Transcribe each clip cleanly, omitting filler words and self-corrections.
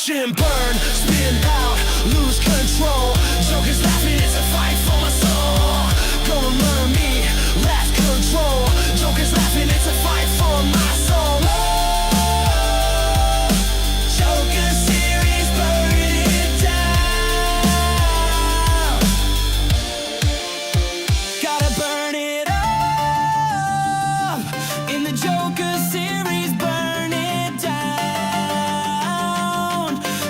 passion, burn, spin out, lose control. Joker's laughing, it's a fight for my soul. Gonna learn me, left control. Joker's laughing, it's a fight for my soul. Oh, Joker series, burn it down. Gotta burn it up. In the Joker series, burn it down.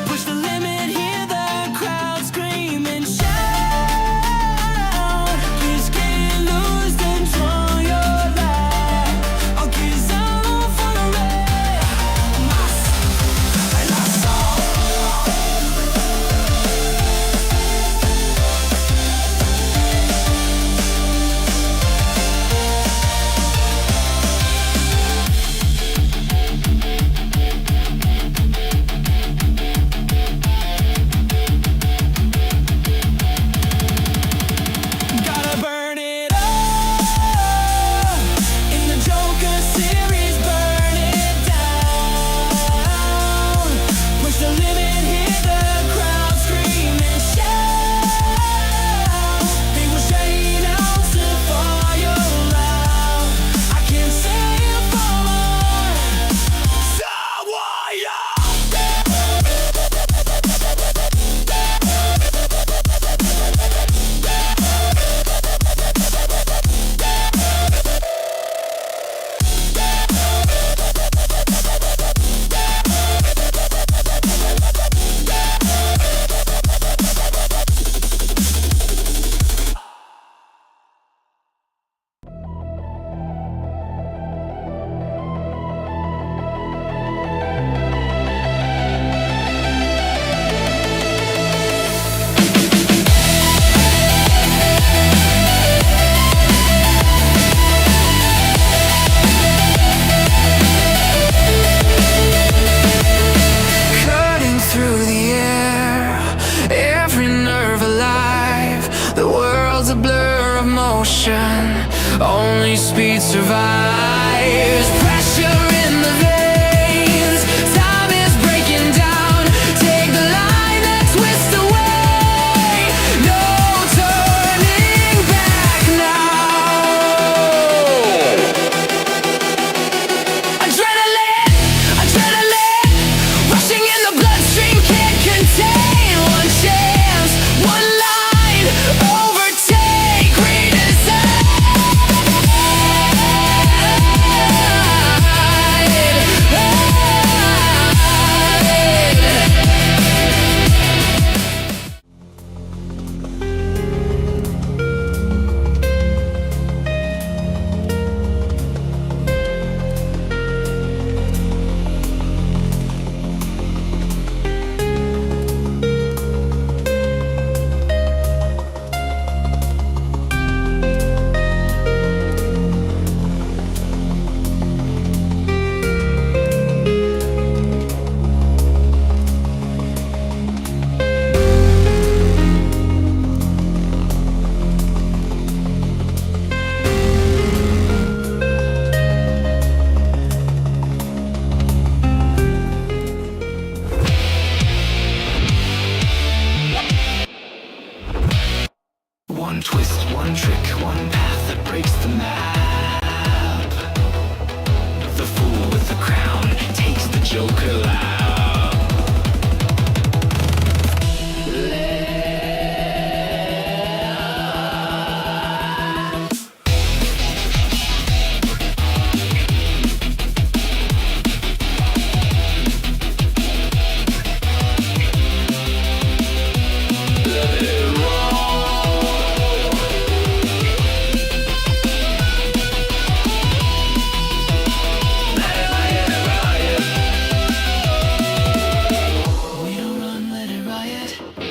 Push the limit, hear the crowd scream and shout. Kiss, get loose and draw your line. Oh, kiss out for the rain. Mas, I lost all. Gotta burn it up. In the Joker series, burn it down. Push the limit, hear the crowd scream and shout. People shouting out to fire loud. I can't say it for more. So warrior. Cutting through the air, every nerve alive. The world's a blur of motion, only speed survives. Pressure in the veins, time is breaking down. Take the line that twists away, no turning back now. Adrenaline, adrenaline, rushing in the bloodstream, can't contain. One chance, one line, overtake, redesign. One twist, one trick, one path that breaks the map. The fool with the crown takes the Joker lap.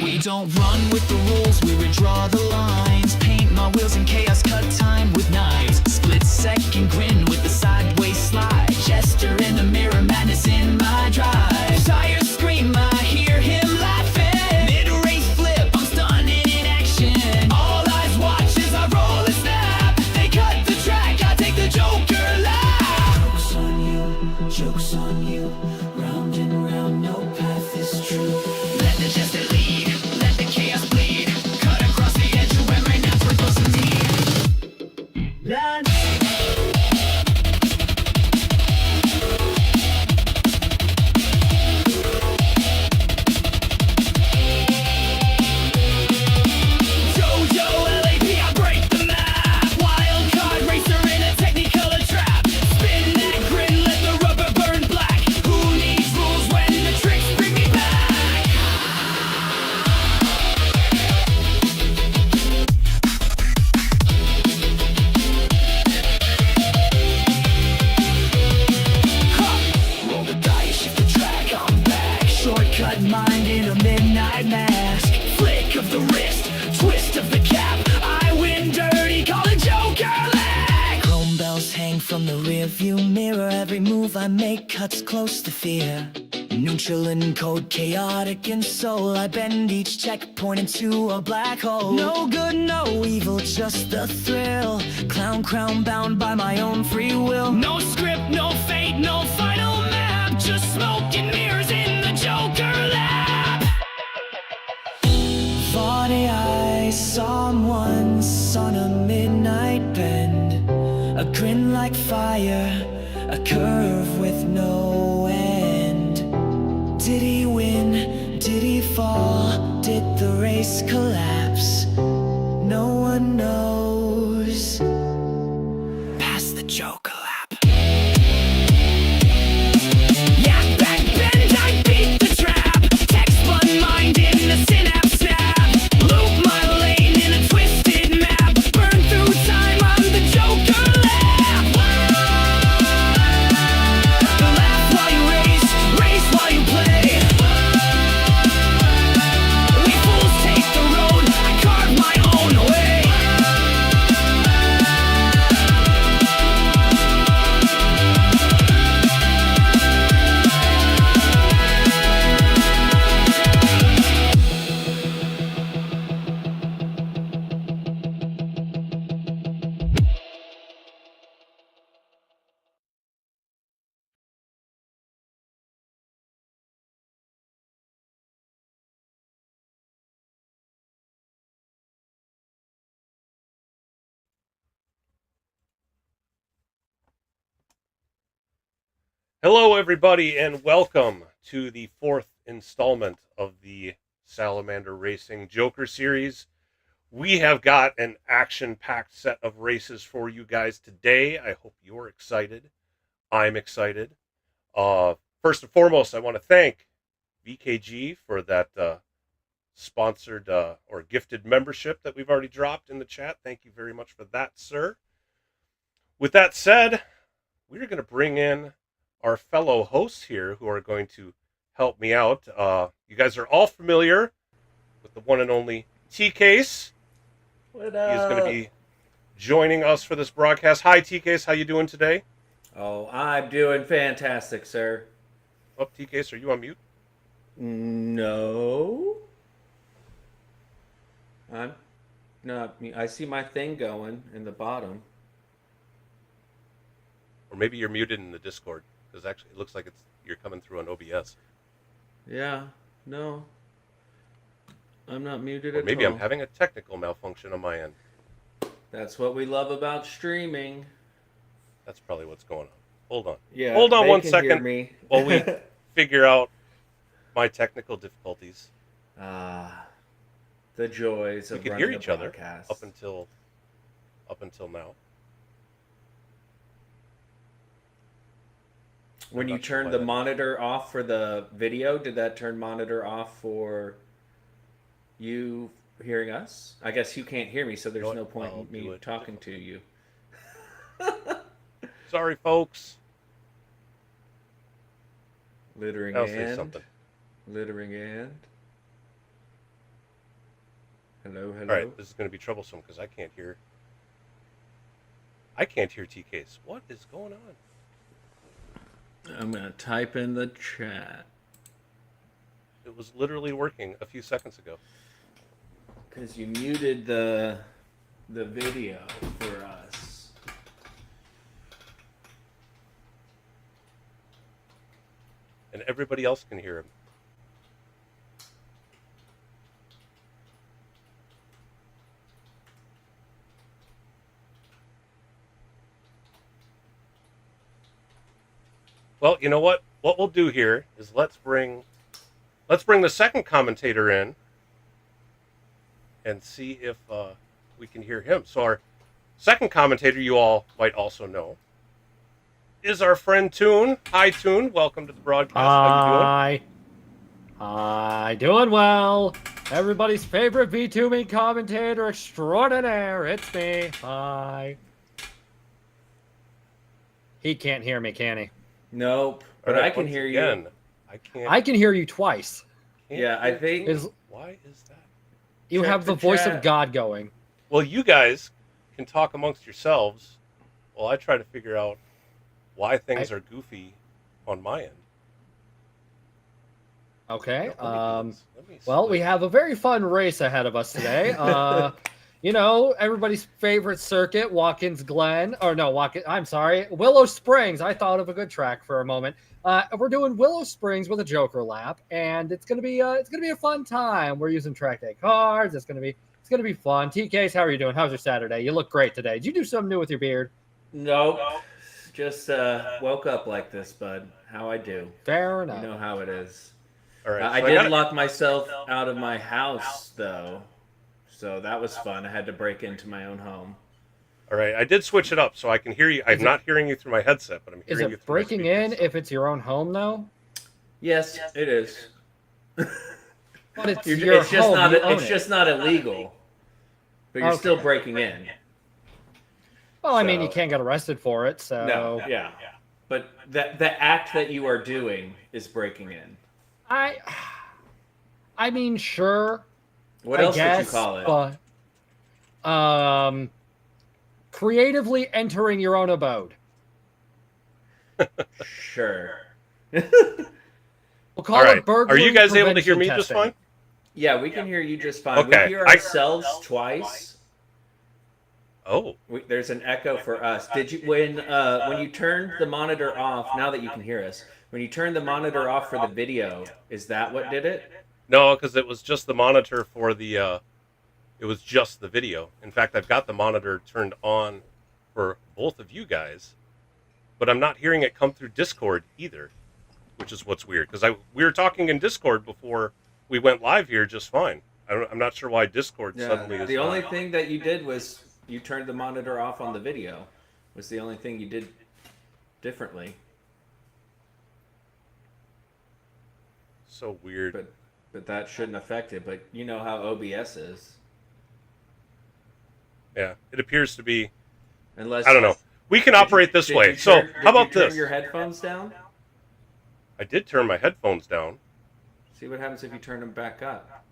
We don't run with the rules, we redraw the lines. Paint my wheels in chaos, cut time with knives. Split second grin with the sideways slide. Gesture in the mirror, madness in my drive. Tires scream, I hear him laughing. Mid-race flip, I'm stunning in action. All eyes watch as I roll and snap. They cut the track, I take the Joker lap. Joke's on you, round and round, no path is true. bang from the rear view mirror. Every move I make cuts close to fear. Neutral and code, chaotic and soul. I bend each checkpoint into a black hole. No good, no evil, just the thrill. Clown crown bound by my own free will. No script, no fate, no final map. Just smoke and mirrors in the Joker lab. Thought I saw him once on a midnight bend. A grin like fire, a curve with no end. Did he win? Did he fall? Did the race collapse? No one knows. Past the Joker lap. Yeah, back bend, I beat the trap. Text spun mind in a synapse snap. Loop my lane in a twisted map. Burn through time on the Joker lap. Laugh while you race while you play. We fools take the road, I carve my own way. Hello, everybody, and welcome to the fourth installment of the Salamander Racing Joker series. We have got an action-packed set of races for you guys today. I hope you're excited. I'm excited. First and foremost, I want to thank VKG for that sponsored or gifted membership that we've already dropped in the chat. Thank you very much for that, sir. With that said, we're going to bring in our fellow hosts here who are going to help me out. You guys are all familiar with the one and only T-Case. What He is going to be joining us for this broadcast. Hi, T-Case. How you doing today? Oh, I'm doing fantastic, sir. Oh, T-Case, are you on mute? No. I'm not. I see my thing going in the bottom. Or maybe you're muted in the Discord, because actually it looks like you're coming through on OBS. Yeah. No. I'm not muted at all. Maybe I'm having a technical malfunction on my end. That's what we love about streaming. That's probably what's going on. Hold on. Yeah. Hold on they one can second hear me. while we figure out my technical difficulties. The joys We of could running hear a each other podcast. up until now. When you not sure turned why the that- monitor off for the video, did that turn monitor off for you hearing us? I guess you can't hear me, so there's You know no what? point I'll in do me it talking to you. Sorry, folks. Littering I'll say and something. littering and. Hello, hello. All right, this is going to be troublesome because I can't hear T-Case. What is going on? I'm gonna type in the chat It was literally working a few seconds ago. because you muted the video for us. And everybody else can hear him. Well, you know what? What we'll do here is let's bring the second commentator in and see if we can hear him. So our second commentator, you all might also know, is our friend Toon. Hi, Toon. Welcome to the broadcast. How you doing? Hi, doing well. Everybody's favorite V2 commentator extraordinaire. It's me. Hi. He can't hear me, can he? Nope, but All right, I can once hear again, you. I can't. I can hear you twice. Yeah, I think- Why is that? You Check have the the voice chat. of God going. Well, you guys can talk amongst yourselves Well, I try to figure out why things are goofy on my end. Okay. Let me Well, we switch. have a very fun race ahead of us today. Everybody's favorite circuit, Watkins Glen, or no, I'm sorry, Willow Springs. I thought of a good track for a moment. We're doing Willow Springs with a Joker lap, and it's gonna be a fun time. We're using track day cards. It's gonna be fun. TKs, how are you doing? How's your Saturday? You look great today. Did you do something new with your beard? Nope. Just woke up like this, bud. How I do. Fair enough. You know how it is. All right. I so did lock myself out of my house, though. So that was fun. I had to break into my own home. All right. I did switch it up so I can hear you. I'm not hearing you through my headset, but I'm Is hearing you it through my breaking speakers, in so. if it's your own home, though? Yes, it is. But it's It's your just home. not. You own It's it. just not illegal. But you're Okay. still breaking in. Well, I mean, you So- can't get arrested for it, so... No. Yeah. But the act that you are doing is breaking in. I mean, sure. What I else guess, would you call it? But, creatively entering your own abode. Sure. We'll call All right. it burglary Are you guys able to hear prevention me just testing. fine? Yeah, we can hear you just fine. Okay, We hear I- ourselves twice. Oh. There's an echo for us. Did you when you turned the monitor off? Now that you can hear us, when you turned the monitor off for the video, is that what did it? No, because it was just the monitor for the. It was just the video. In fact, I've got the monitor turned on for both of you guys, but I'm not hearing it come through Discord either, which is what's weird. Because we were talking in Discord before we went live here just fine. I'm not sure why Discord suddenly is. The not. only thing that you did was you turned the monitor off on the video. Was the only thing you did differently. So weird. But that shouldn't affect it. But you know how OBS is. Yeah, it appears to be. Unless I don't know. We can operate this way. So how about Did you turn this? your headphones down? I did turn my headphones down. See what happens if you turn them back up.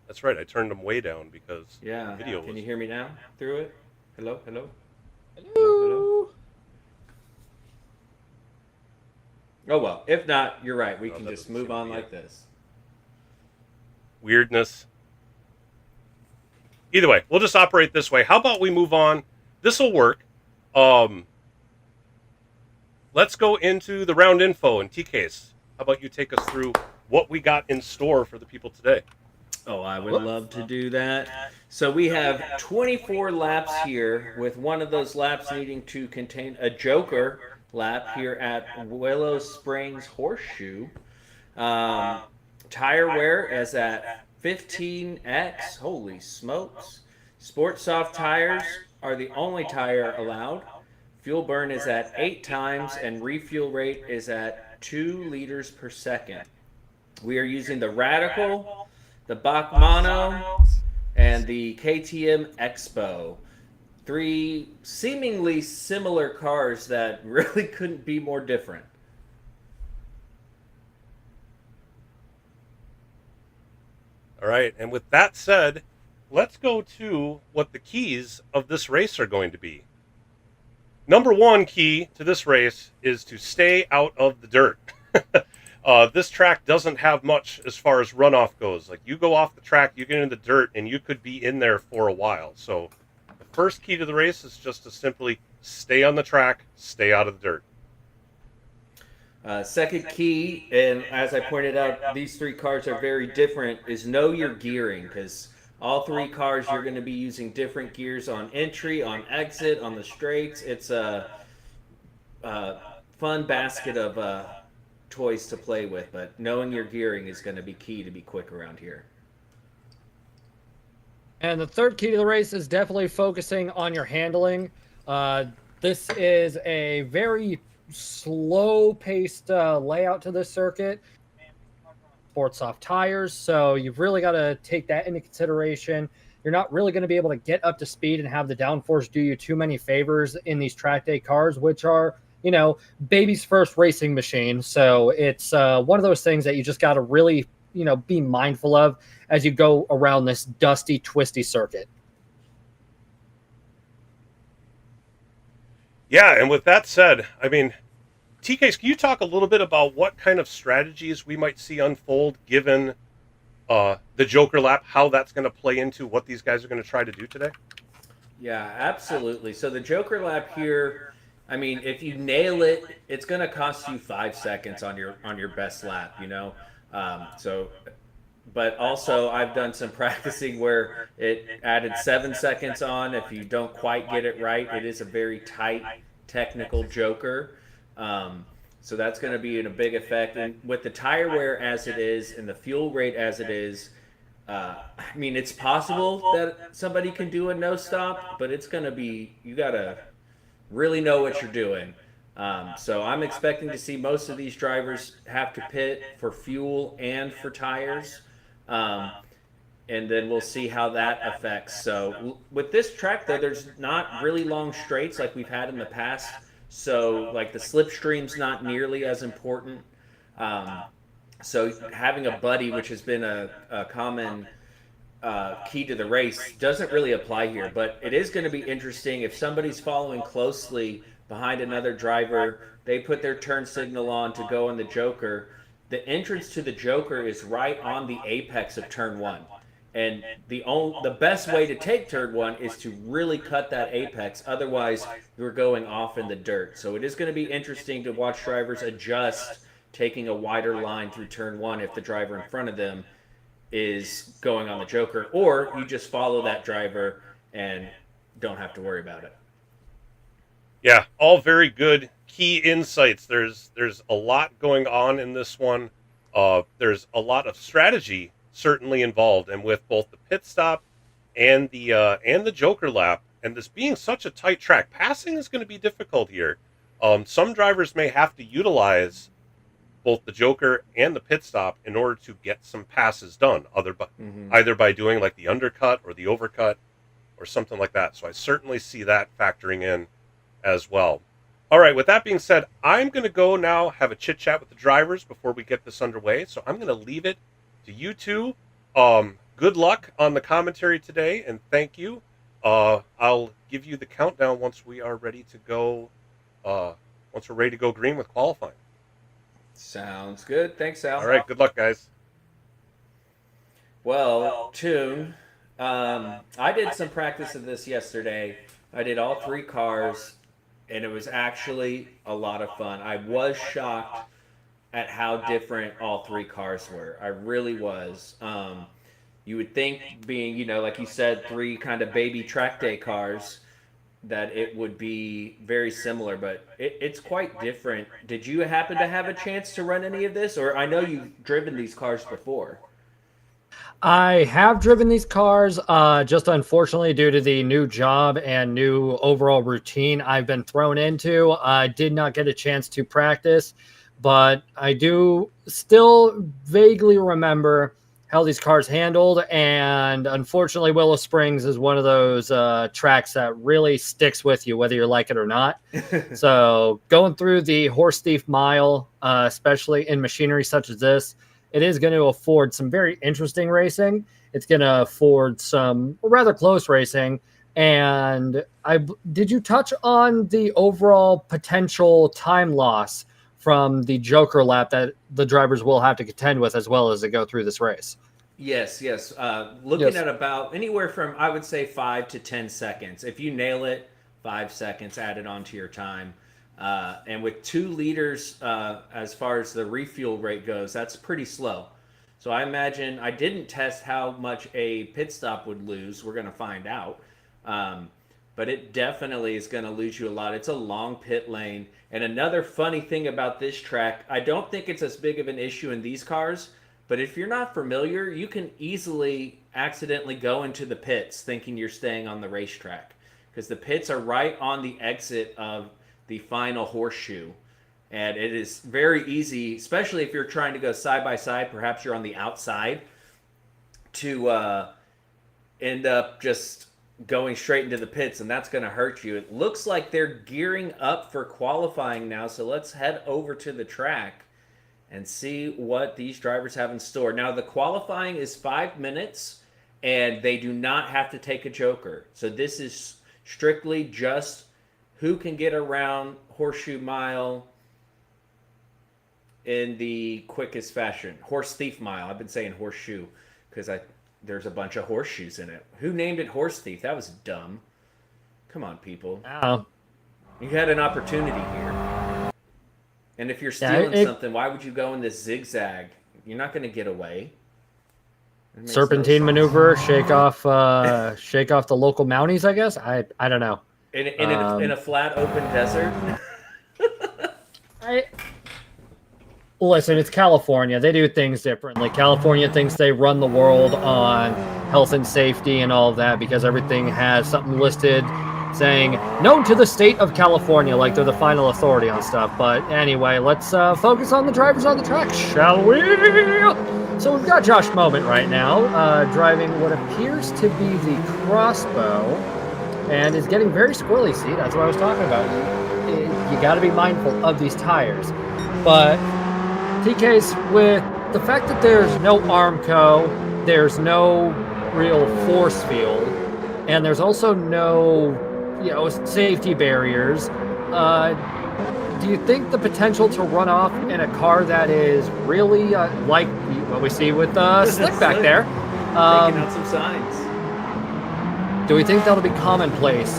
That's right. I turned them way down because Yeah. the video Can was. you hear me now through it? Hello? Hello? Oh well. If not, you're right. We No, can that just doesn't move seem to on be like it. this. Weirdness. Either way, we'll just operate this way. How about we move on? This will work. Let's go into the round info and TKs. How about you take us through what we got in store for the people today? Oh, I would love to do that. So we have 24 laps here, with one of those laps needing to contain a Joker lap here at Willow Springs Horseshoe. Tire wear is at 15x. Holy smokes. Sport soft tires are the only tire allowed. Fuel burn is at 8 times, and refuel rate is at 2 liters per second. We are using the Radical, the Bach Mono, and the KTM Expo. 3 seemingly similar cars that really couldn't be more different. All right, and with that said, let's go to what the keys of this race are going to be. Number one key to this race is to stay out of the dirt. This track doesn't have much as far as runoff goes. Like, you go off the track, you get in the dirt, and you could be in there for a while. So the first key to the race is just to simply stay on the track, stay out of the dirt. Second key, and as I pointed out, these 3 cars are very different, is know your gearing, because all 3 cars you're going to be using different gears on entry, on exit, on the straights. It's a fun basket of toys to play with, but knowing your gearing is going to be key to be quick around here. And the third key to the race is definitely focusing on your handling. This is a very slow-paced layout to this circuit. Sport soft tires, so you've really got to take that into consideration. You're not really going to be able to get up to speed and have the downforce do you too many favors in these track day cars, which are, you know, baby's first racing machine. So it's one of those things that you just got to really, you know, be mindful of as you go around this dusty, twisty circuit. Yeah, and with that said, I mean, TKs, can you talk a little bit about what kind of strategies we might see unfold given the Joker lap, how that's going to play into what these guys are going to try to do today? Yeah, absolutely. So the Joker lap here, I mean, if you nail it, it's going to cost you 5 seconds on your best lap. So but also I've done some practicing where it added 7 seconds on. If you don't quite get it right, it is a very tight technical joker. So that's going to be in a big effect. And with the tire wear as it is and the fuel rate as it is, I mean, it's possible that somebody can do a no stop, but it's going to be, you got to really know what you're doing. So I'm expecting to see most of these drivers have to pit for fuel and for tires. Um, and then we'll see how that affects. So with this track, though, there's not really long straights like we've had in the past. So like the slipstream's not nearly as important. Um, so having a buddy, which has been a common key to the race, doesn't really apply here. But it is going to be interesting if somebody's following closely behind another driver. They put their turn signal on to go on the Joker. The entrance to the Joker is right on the apex of turn one. And the best way to take turn one is to really cut that apex. Otherwise, you're going off in the dirt. So it is going to be interesting to watch drivers adjust taking a wider line through turn one if the driver in front of them is going on the Joker, or you just follow that driver and don't have to worry about it. Yeah, all very good key insights. There's a lot going on in this one. There's a lot of strategy certainly involved, and with both the pit stop and the Joker lap, and this being such a tight track, passing is going to be difficult here. Some drivers may have to utilize both the Joker and the pit stop in order to get some passes done, either by doing like the undercut or the overcut or something like that. So I certainly see that factoring in as well. All right, with that being said, I'm going to go now have a chit chat with the drivers before we get this underway. So I'm going to leave it to you two. Good luck on the commentary today, and thank you. I'll give you the countdown once we are ready to go. Once we're ready to go green with qualifying. Sounds good. Thanks, Al. All right, good luck, guys. Well, Tune, I did some practice of this yesterday. I did all three cars, and it was actually a lot of fun. I was shocked at how different all three cars were. I really was. You would think, being, like you said, three kind of baby track day cars, that it would be very similar, but it's quite different. Did you happen to have a chance to run any of this? Or I know you've driven these cars before. I have driven these cars, just unfortunately due to the new job and new overall routine I've been thrown into. I did not get a chance to practice, but I do still vaguely remember how these cars handled, and unfortunately Willow Springs is one of those tracks that really sticks with you whether you like it or not. So going through the Horse Thief Mile, especially in machinery such as this, it is going to afford some very interesting racing. It's going to afford some rather close racing. And did you touch on the overall potential time loss from the Joker lap that the drivers will have to contend with as well as they go through this race? Yes. Looking at about anywhere from, I would say, 5 to 10 seconds. If you nail it, 5 seconds added onto your time. And with 2 liters, as far as the refuel rate goes, that's pretty slow. So I imagine, I didn't test how much a pit stop would lose. We're going to find out. But it definitely is going to lose you a lot. It's a long pit lane. And another funny thing about this track, I don't think it's as big of an issue in these cars, but if you're not familiar, you can easily accidentally go into the pits thinking you're staying on the racetrack, because the pits are right on the exit of the final horseshoe. And it is very easy, especially if you're trying to go side by side, perhaps you're on the outside, to end up just going straight into the pits, and that's going to hurt you. It looks like they're gearing up for qualifying now, so let's head over to the track and see what these drivers have in store. Now, the qualifying is 5 minutes, and they do not have to take a Joker. So this is strictly just who can get around Horseshoe Mile in the quickest fashion. Horse Thief Mile. I've been saying horseshoe because there's a bunch of horseshoes in it. Who named it Horse Thief? That was dumb. Come on, people. Oh. You had an opportunity here. And if you're stealing something, why would you go in this zigzag? You're not going to get away. Serpentine maneuver, shake off the local Mounties, I guess. I don't know. In a flat open desert. Listen, it's California. They do things differently. California thinks they run the world on health and safety and all of that because everything has something listed saying known to the state of California, like they're the final authority on stuff. But anyway, let's focus on the drivers on the track, shall we? So we've got Josh Moment right now, driving what appears to be the Crossbow, and is getting very squirrely. See, that's what I was talking about. You got to be mindful of these tires. But TK's, with the fact that there's no Armco, there's no real force field, and there's also no, safety barriers, do you think the potential to run off in a car that is really like what we see with Slick back there? Taking out some signs. Do we think that'll be commonplace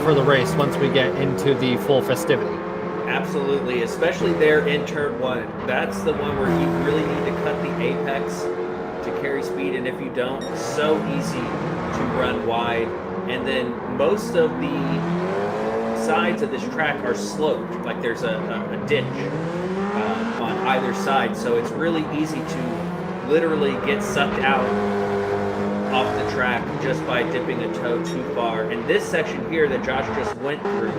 for the race once we get into the full festivity? Absolutely, especially there in turn 1. That's the one where you really need to cut the apex to carry speed, and if you don't, it's so easy to run wide. And then most of the sides of this track are sloped, like there's a ditch on either side, so it's really easy to literally get sucked out off the track just by dipping a toe too far. And this section here that Josh just went through,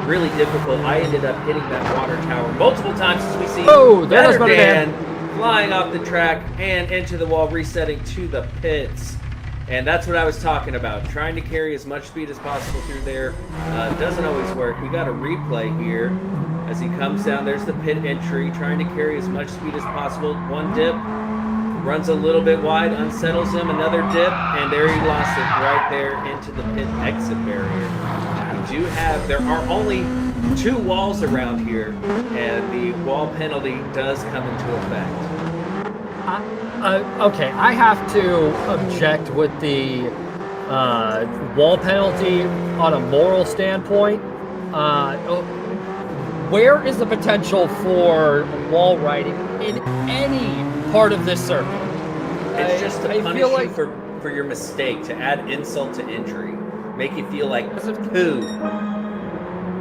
really difficult. I ended up hitting that water tower multiple times as we see Better Dan flying off the track and into the wall, resetting to the pits. And that's what I was talking about. Trying to carry as much speed as possible through there doesn't always work. We got a replay here as he comes down. There's the pit entry, trying to carry as much speed as possible. One dip, runs a little bit wide, unsettles him. Another dip, and there he lost it right there into the pit exit barrier. There are only 2 walls around here, and the wall penalty does come into effect. Okay, I have to object with the wall penalty on a moral standpoint. Where is the potential for wall riding in any part of this circuit? It's just to punish you for your mistake, to add insult to injury. Make you feel like poo.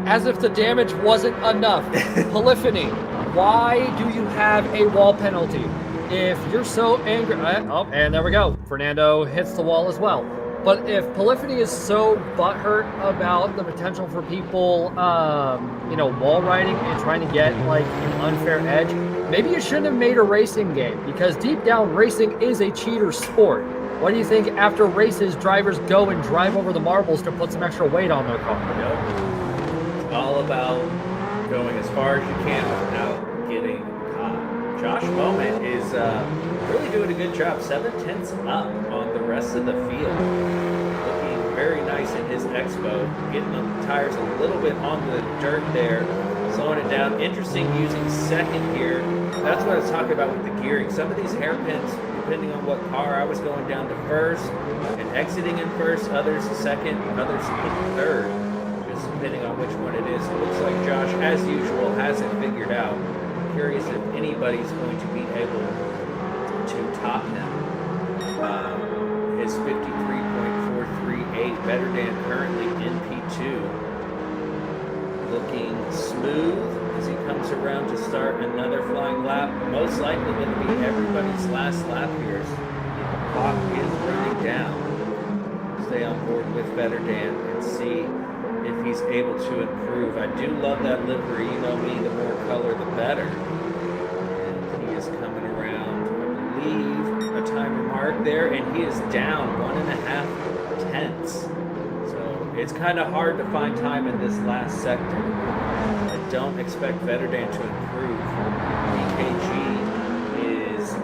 As if the damage wasn't enough. Polyphony, why do you have a wall penalty? If you're so angry... and there we go. Fernando hits the wall as well. But if Polyphony is so butthurt about the potential for people, wall riding and trying to get, like, an unfair edge, maybe you shouldn't have made a racing game, because deep down, racing is a cheater sport. What do you think after races, drivers go and drive over the marbles to put some extra weight on their car? It's all about going as far as you can without getting caught. Josh Moment is really doing a good job. 7/10 up on the rest of the field. Looking very nice in his Expo. Getting the tires a little bit on the dirt there. Slowing it down. Interesting using second here. That's what I was talking about with the gearing. Some of these hairpins, depending on what car, I was going down to first and exiting in first, others second, others in third, just depending on which one it is. It looks like Josh, as usual, has it figured out. Curious if anybody's going to be able to top him. His 53.438, Better Dan currently in P2. Looking smooth as he comes around to start another flying lap. Most likely going to be everybody's last lap here. The clock is running down. Stay on board with Better Dan and see if he's able to improve. I do love that livery. You know me, the more color, the better. And he is coming around, I believe, a timer mark there, and he is down 1.5 tenths. So it's kind of hard to find time in this last sector. I don't expect Better Dan to improve. BKG is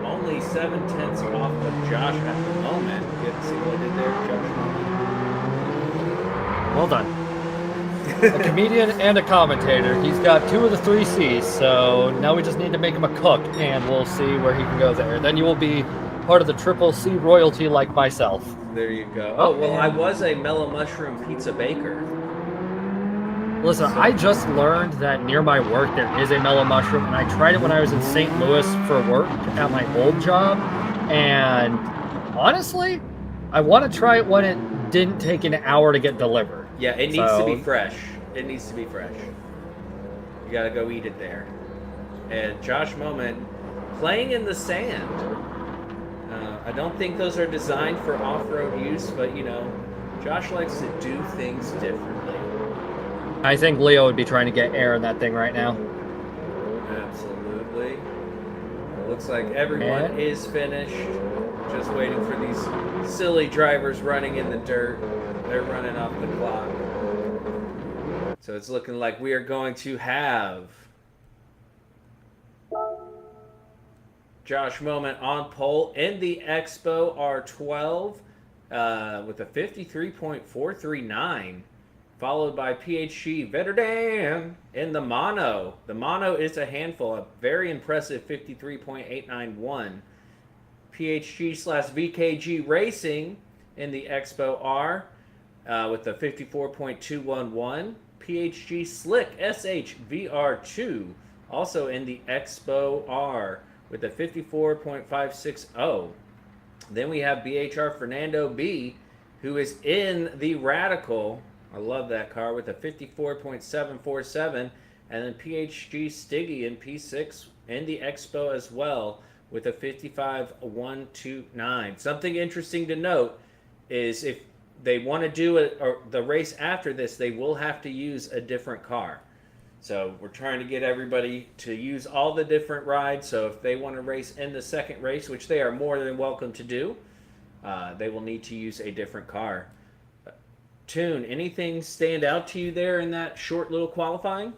only 7/10 off of Josh at the moment. See what I did there, Josh? Well done. a comedian and a commentator. He's got 2 of the 3 C's, so now we just need to make him a cook, and we'll see where he can go there. Then you will be part of the triple C royalty like myself. There you go. Oh, well, I was a mellow mushroom pizza baker. Listen, I just learned that near my work there is a mellow mushroom, and I tried it when I was in St. Louis for work at my old job, and honestly, I want to try it when it didn't take an hour to get delivered. Yeah, it needs to be fresh. It needs to be fresh. You gotta go eat it there. And Josh Moment playing in the sand. I don't think those are designed for off-road use, but you know, Josh likes to do things differently. I think Leo would be trying to get air in that thing right now. Absolutely. It looks like everyone is finished. Just waiting for these silly drivers running in the dirt. They're running off the clock. So it's looking like we are going to have Josh Moment on pole in the Expo R12 with a 53.439, followed by PHG Veterdan in the Mono. The Mono is a handful, a very impressive 53.891. PHG/VKG Racing in the Expo R with a 54.211. PHG Slick SH VR2 also in the Expo R with a 54.560. Then we have BHR Fernando B, who is in the Radical. I love that car with a 54.747. And then PHG Stiggy in P6 in the Expo as well with a 55.129. Something interesting to note is if they want to do it or the race after this, they will have to use a different car. So we're trying to get everybody to use all the different rides. So if they want to race in the second race, which they are more than welcome to do, they will need to use a different car. Toon, anything stand out to you there in that short little qualifying?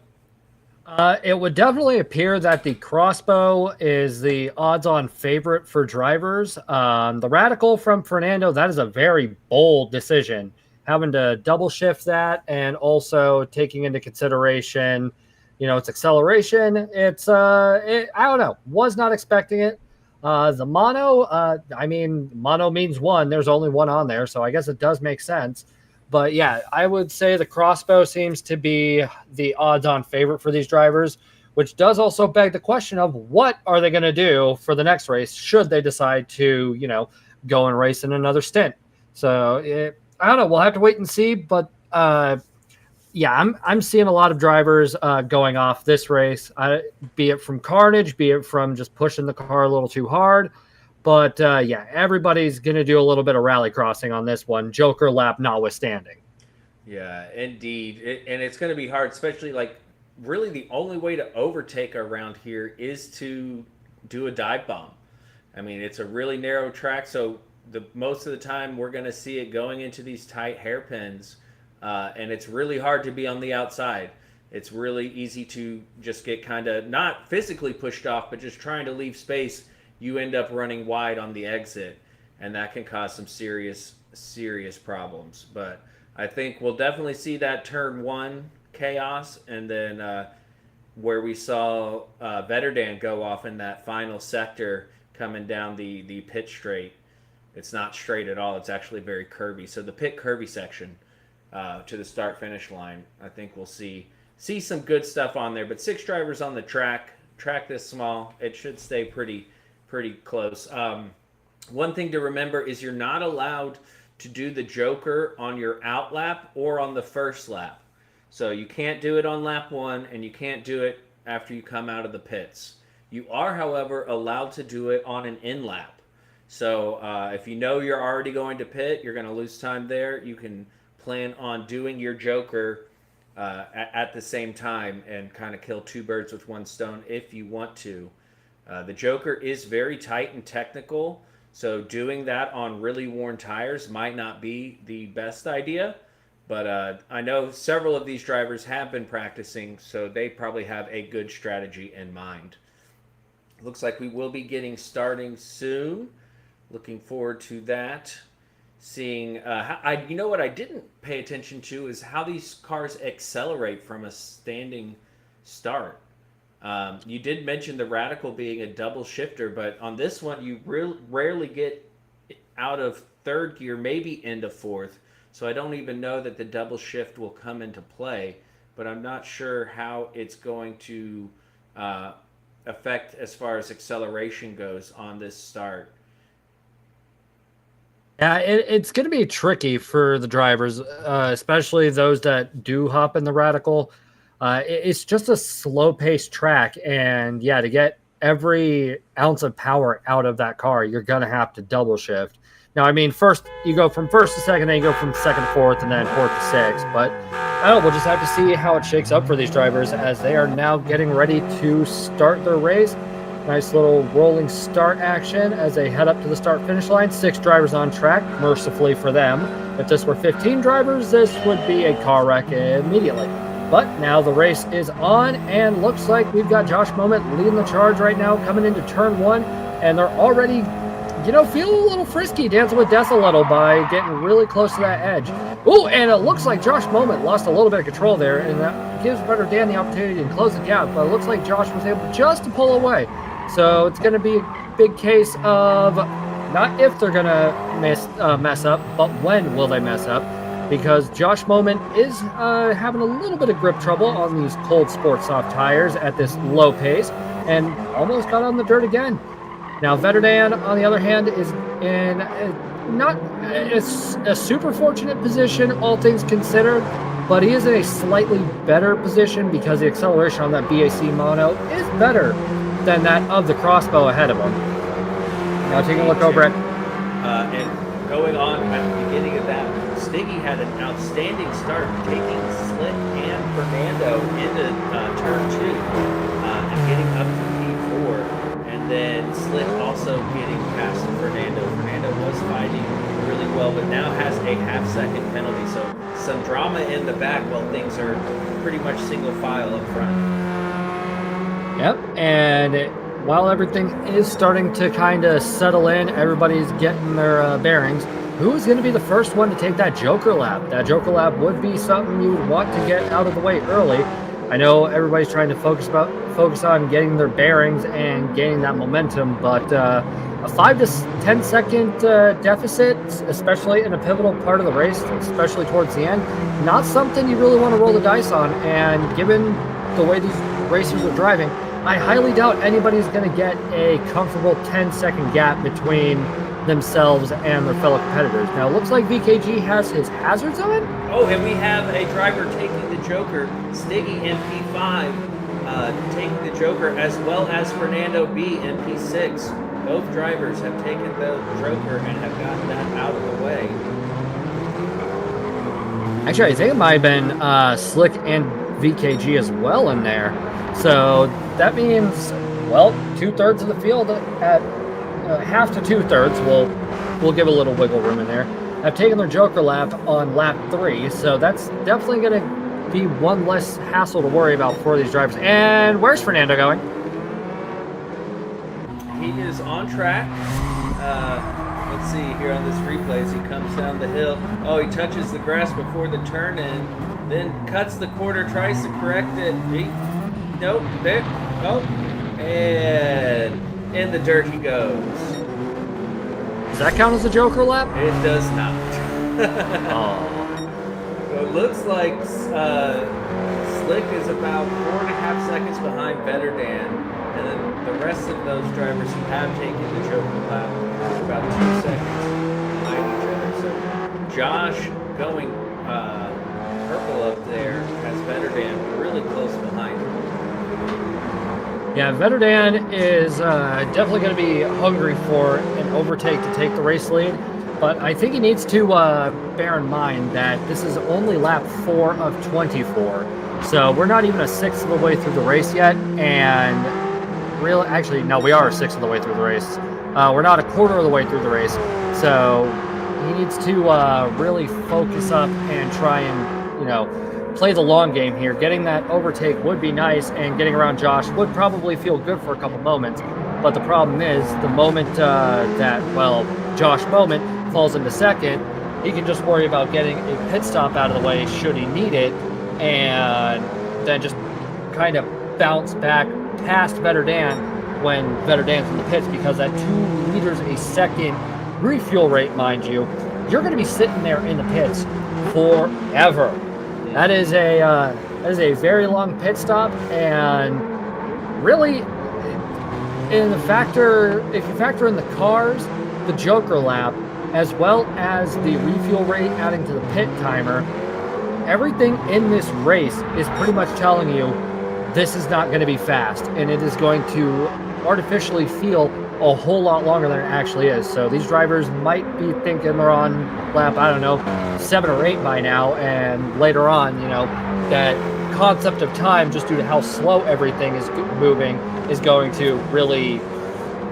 It would definitely appear that the Crossbow is the odds-on favorite for drivers. The Radical from Fernando, that is a very bold decision, having to double shift that and also taking into consideration, you know, its acceleration. It's, I don't know, was not expecting it. The Mono, I mean, Mono means one. There's only one on there, so I guess it does make sense. But yeah, I would say the Crossbow seems to be the odds-on favorite for these drivers, which does also beg the question of what are they going to do for the next race should they decide to, you know, go and race in another stint. So I don't know. We'll have to wait and see. But yeah, I'm seeing a lot of drivers going off this race, be it from carnage, be it from just pushing the car a little too hard. But yeah, everybody's going to do a little bit of rally crossing on this one, Joker lap notwithstanding. Yeah, indeed. And it's going to be hard, especially like really the only way to overtake around here is to do a dive bomb. I mean, it's a really narrow track, so most of the time we're going to see it going into these tight hairpins, and it's really hard to be on the outside. It's really easy to just get kind of not physically pushed off, but just trying to leave space. You end up running wide on the exit, and that can cause some serious problems. But I think we'll definitely see that turn one chaos, and then where we saw Veterdan go off in that final sector coming down the pit straight. It's not straight at all. It's actually very curvy. So the pit curvy section to the start-finish line, I think we'll see some good stuff on there. But 6 drivers on the track this small, it should stay pretty close. One thing to remember is you're not allowed to do the Joker on your out lap or on the first lap. So you can't do it on lap 1 and you can't do it after you come out of the pits. You are, however, allowed to do it on an in lap. So if you know you're already going to pit, you're going to lose time there, you can plan on doing your Joker at the same time and kind of kill 2 birds with 1 stone if you want to. The Joker is very tight and technical, so doing that on really worn tires might not be the best idea, but I know several of these drivers have been practicing, so they probably have a good strategy in mind. Looks like we will be getting starting soon. Looking forward to that. seeing you know what I didn't pay attention to is how these cars accelerate from a standing start. You did mention the Radical being a double shifter, but on this one you rarely get out of third gear, maybe into fourth. So I don't even know that the double shift will come into play, but I'm not sure how it's going to affect as far as acceleration goes on this start. Yeah, it's going to be tricky for the drivers, especially those that do hop in the Radical. It's just a slow-paced track, and yeah, to get every ounce of power out of that car, you're going to have to double shift. Now, I mean, first you go from first to second, then you go from second to fourth, and then fourth to sixth. But I don't know, we'll just have to see how it shakes up for these drivers as they are now getting ready to start their race. Nice little rolling start action as they head up to the start-finish line. 6 drivers on track, mercifully for them. If this were 15 drivers, this would be a car wreck immediately. But now the race is on, and looks like we've got Josh Moment leading the charge right now, coming into turn 1, and they're already, feeling a little frisky, dancing with death a little by getting really close to that edge. Oh, and it looks like Josh Moment lost a little bit of control there, and that gives Better Dan the opportunity to close the gap, but it looks like Josh was able just to pull away. So it's going to be a big case of not if they're going to mess up, but when will they mess up? Because Josh Moment is having a little bit of grip trouble on these cold sport soft tires at this low pace and almost got on the dirt again. Now, Vetterdan, on the other hand, is in not a super fortunate position, all things considered, but he is in a slightly better position because the acceleration on that BAC mono is better than that of the crossbow ahead of him. Now taking a look over at... and going on at the beginning of that, Stiggy had an outstanding start, taking Slick and Fernando into turn 2 and getting up to P4. And then Slick also getting past Fernando. Fernando was fighting really well, but now has a half-second penalty. So some drama in the back while things are pretty much single file up front. Yep, and while everything is starting to kind of settle in, everybody's getting their bearings, who's going to be the first one to take that Joker lap? That Joker lap would be something you would want to get out of the way early. I know everybody's trying to focus on getting their bearings and gaining that momentum, but a 5 to 10 second deficit, especially in a pivotal part of the race, especially towards the end, not something you really want to roll the dice on. And given the way these racers are driving, I highly doubt anybody's going to get a comfortable 10-second gap between themselves and their fellow competitors. Now, it looks like VKG has his hazards on. Oh, and we have a driver taking the Joker, Stiggy in P5, taking the Joker, as well as Fernando B in P6. Both drivers have taken the Joker and have gotten that out of the way. Actually, I think it might have been Slick and VKG as well in there. So that means, well, 2/3 of the field at half to 2/3. We'll give a little wiggle room in there. Have taken their Joker lap on lap 3, so that's definitely going to be one less hassle to worry about for these drivers. And where's Fernando going? He is on track. Let's see here on this replay as he comes down the hill. Oh, he touches the grass before the turn in, then cuts the corner, tries to correct it. Nope, there. Oh, and in the dirt he goes. Does that count as a Joker lap? It does not. Oh. So it looks like Slick is about 4.5 seconds behind Better Dan, and then the rest of those drivers who have taken the Joker lap are about 2 seconds behind each other. So Josh going purple up there has Better Dan really close behind him. Yeah, Vetterdan is definitely going to be hungry for an overtake to take the race lead, but I think he needs to bear in mind that this is only lap 4 of 24, so we're not even a sixth of the way through the race yet, and actually, no, we are a sixth of the way through the race. We're not a quarter of the way through the race, so he needs to really focus up and try and, play the long game here. Getting that overtake would be nice, and getting around Josh would probably feel good for a couple moments. But the problem is, the moment that Josh Moment falls into second, he can just worry about getting a pit stop out of the way should he need it, and then just kind of bounce back past Vetterdan when Vetterdan's in the pits, because at 2 liters a second refuel rate, mind you, you're going to be sitting there in the pits forever. That is a very long pit stop, and really, if you factor in the cars, the Joker lap, as well as the refuel rate adding to the pit timer, everything in this race is pretty much telling you this is not going to be fast, and it is going to artificially feel a whole lot longer than it actually is. So these drivers might be thinking they're on lap, I don't know, 7 or 8 by now, and later on, that concept of time, just due to how slow everything is moving, is going to really,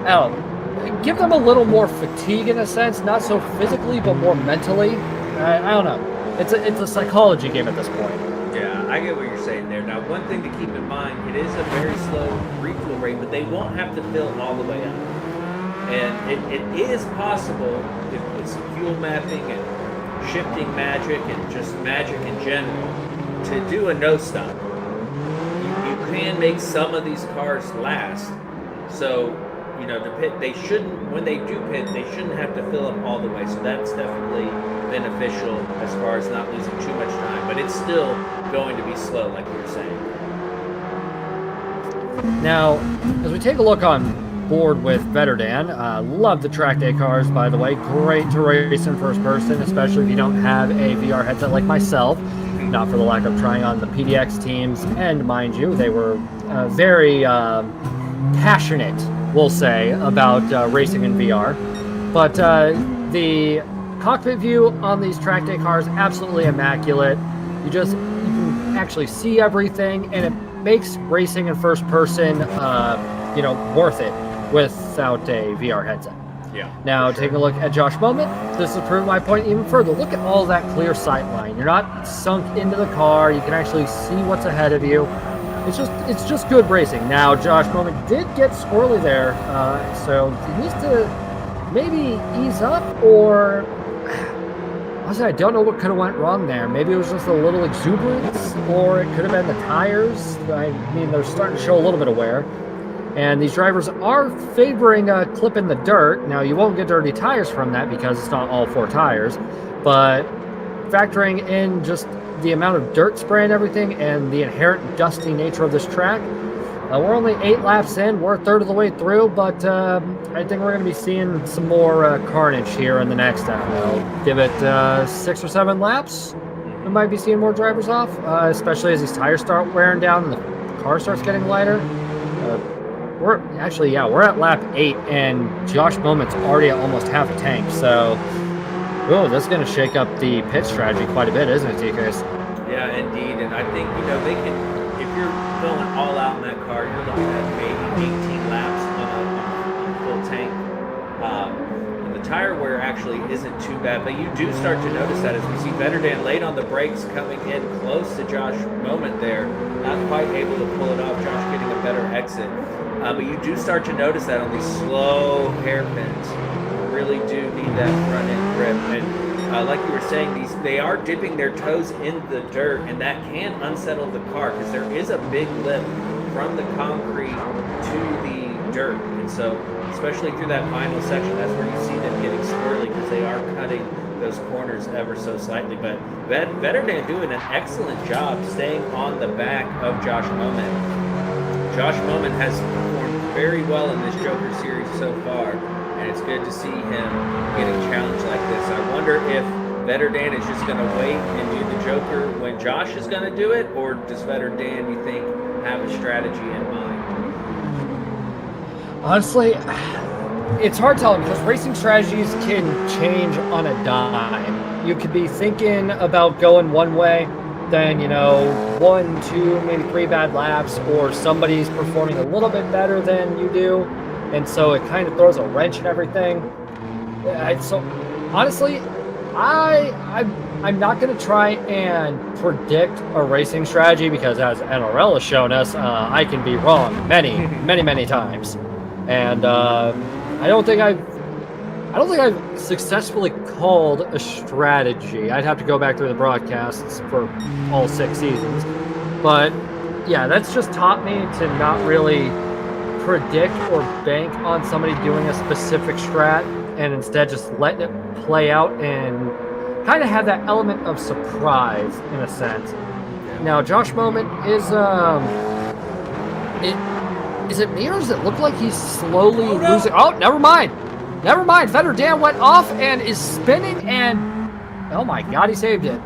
I don't know, give them a little more fatigue in a sense, not so physically, but more mentally. I don't know. It's a psychology game at this point. Yeah, I get what you're saying there. Now, one thing to keep in mind, it is a very slow refuel rate, but they won't have to fill all the way up. And it is possible, if it's fuel mapping and shifting magic and just magic in general, to do a no-stop. You can make some of these cars last. So, to pit, when they do pit, they shouldn't have to fill up all the way. So that's definitely beneficial as far as not losing too much time. But it's still going to be slow, like you were saying. Now, as we take a look on board with Vetterdan, love the track day cars, by the way. Great to race in first person, especially if you don't have a VR headset like myself. Not for the lack of trying on the PDX teams, and mind you, they were very passionate, we'll say, about racing in VR. But the cockpit view on these track day cars, absolutely immaculate. You can actually see everything, and it makes racing in first person, worth it without a VR headset. Yeah. Now, taking a look at Josh Moment, this has proven my point even further. Look at all that clear sight line. You're not sunk into the car. You can actually see what's ahead of you. It's just good racing. Now, Josh Moment did get squirrely there, so he needs to maybe ease up, or honestly, I don't know what could have went wrong there. Maybe it was just a little exuberance, or it could have been the tires. I mean, they're starting to show a little bit of wear. And these drivers are favoring a clip in the dirt. Now, you won't get dirty tires from that because it's not all 4 tires. But factoring in just the amount of dirt spray and everything and the inherent dusty nature of this track, we're only 8 laps in. We're a third of the way through, but I think we're going to be seeing some more carnage here in the next, I don't know, give it 6 or 7 laps. We might be seeing more drivers off, especially as these tires start wearing down and the car starts getting lighter. We're at lap 8, and Josh Moment's already at almost half a tank. So, that's going to shake up the pit strategy quite a bit, isn't it, TKs? Yeah, indeed. And I think, they can, if you're going all out in that car, you're looking at maybe 18 laps on a full tank. And the tire wear actually isn't too bad, but you do start to notice that as we see Vetterdan late on the brakes, coming in close to Josh Moment there, not quite able to pull it off. Josh getting a better exit. But you do start to notice that on these slow hairpins, you really do need that front end grip. And like you were saying, they are dipping their toes in the dirt, and that can unsettle the car because there is a big lip from the concrete to the dirt. And so, especially through that final section, that's where you see them getting squirrely because they are cutting those corners ever so slightly. But Vetterdan doing an excellent job staying on the back of Josh Moment. Josh Moment has performed very well in this Joker series so far, and it's good to see him getting challenged like this. I wonder if Vetterdan is just going to wait and do the Joker when Josh is going to do it, or does Vetterdan, you think, have a strategy in mind? Honestly, it's hard telling because racing strategies can change on a dime. You could be thinking about going one way, then 1, 2, maybe 3 bad laps, or somebody's performing a little bit better than you do, and so it kind of throws a wrench in everything. So honestly, I'm not going to try and predict a racing strategy because, as NRL has shown us, I can be wrong many times, and I don't think I've I don't think I've successfully called a strategy. I'd have to go back through the broadcasts for all 6 seasons. But yeah, that's just taught me to not really predict or bank on somebody doing a specific strat and instead just letting it play out and kind of have that element of surprise in a sense. Now, Josh Moment is is it me or does it look like he's slowly losing? Oh, never mind. Never mind. Vetter Dan went off and is spinning and oh my god, he saved it.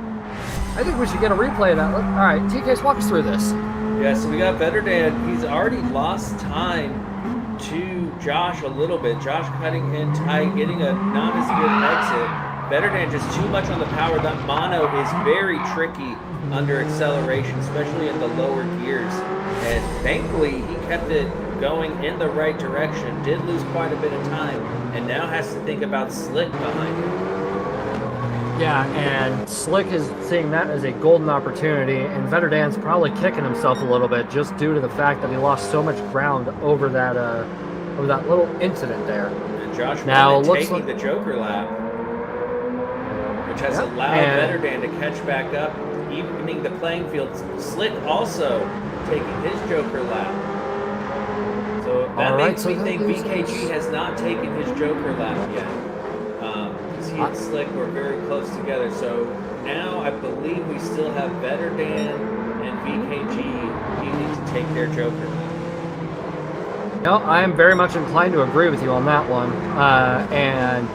I think we should get a replay of that. All right, TK's walk us through this. Yeah, so we got Vetter Dan. He's already lost time to Josh a little bit. Josh cutting in tight, getting a not as good exit. Vetter Dan just too much on the power. That mono is very tricky under acceleration, especially in the lower gears. And thankfully, he kept it going in the right direction. Did lose quite a bit of time, and now has to think about Slick behind him. Yeah, and Slick is seeing that as a golden opportunity, and Vetter Dan's probably kicking himself a little bit just due to the fact that he lost so much ground over that little incident there. And Josh now taking like the Joker lap, which has allowed Vetter Dan to catch back up, evening the playing field. Slick also taking his Joker lap. So that makes me think VKG has not taken his Joker lap yet. He and Slick were very close together. So now I believe we still have Vetter Dan and VKG needing to take their Joker lap. No, I am very much inclined to agree with you on that one. And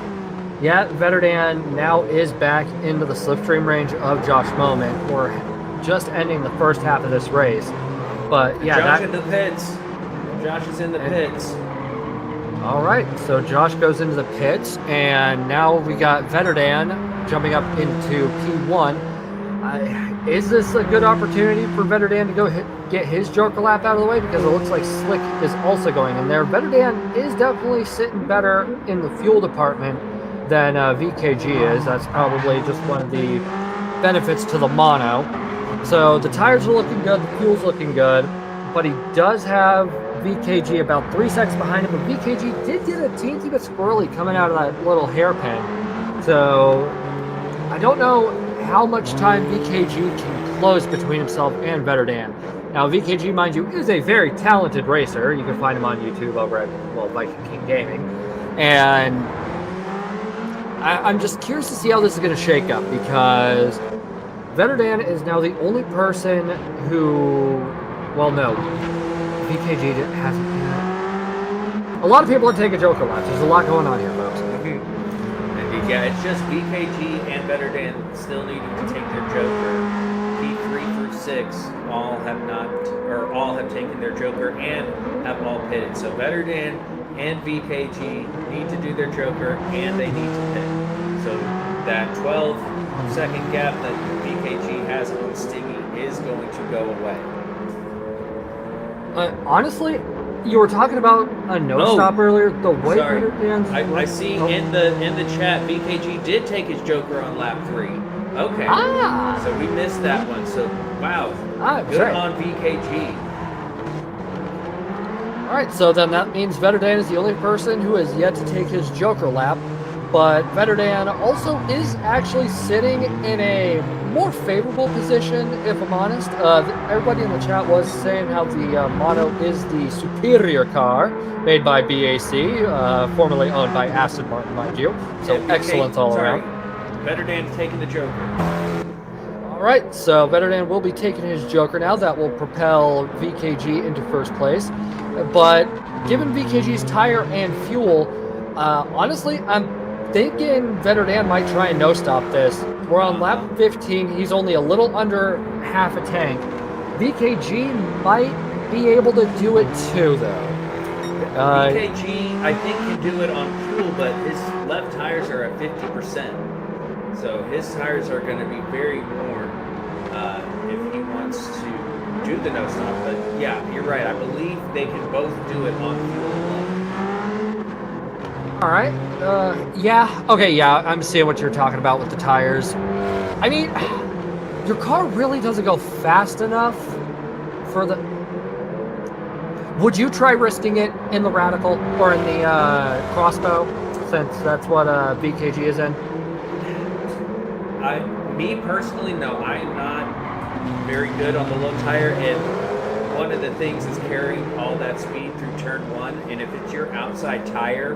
yeah, Vetter Dan now is back into the slipstream range of Josh Moment. We're just ending the first half of this race. But yeah, Josh in the pits. Josh is in the pits. All right, so Josh goes into the pits, and now we got Vetter Dan jumping up into P1. Is this a good opportunity for Vetter Dan to go get his Joker lap out of the way? Because it looks like Slick is also going in there. Vetter Dan is definitely sitting better in the fuel department than VKG is. That's probably just one of the benefits to the mono. So the tires are looking good, the fuel's looking good, but he does have VKG about 3 seconds behind him, but VKG did get a teensy bit squirrely coming out of that little hairpin. So I don't know how much time VKG can close between himself and Vetter Dan. Now VKG, mind you, is a very talented racer. You can find him on YouTube over at Viking King Gaming. And I'm just curious to see how this is going to shake up, because Vetter Dan is now the only person who, well, no, VKG hasn't yet. A lot of people are taking Joker laps. There's a lot going on here, folks. Yeah, it's just VKG and Vetter Dan still needing to take their Joker. P3 through 6 all have taken their Joker and have all pitted. So Vetter Dan and VKG need to do their Joker and they need to pit. So that 12-second gap that VKG has on Stiggy is going to go away. Honestly, you were talking about a no-stop earlier. The way Vetter Dan's I see in the chat VKG did take his Joker on lap 3. Okay. So we missed that one. So wow. Good on VKG. All right, so then that means Vetter Dan is the only person who has yet to take his Joker lap, but Vetter Dan also is actually sitting in a more favorable position, if I'm honest. Everybody in the chat was saying how the Mono is the superior car made by BAC, formerly owned by Aston Martin, mind you. So excellence all around. Vetter Dan's taking the Joker. All right, so Vetter Dan will be taking his Joker now. That will propel VKG into first place. But given VKG's tire and fuel, honestly, I'm thinking Vetter Dan might try and no-stop this. We're on lap 15. He's only a little under half a tank. VKG might be able to do it too, though. VKG, I think, can do it on fuel, but his left tires are at 50%. So his tires are going to be very warm if he wants to do the no-stop. But yeah, you're right. I believe they can both do it on fuel. All right. Yeah. Okay, yeah, I'm seeing what you're talking about with the tires. I mean, your car really doesn't go fast enough for the... Would you try risking it in the Radical or in the Crossbow? since that's what BKG is in? Me personally, no, I am not very good on the low tire, and one of the things is carrying all that speed through turn 1, and if it's your outside tire,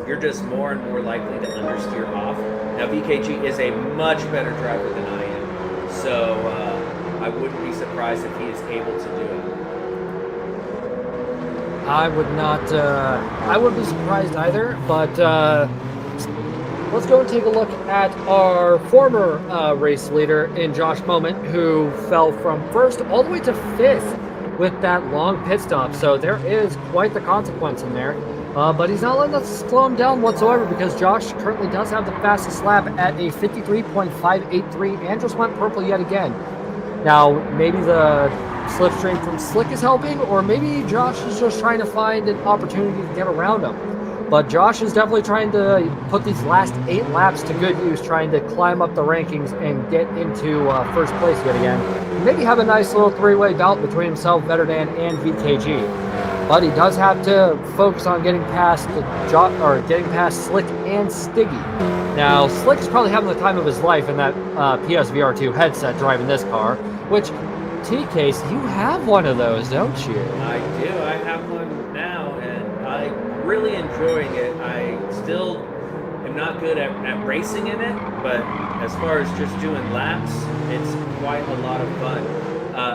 you're just more and more likely to understeer off. Now, BKG is a much better driver than I am, so I wouldn't be surprised if he is able to do it. I would not, I wouldn't be surprised either, but let's go and take a look at our former race leader in Josh Moment, who fell from 1st all the way to 5th with that long pit stop. So there is quite the consequence in there. But he's not letting us slow him down whatsoever, because Josh currently does have the fastest lap at a 53.583 and just went purple yet again. Now, maybe the slipstream from Slick is helping, or maybe Josh is just trying to find an opportunity to get around him. But Josh is definitely trying to put these last 8 laps to good use, trying to climb up the rankings and get into first place yet again. Maybe have a nice little 3-way bout between himself, Vetterdan, and VKG. But he does have to focus on getting past Slick and Stiggy. Now, Slick is probably having the time of his life in that PSVR2 headset driving this car, which, T-Case, you have one of those, don't you? I do. I have one now, and I'm really enjoying it. I still am not good at racing in it, but as far as just doing laps, it's quite a lot of fun.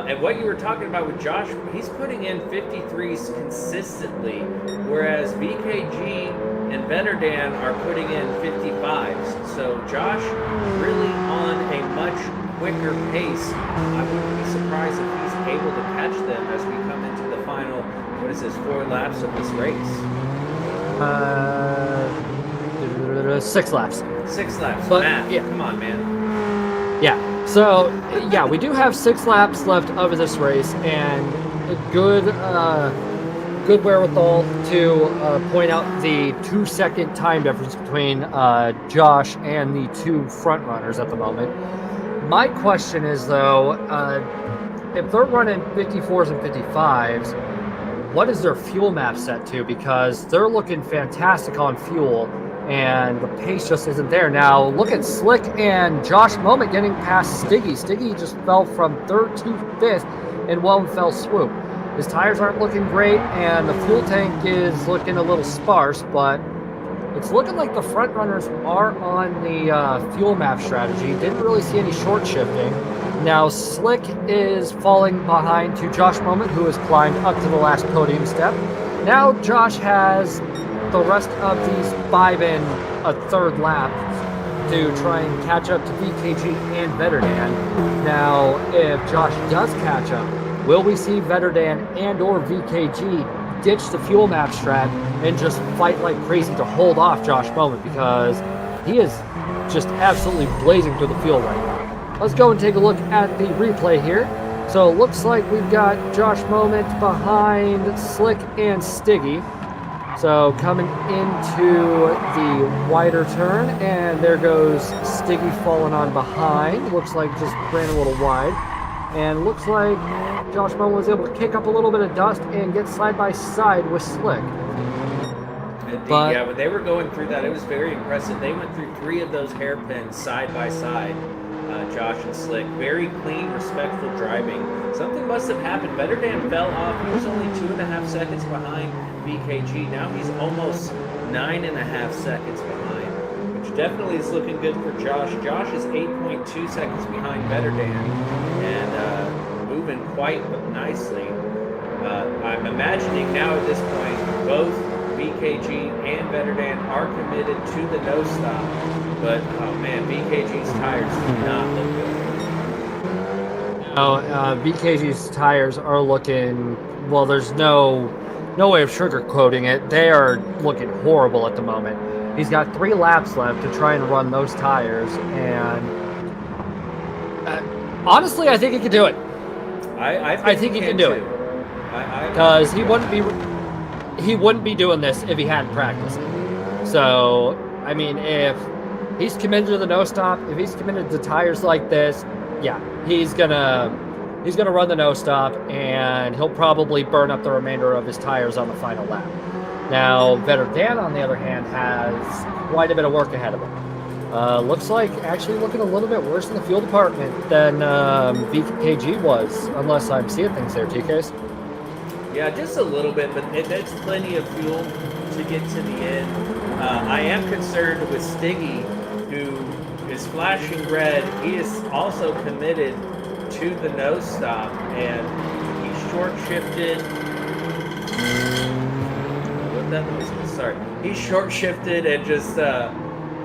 And what you were talking about with Josh, he's putting in 53s consistently, whereas BKG and Vetterdan are putting in 55s. So Josh really on a much quicker pace. I wouldn't be surprised if he's able to catch them as we come into the final, 4 laps of this race? 6 laps. 6 laps. But, Matt, yeah. Come on, man. Yeah. So, yeah, we do have 6 laps left of this race, and a good wherewithal to point out the 2-second time difference between Josh and the 2 front runners at the moment. My question is, though, if they're running 54s and 55s, what is their fuel map set to? Because they're looking fantastic on fuel, and the pace just isn't there. Now, look at Slick and Josh Moment getting past Stiggy. Stiggy just fell from 3rd to 5th in one fell swoop. His tires aren't looking great, and the fuel tank is looking a little sparse, but it's looking like the front runners are on the fuel map strategy. Didn't really see any short shifting. Now, Slick is falling behind to Josh Moment, who has climbed up to the last podium step. Now, Josh has the rest of these 5 and a third lap to try and catch up to VKG and Vetterdan. Now, if Josh does catch up, will we see Vetterdan and or VKG ditch the fuel map strat and just fight like crazy to hold off Josh Moment, because he is just absolutely blazing through the field right now. Let's go and take a look at the replay here. So it looks like we've got Josh Moment behind Slick and Stiggy. So coming into the wider turn, and there goes Stiggy falling on behind. Looks like just ran a little wide. And looks like Josh Moment was able to kick up a little bit of dust and get side by side with Slick. Yeah, when they were going through that, it was very impressive. They went through 3 of those hairpins side by side, Josh and Slick. Very clean, respectful driving. Something must have happened. Vetterdan fell off. He was only 2.5 seconds behind BKG. Now he's almost 9.5 seconds behind, which definitely is looking good for Josh. Josh is 8.2 seconds behind Vetterdan and moving quite nicely. I'm imagining now at this point, both BKG and Vetterdan are committed to the no stop, but oh man, BKG's tires do not look good. No, BKG's tires are looking, well, there's no way of sugarcoating it. They are looking horrible at the moment. He's got 3 laps left to try and run those tires, and honestly, I think he can do it. I think he can do it. Because he wouldn't be doing this if he hadn't practiced it. So, I mean, if he's committed to the no stop, if he's committed to tires like this, yeah, he's gonna run the no stop, and he'll probably burn up the remainder of his tires on the final lap. Now, Vetter Dan, on the other hand, has quite a bit of work ahead of him. Looks like actually looking a little bit worse in the fuel department than VKG was, unless I'm seeing things there, TKs. Yeah, just a little bit, but it's plenty of fuel to get to the end. I am concerned with Stiggy, who is flashing red. He is also committed to the nose stop, and he's short shifted. What that noise was? Sorry, he's short shifted and just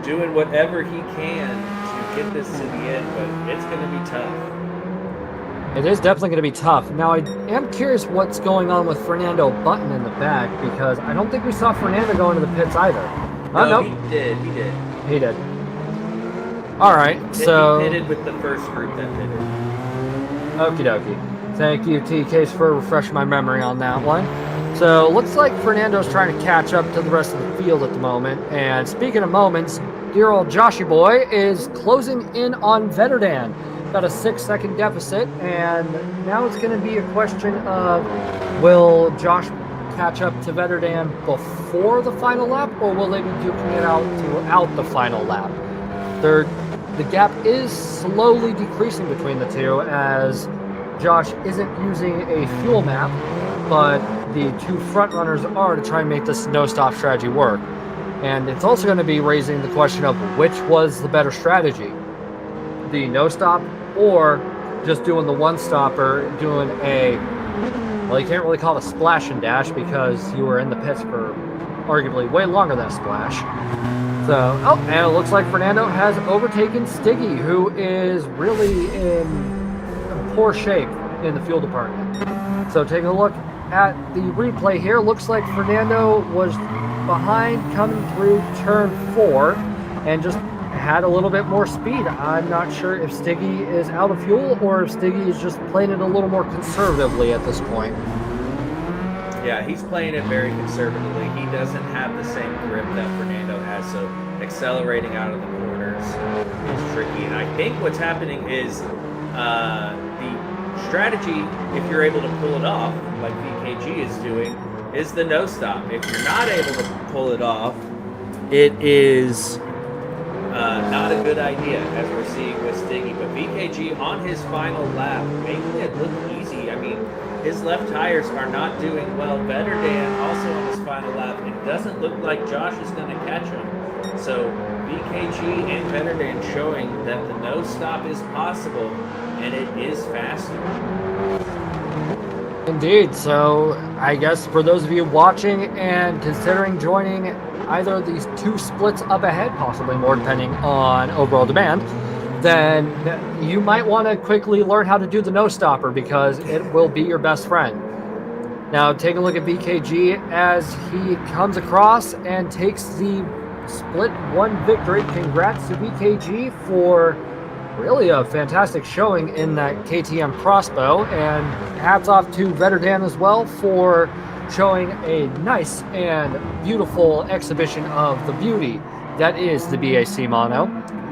doing whatever he can to get this to the end, but it's going to be tough. It is definitely going to be tough. Now, I am curious what's going on with Fernando Button in the back, because I don't think we saw Fernando go into the pits either. No, nope. He did. He did. All right, so... He pitted with the first group that pitted. Okie dokie. Thank you, TKs, for refreshing my memory on that one. So, looks like Fernando's trying to catch up to the rest of the field at the moment. And speaking of moments, dear old Joshy boy is closing in on Vetterdan. Got a 6-second deficit, and now it's going to be a question of, will Josh catch up to Vetterdan before the final lap, or will they be duking it out throughout the final lap? The gap is slowly decreasing between the two, as Josh isn't using a fuel map, but the two front runners are to try and make this no-stop strategy work. And it's also going to be raising the question of which was the better strategy, the no-stop or just doing the one-stopper, doing a, well, you can't really call it a splash and dash because you were in the pits for arguably way longer than a splash. So, oh, and it looks like Fernando has overtaken Stiggy, who is really in poor shape in the fuel department. So taking a look at the replay here, looks like Fernando was behind coming through turn 4 and just had a little bit more speed. I'm not sure if Stiggy is out of fuel or if Stiggy is just playing it a little more conservatively at this point. Yeah, he's playing it very conservatively. He doesn't have the same grip that Fernando has, so accelerating out of the corners is tricky. And I think what's happening is the strategy, if you're able to pull it off, like VKG is doing, is the no stop. If you're not able to pull it off, it is not a good idea, as we're seeing with Stiggy. But VKG on his final lap, making it look easy. I mean, his left tires are not doing well. Vetterdan also on his final lap. It doesn't look like Josh is going to catch him. So VKG and Vetterdan showing that the no stop is possible, and it is faster. Indeed. So I guess for those of you watching and considering joining either of these two splits up ahead, possibly more depending on overall demand, then you might want to quickly learn how to do the no stopper, because it will be your best friend. Now take a look at VKG as he comes across and takes the split 1 victory. Congrats to VKG for really a fantastic showing in that KTM crossbow, and hats off to Vetterdan as well for showing a nice and beautiful exhibition of the beauty that is the BAC Maono.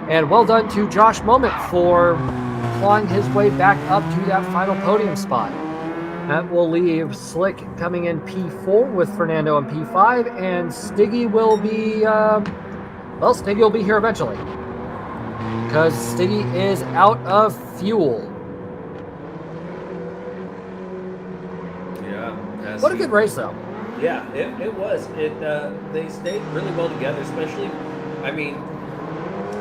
And well done to Josh Moment for clawing his way back up to that final podium spot. That will leave Slick coming in P4 with Fernando in P5, and Stiggy will be, Stiggy will be here eventually, because Stiggy is out of fuel. What a good race, though. Yeah, it was. They stayed really well together, especially, I mean,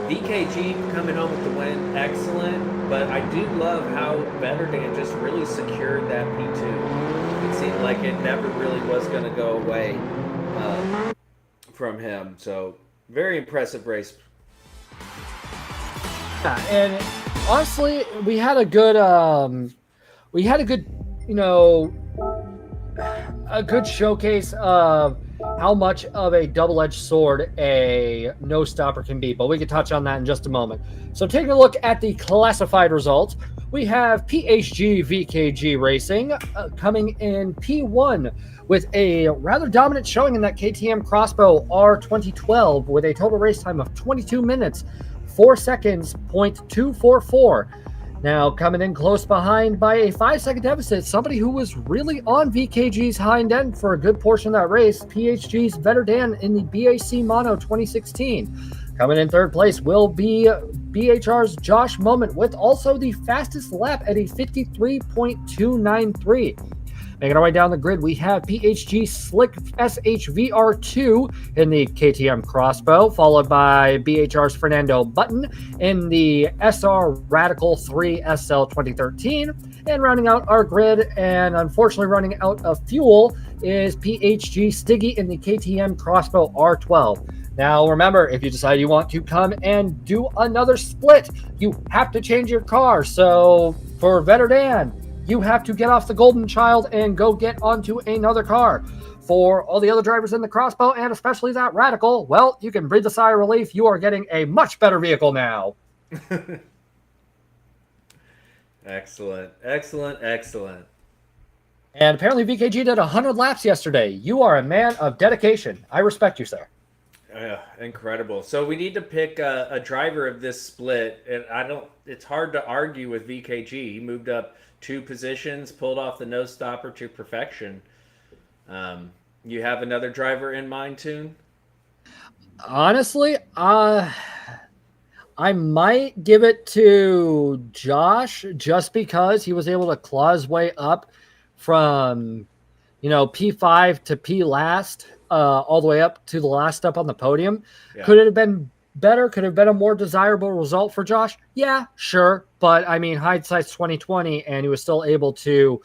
VKG coming home with the win, excellent, but I do love how Vetterdan just really secured that P2. It seemed like it never really was going to go away from him, so very impressive race. Yeah, and honestly, we had a good, a good showcase of how much of a double-edged sword a no-stopper can be, but we can touch on that in just a moment. So taking a look at the classified results, we have PHG VKG Racing coming in P1 with a rather dominant showing in that KTM Crossbow R2012 with a total race time of 22 minutes, 4 seconds, .244. Now, coming in close behind by a 5-second deficit, somebody who was really on VKG's hind end for a good portion of that race, PHG's Veterdan in the BAC Mono 2016. Coming in third place will be BHR's Josh Moment with also the fastest lap at a 53.293. Making our way down the grid, we have PHG Slick SHVR2 in the KTM Crossbow, followed by BHR's Fernando Button in the SR Radical 3 SL 2013. And rounding out our grid, and unfortunately running out of fuel, is PHG Stiggy in the KTM Crossbow R12. Now, remember, if you decide you want to come and do another split, you have to change your car. So for Veterdan, you have to get off the Golden Child and go get onto another car. For all the other drivers in the Crossbow, and especially that Radical, well, you can breathe a sigh of relief. You are getting a much better vehicle now. Excellent, excellent, excellent. And apparently VKG did 100 laps yesterday. You are a man of dedication. I respect you, sir. Yeah, incredible. So we need to pick a driver of this split, and it's hard to argue with VKG. He moved up 2 positions, pulled off the no stopper to perfection. You have another driver in mind, Toon? Honestly, I might give it to Josh just because he was able to claw his way up from, P5 to P last, all the way up to the last step on the podium. Yeah. Could it have been better? Could have been a more desirable result for Josh? Yeah, sure. But I mean, hindsight's 2020, and he was still able to,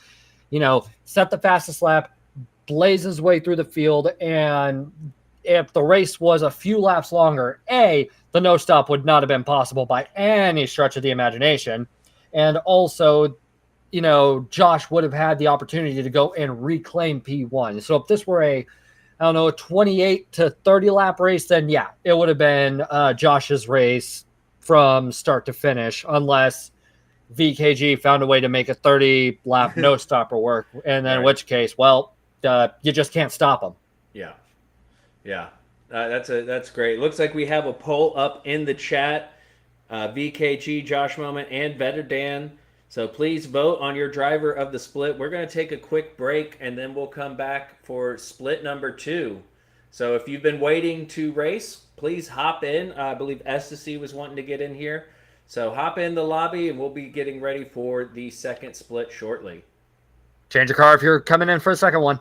set the fastest lap, blaze his way through the field, and if the race was a few laps longer, the no stop would not have been possible by any stretch of the imagination. And also, Josh would have had the opportunity to go and reclaim P1. So if this were a 28 to 30 lap race, then yeah, it would have been Josh's race from start to finish, unless VKG found a way to make a 30 lap no stopper work. And then in which case, well, you just can't stop them. Yeah. Yeah. That's great. Looks like we have a poll up in the chat. VKG, Josh Moment, and Veterdan. So please vote on your driver of the split. We're going to take a quick break, and then we'll come back for split number 2. So if you've been waiting to race, please hop in. I believe Ecstasy was wanting to get in here. So hop in the lobby, and we'll be getting ready for the second split shortly. Change your car if you're coming in for a second one.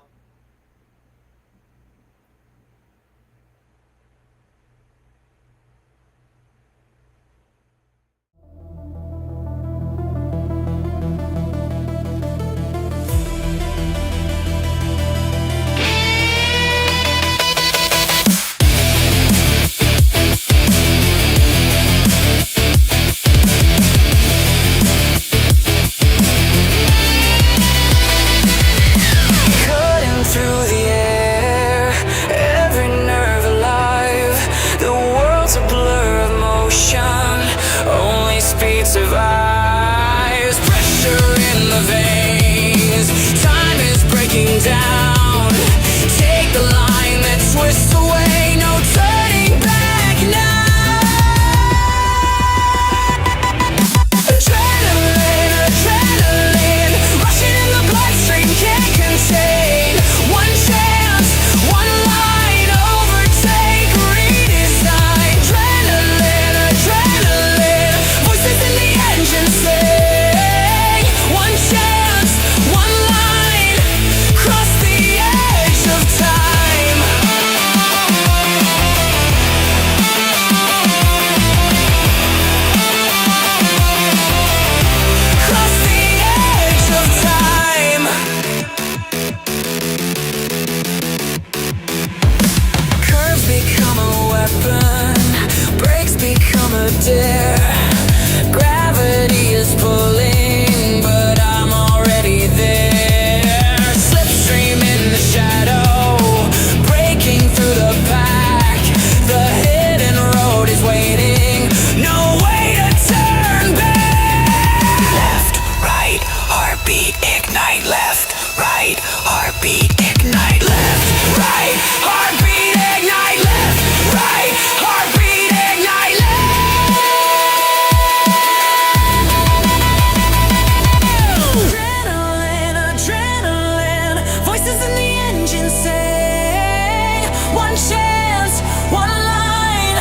chance, one line,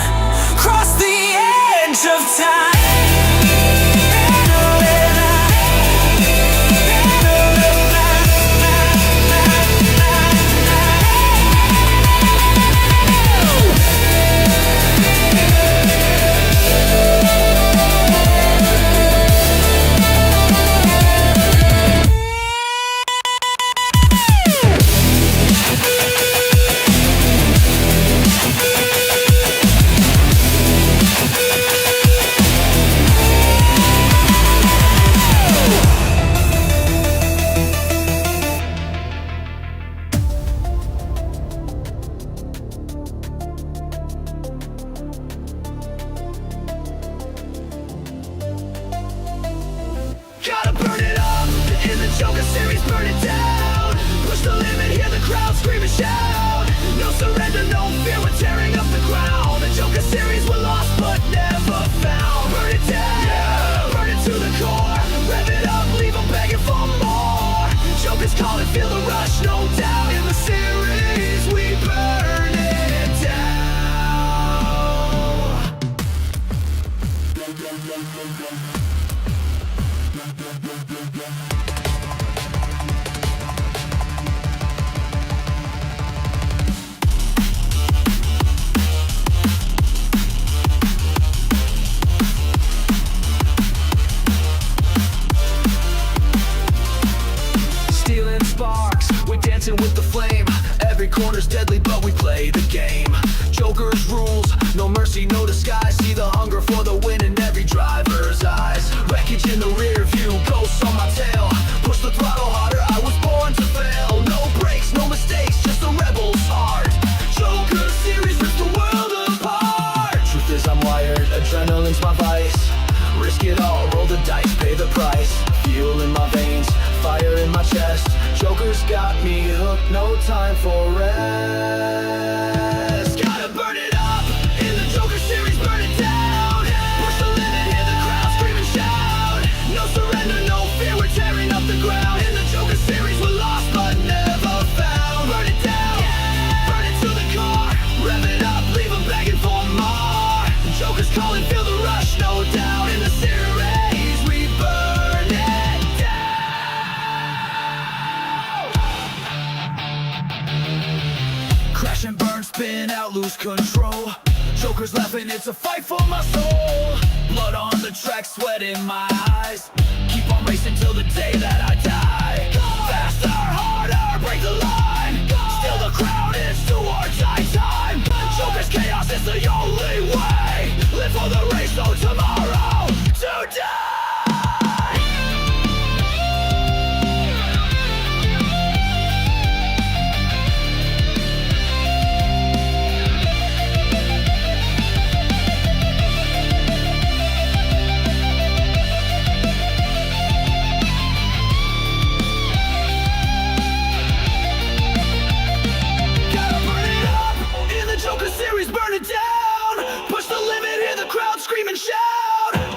cross the edge of time. Gotta burn it up, in the Joker series, burn it down. Push the limit, hear the crowd scream and shout. No surrender, no fear, we're tearing up the ground. The Joker series, we're lost but never found. Burn it down, yeah. Burn it to the core. Rev it up, leave them begging for more. Joker's calling, feel the rush, no doubt. In the series, we burn it down. Stealing sparks, we're dancing with the flame. Every corner's deadly, but we play the game. Joker's rules, no mercy, no disguise. See the hunger for the win in every driver's eyes. Wreckage in the rear view, ghosts on my tail. Push the throttle harder, I was born to fail. No brakes, no mistakes, just a rebel's heart. Joker series rips the world apart. Truth is I'm wired, adrenaline's my vice. Risk it all, roll the dice, pay the price. Fuel in my veins, fire in my chest. Joker's got me hooked, no time for rest. Gotta burn it up, in the Joker series, burn it down. Push the limit, hear the crowd scream and shout. No surrender, no fear, we're tearing up the ground. In the Joker series, we're lost but never found. Burn it down, burn it to the core. Rev it up, leave them begging for more. Joker's calling, feel the rush, no doubt. In the series, we burn it down. Crash and burn, spin out, lose control. Joker's laughing, it's a fight for my soul. Blood on the track, sweat in my eyes. Keep on racing till the day that I die. Faster, harder, break the line. Still the crowd is do or die time. Joker's chaos is the only way. Live for the race, so tomorrow to die. Gotta burn it up, in the Joker series, burn it down. Push the limit, hear the crowd scream and shout.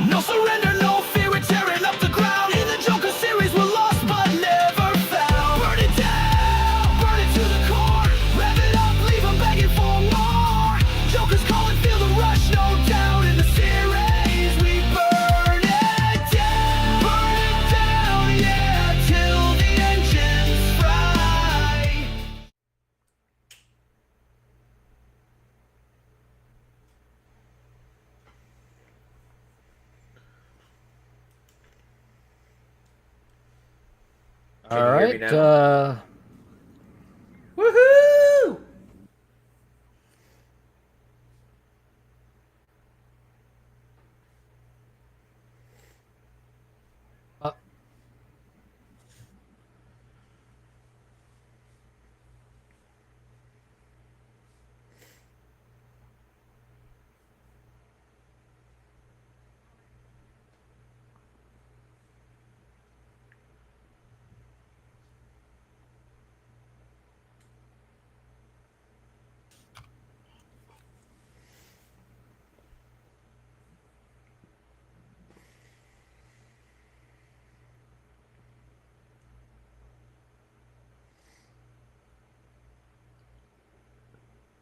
No surrender, no fear, we're tearing up the ground. In the Joker series, we're lost but never found. Burn it down, burn it to the core. Rev it up, leave them begging for more. Joker's calling, feel the rush, no doubt. In the series, we burn it down, yeah, till the engines fry. Can All you hear me right. now? Woohoo!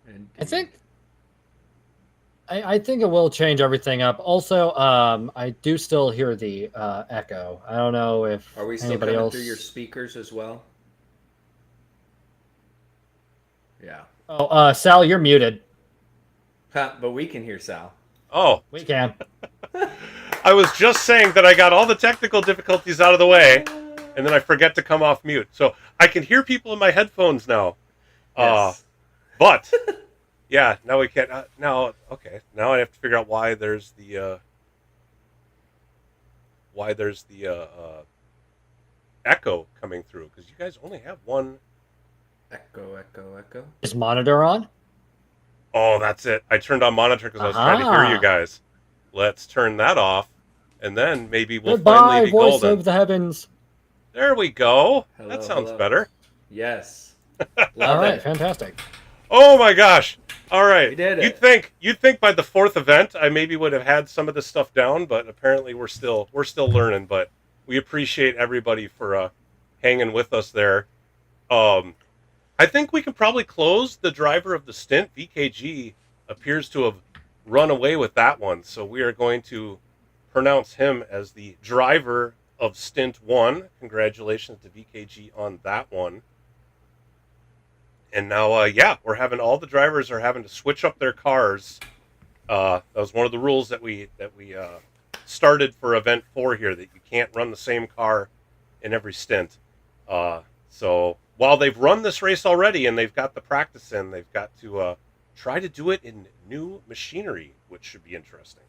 And I think it will change everything up. Also, I do still hear the echo. I don't know if are we still anybody coming else. through your speakers as well? Yeah. Oh, Sal, you're muted. Huh, but we can hear Sal. Oh, We can. I was just saying that I got all the technical difficulties out of the way, and then I forget to come off mute. So I can hear people in my headphones now. Yes. But yeah, now we can't. Now, okay. Now I have to figure out why there's the echo coming through, because you guys only have one. Echo. Is monitor on? Oh, that's it. I turned on monitor because I was trying to hear you Aha. guys. Let's turn that off, and then maybe we'll Goodbye, finally be voice golden. of the heavens. There we go. Hello, that sounds hello. better. Yes. All Love right, it. fantastic. Oh my gosh! All right, We did it. You'd think by the fourth event I maybe would have had some of this stuff down, but apparently we're still learning. But we appreciate everybody for hanging with us there. I think we can probably close the driver of the stint. VKG appears to have run away with that one, so we are going to pronounce him as the driver of stint 1. Congratulations to VKG on that one. And now, we're having all the drivers are having to switch up their cars. That was one of the rules that we started for event 4 here, that you can't run the same car in every stint. So while they've run this race already and they've got the practice in, they've got to try to do it in new machinery, which should be interesting.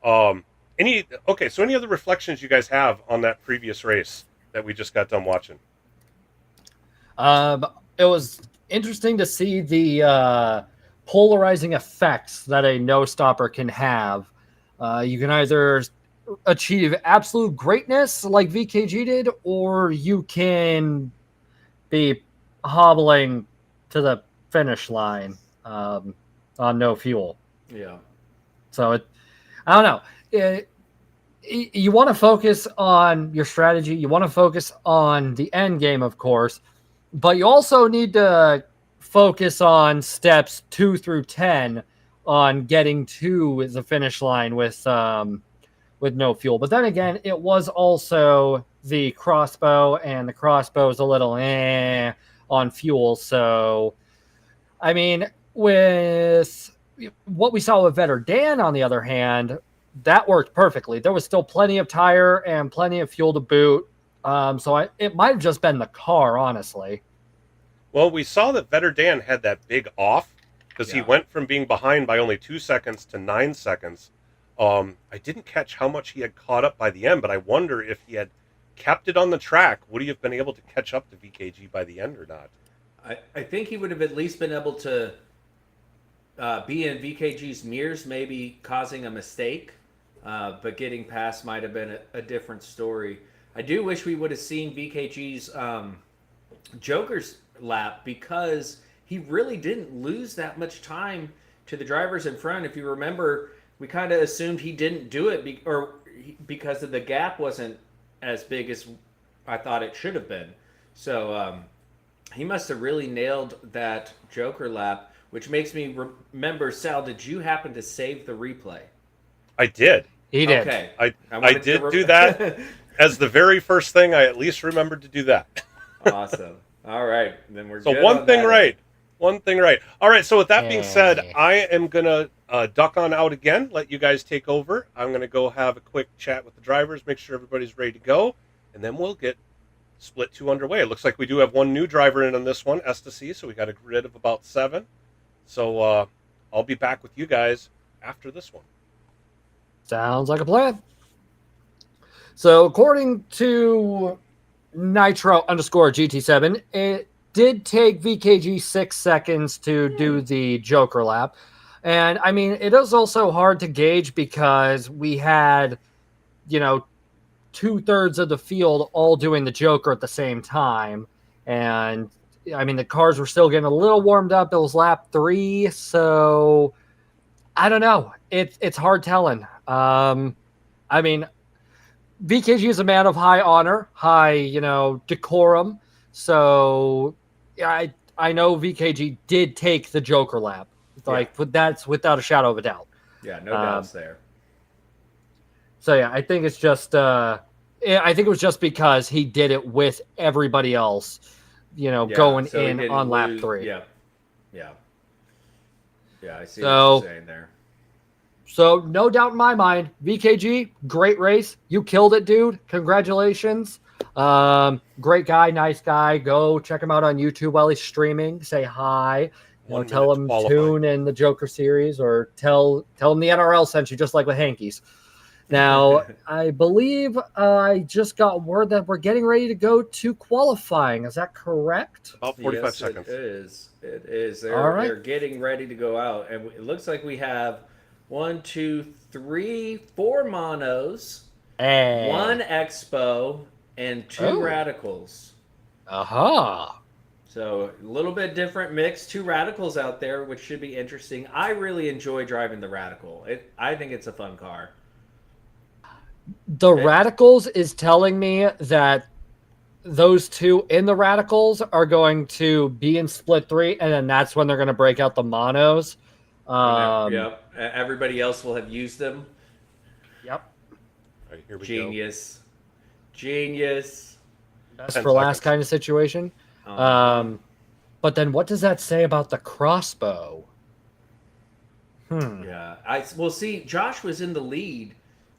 Any other reflections you guys have on that previous race that we just got done watching? It was interesting to see the polarizing effects that a no stopper can have. You can either achieve absolute greatness like VKG did, or you can be hobbling to the finish line on no fuel. Yeah. So I don't know. You want to focus on your strategy. You want to focus on the end game, of course, but you also need to focus on steps 2 through 10 on getting to the finish line with no fuel. But then again, it was also the crossbow, and the crossbow is a little on fuel. So, I mean, with what we saw with Vetter Dan, on the other hand, that worked perfectly. There was still plenty of tire and plenty of fuel to boot. So it might have just been the car, honestly. Well, we saw that Vetter Dan had that big off because he went from being behind by only 2 seconds to 9 seconds. I didn't catch how much he had caught up by the end, but I wonder if he had kept it on the track, would he have been able to catch up to VKG by the end or not? I think he would have at least been able to be in VKG's mirrors, maybe causing a mistake, but getting past might have been a different story. I do wish we would have seen VKG's Joker's lap, because he really didn't lose that much time to the drivers in front. If you remember, we kind of assumed he didn't do it because of the gap wasn't as big as I thought it should have been. So he must have really nailed that Joker lap, which makes me remember, Sal, did you happen to save the replay? I did. He did. Okay. I did do that. As the very first thing, I at least remembered to do that. Awesome. All right. Then we're good. So one thing right. All right, so with that being said, I am going to duck on out again, let you guys take over. I'm going to go have a quick chat with the drivers, make sure everybody's ready to go, and then we'll get Split 2 underway. It looks like we do have one new driver in on this one, S to C, so we got a grid of about 7. So I'll be back with you guys after this one. Sounds like a plan. So according to Nitro_GT7, it did take VKG 6 seconds to do the Joker lap. And I mean, it is also hard to gauge because we had, 2/3 of the field all doing the Joker at the same time. And I mean, the cars were still getting a little warmed up. It was lap 3. So I don't know. It's hard telling. I mean, VKG is a man of high honor, high, decorum. So yeah, I know VKG did take the Joker lap. Like, but that's without a shadow of a doubt. Yeah, no doubts there. So yeah, I think it's just I think it was just because he did it with everybody else, going so he in didn't on lap lose- 3. Yeah. I see So- what you're saying there. So no doubt in my mind, VKG, great race. You killed it, dude. Congratulations. Great guy, nice guy. Go check him out on YouTube while he's streaming. Say hi. Tell him tune in the Joker series, or tell him the NRL sent you, just like with Hankies. Now, I believe I just got word that we're getting ready to go to qualifying. Is that correct? About 45 seconds. It is. All right. They're getting ready to go out, and it looks like we have 1, 2, 3, 4 monos, Hey. 1 expo, and 2 radicals. Aha. So a little bit different mix. 2 radicals out there, which should be interesting. I really enjoy driving the radical. I think it's a fun car. The radicals is telling me that those 2 in the radicals are going to be in split 3, and then that's when they're going to break out the monos. Yep. Everybody else will have used them. Yep. All right, here we Genius. Best 10 for last seconds. kind of situation. But then what does that say about the crossbow? Yeah. Well, see, Josh was in the lead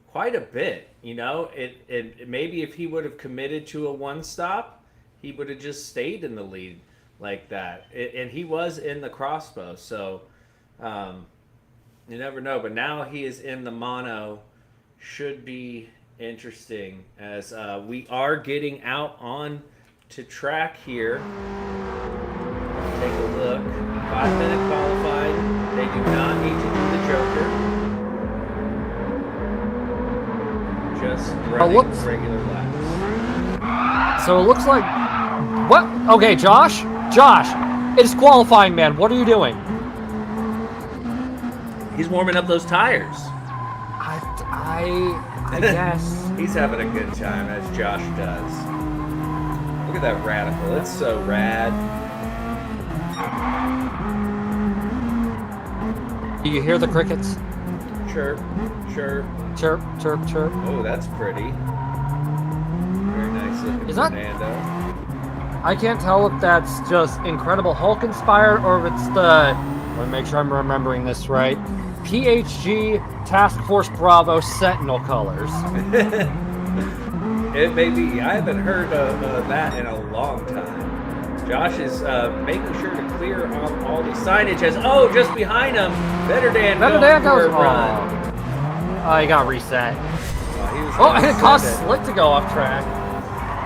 quite a bit. It maybe if he would have committed to a 1-stop, he would have just stayed in the lead like that. And he was in the crossbow, so you never know. But now he is in the mono. Should be interesting as we are getting out on to track here. Take a look. 5-minute qualified. They do not need to do the Joker. Just running regular laps. So it looks like... What? Okay, Josh, it's qualifying, man. What are you doing? He's warming up those tires. I guess. He's having a good time, as Josh does. Look at that radical. It's so rad. Do you hear the crickets? Chirp. Chirp, chirp, chirp. Oh, that's pretty. Very nice looking Is that- Fernando. I can't tell if that's just Incredible Hulk inspired, or if it's the... Let me make sure I'm remembering this right. PHG Task Force Bravo Sentinel colors. It may be. I haven't heard of that in a long time. Josh is making sure to clear off all the signage as... Oh, just behind him, Better Dan goes... run. Oh, he got reset. He was It cost Slick to go off track.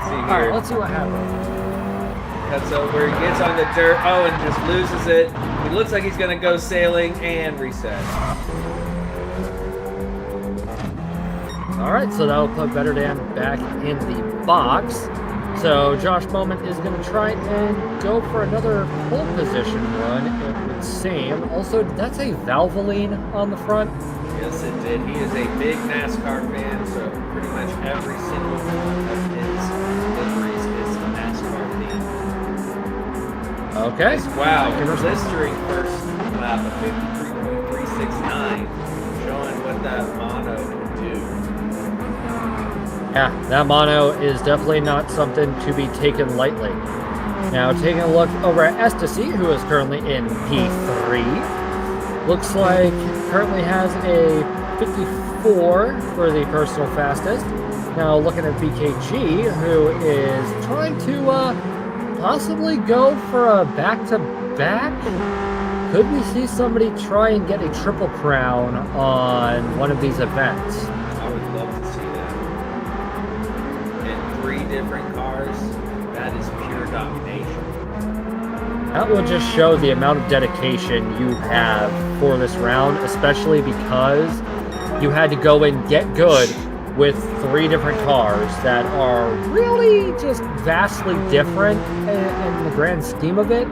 See here. All right, let's see what happens. Cuts over, he gets on the dirt, and just loses it. He looks like he's going to go sailing and reset. All right, so that'll put Better Dan back in the box. So Josh Moment is going to try and go for another pole position run, it would seem. Also, that's a Valvoline on the front. Yes, it did. He is a big NASCAR fan, so pretty much every single one of his liveries is NASCAR themed. Okay. Wow, blistering first lap of 53.369, showing what that mono can do. Yeah, that mono is definitely not something to be taken lightly. Now, taking a look over at Ecstasy, who is currently in P3. Looks like currently has a 54 for the personal fastest. Now, looking at BKG, who is trying to possibly go for a back-to-back. Could we see somebody try and get a triple crown on one of these events? I would love to see that. In 3 different cars, that is pure domination. That will just show the amount of dedication you have for this round, especially because you had to go and get good with 3 different cars that are really just vastly different in the grand scheme of it.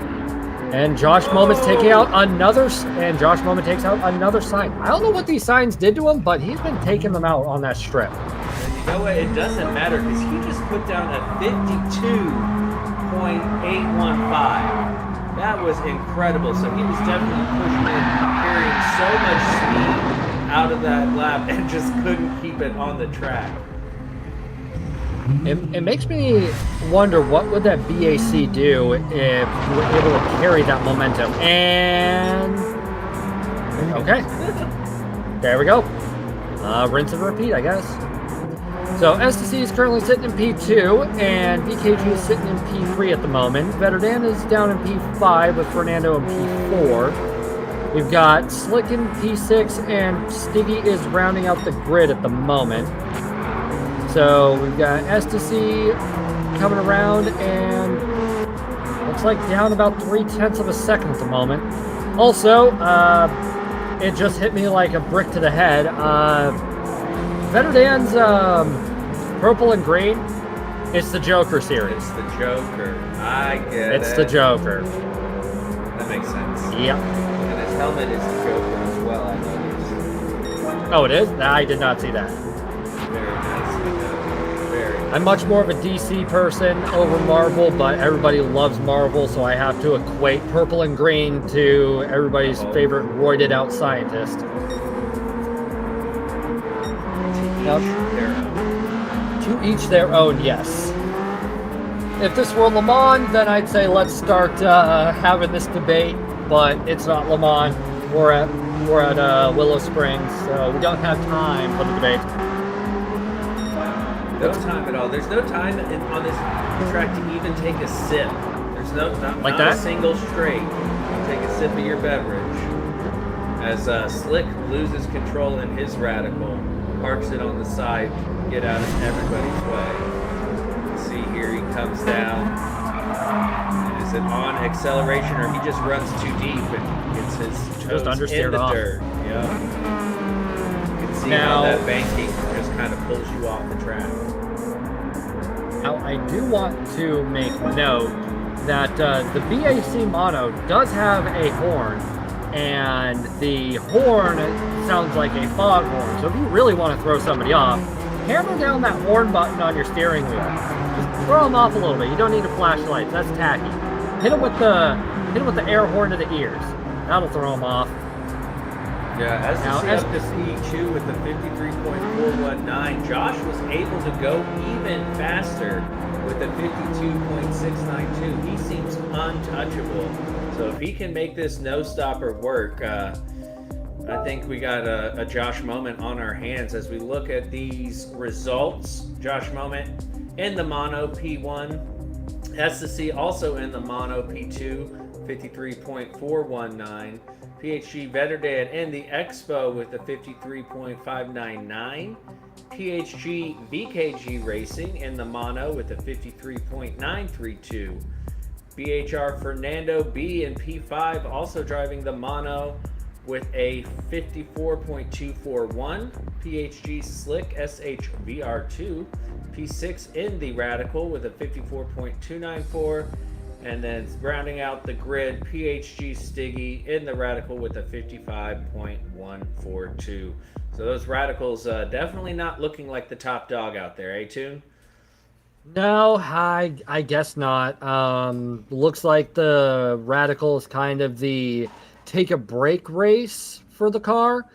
And Josh Moment's taking out another, and Josh Moment takes out another sign. I don't know what these signs did to him, but he's been taking them out on that strip. And you know what? It doesn't matter because he just put down a 52.815. car was incredible, so he was definitely pushing it, carrying so much speed out of that lap and just couldn't keep it on the track. It makes me wonder what would that BAC do if you were able to carry that momentum. And okay, there we go. Rinse and repeat, I guess. So STC is currently sitting in P2, and VKG is sitting in P3 at the moment. Veterdan is down in P5 with Fernando in P4. We've got Slick in P6, and Stiggy is rounding out the grid at the moment. So we've got STC coming around, and looks like down about 0.3 of a second at the moment. Also, it just hit me like a brick to the head. Veterdan's purple and green, it's the Joker series. It's the Joker. I get it. It's the Joker. That makes sense. Yep. And his helmet is the Joker as well, I noticed. Oh, it is? I did not see that. Very nicely done. Very nice. I'm much more of a DC person over Marvel, but everybody loves Marvel, so I have to equate purple and green to everybody's favorite roided out scientist. To each their own, yes. If this were Le Mans, then I'd say let's start having this debate, but it's not Le Mans. We're at Willow Springs, so we don't have time for the debate. No time at all. There's no time on this track to even take a sip. There's not a single straight. Take a sip of your beverage. As Slick loses control in his radical, parks it on the side, get out of everybody's way. See here, he comes down. Is it on acceleration, or he just runs too deep and gets his toes in the dirt? Yeah. You can see how that banking just kind of pulls you off the track. Now, I do want to make note that the BAC Mono does have a horn, and the horn sounds like a foghorn. So if you really want to throw somebody off, hammer down that horn button on your steering wheel. Just throw them off a little bit. You don't need a flashlight. That's tacky. Hit them with the air horn to the ears. That'll throw them off. Yeah, as you see up to P2 with the 53.419, Josh was able to go even faster with the 52.692. He seems untouchable. So if he can make this no-stopper work, I think we got a Josh moment on our hands as we look at these results. Josh moment in the Mono P1. STC also in the Mono P2, 53.419. PHG Vetterdad in the Expo with the 53.599. PHG VKG Racing in the Mono with the 53.932. BHR Fernando B in P5 also driving the Mono with a 54.241. PHG Slick SHVR2 P6 in the Radical with a 54.294. And then rounding out the grid, PHG Stiggy in the Radical with a 55.142. So those Radicals definitely not looking like the top dog out there, eh, Toon? No, I guess not. Looks like the Radical is kind of the take a break race for the car.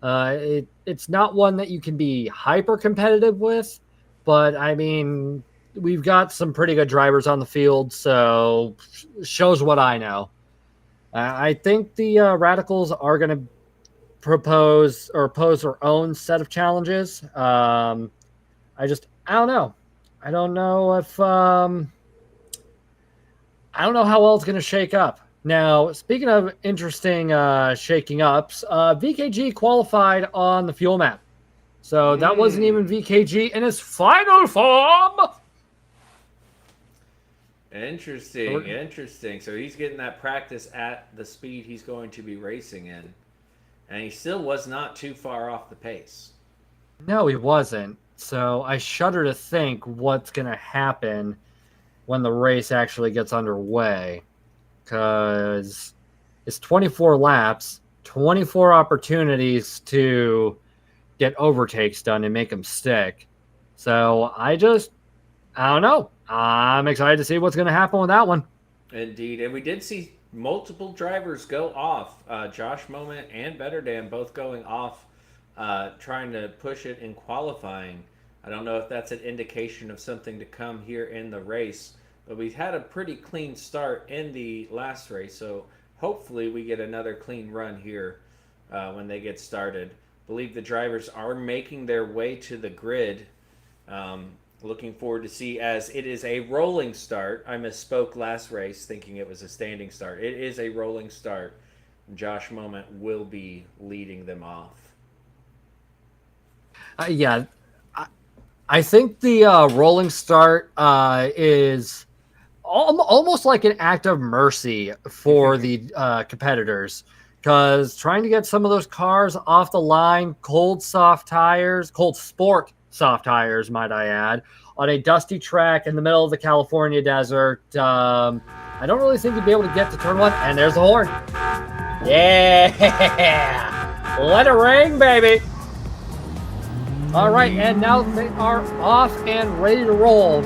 It's not one that you can be hyper competitive with, but I mean, we've got some pretty good drivers on the field, so shows what I know. I think the Radicals are going to pose their own set of challenges. I don't know. I don't know if I don't know how well it's going to shake up. Now, speaking of interesting shaking ups, VKG qualified on the fuel map. So that wasn't even VKG in its final form. Interesting. So he's getting that practice at the speed he's going to be racing in. And he still was not too far off the pace. No, he wasn't. So I shudder to think what's going to happen when the race actually gets underway. Because it's 24 laps, 24 opportunities to get overtakes done and make them stick. So I don't know. I'm excited to see what's going to happen with that one. Indeed. And we did see multiple drivers go off. Josh Moment and Better Dan both going off, trying to push it in qualifying. I don't know if that's an indication of something to come here in the race, but we've had a pretty clean start in the last race, so hopefully we get another clean run here when they get started. I believe the drivers are making their way to the grid. Looking forward to see, as it is a rolling start. I misspoke last race thinking it was a standing start. It is a rolling start. Josh Moment will be leading them off. Yeah, I think the rolling start is almost like an act of mercy for the competitors, because trying to get some of those cars off the line, cold sport soft tires, might I add, on a dusty track in the middle of the California desert. I don't really think you'd be able to get to turn one. And there's the horn. Yeah! Let it ring, baby! All right, and now they are off and ready to roll.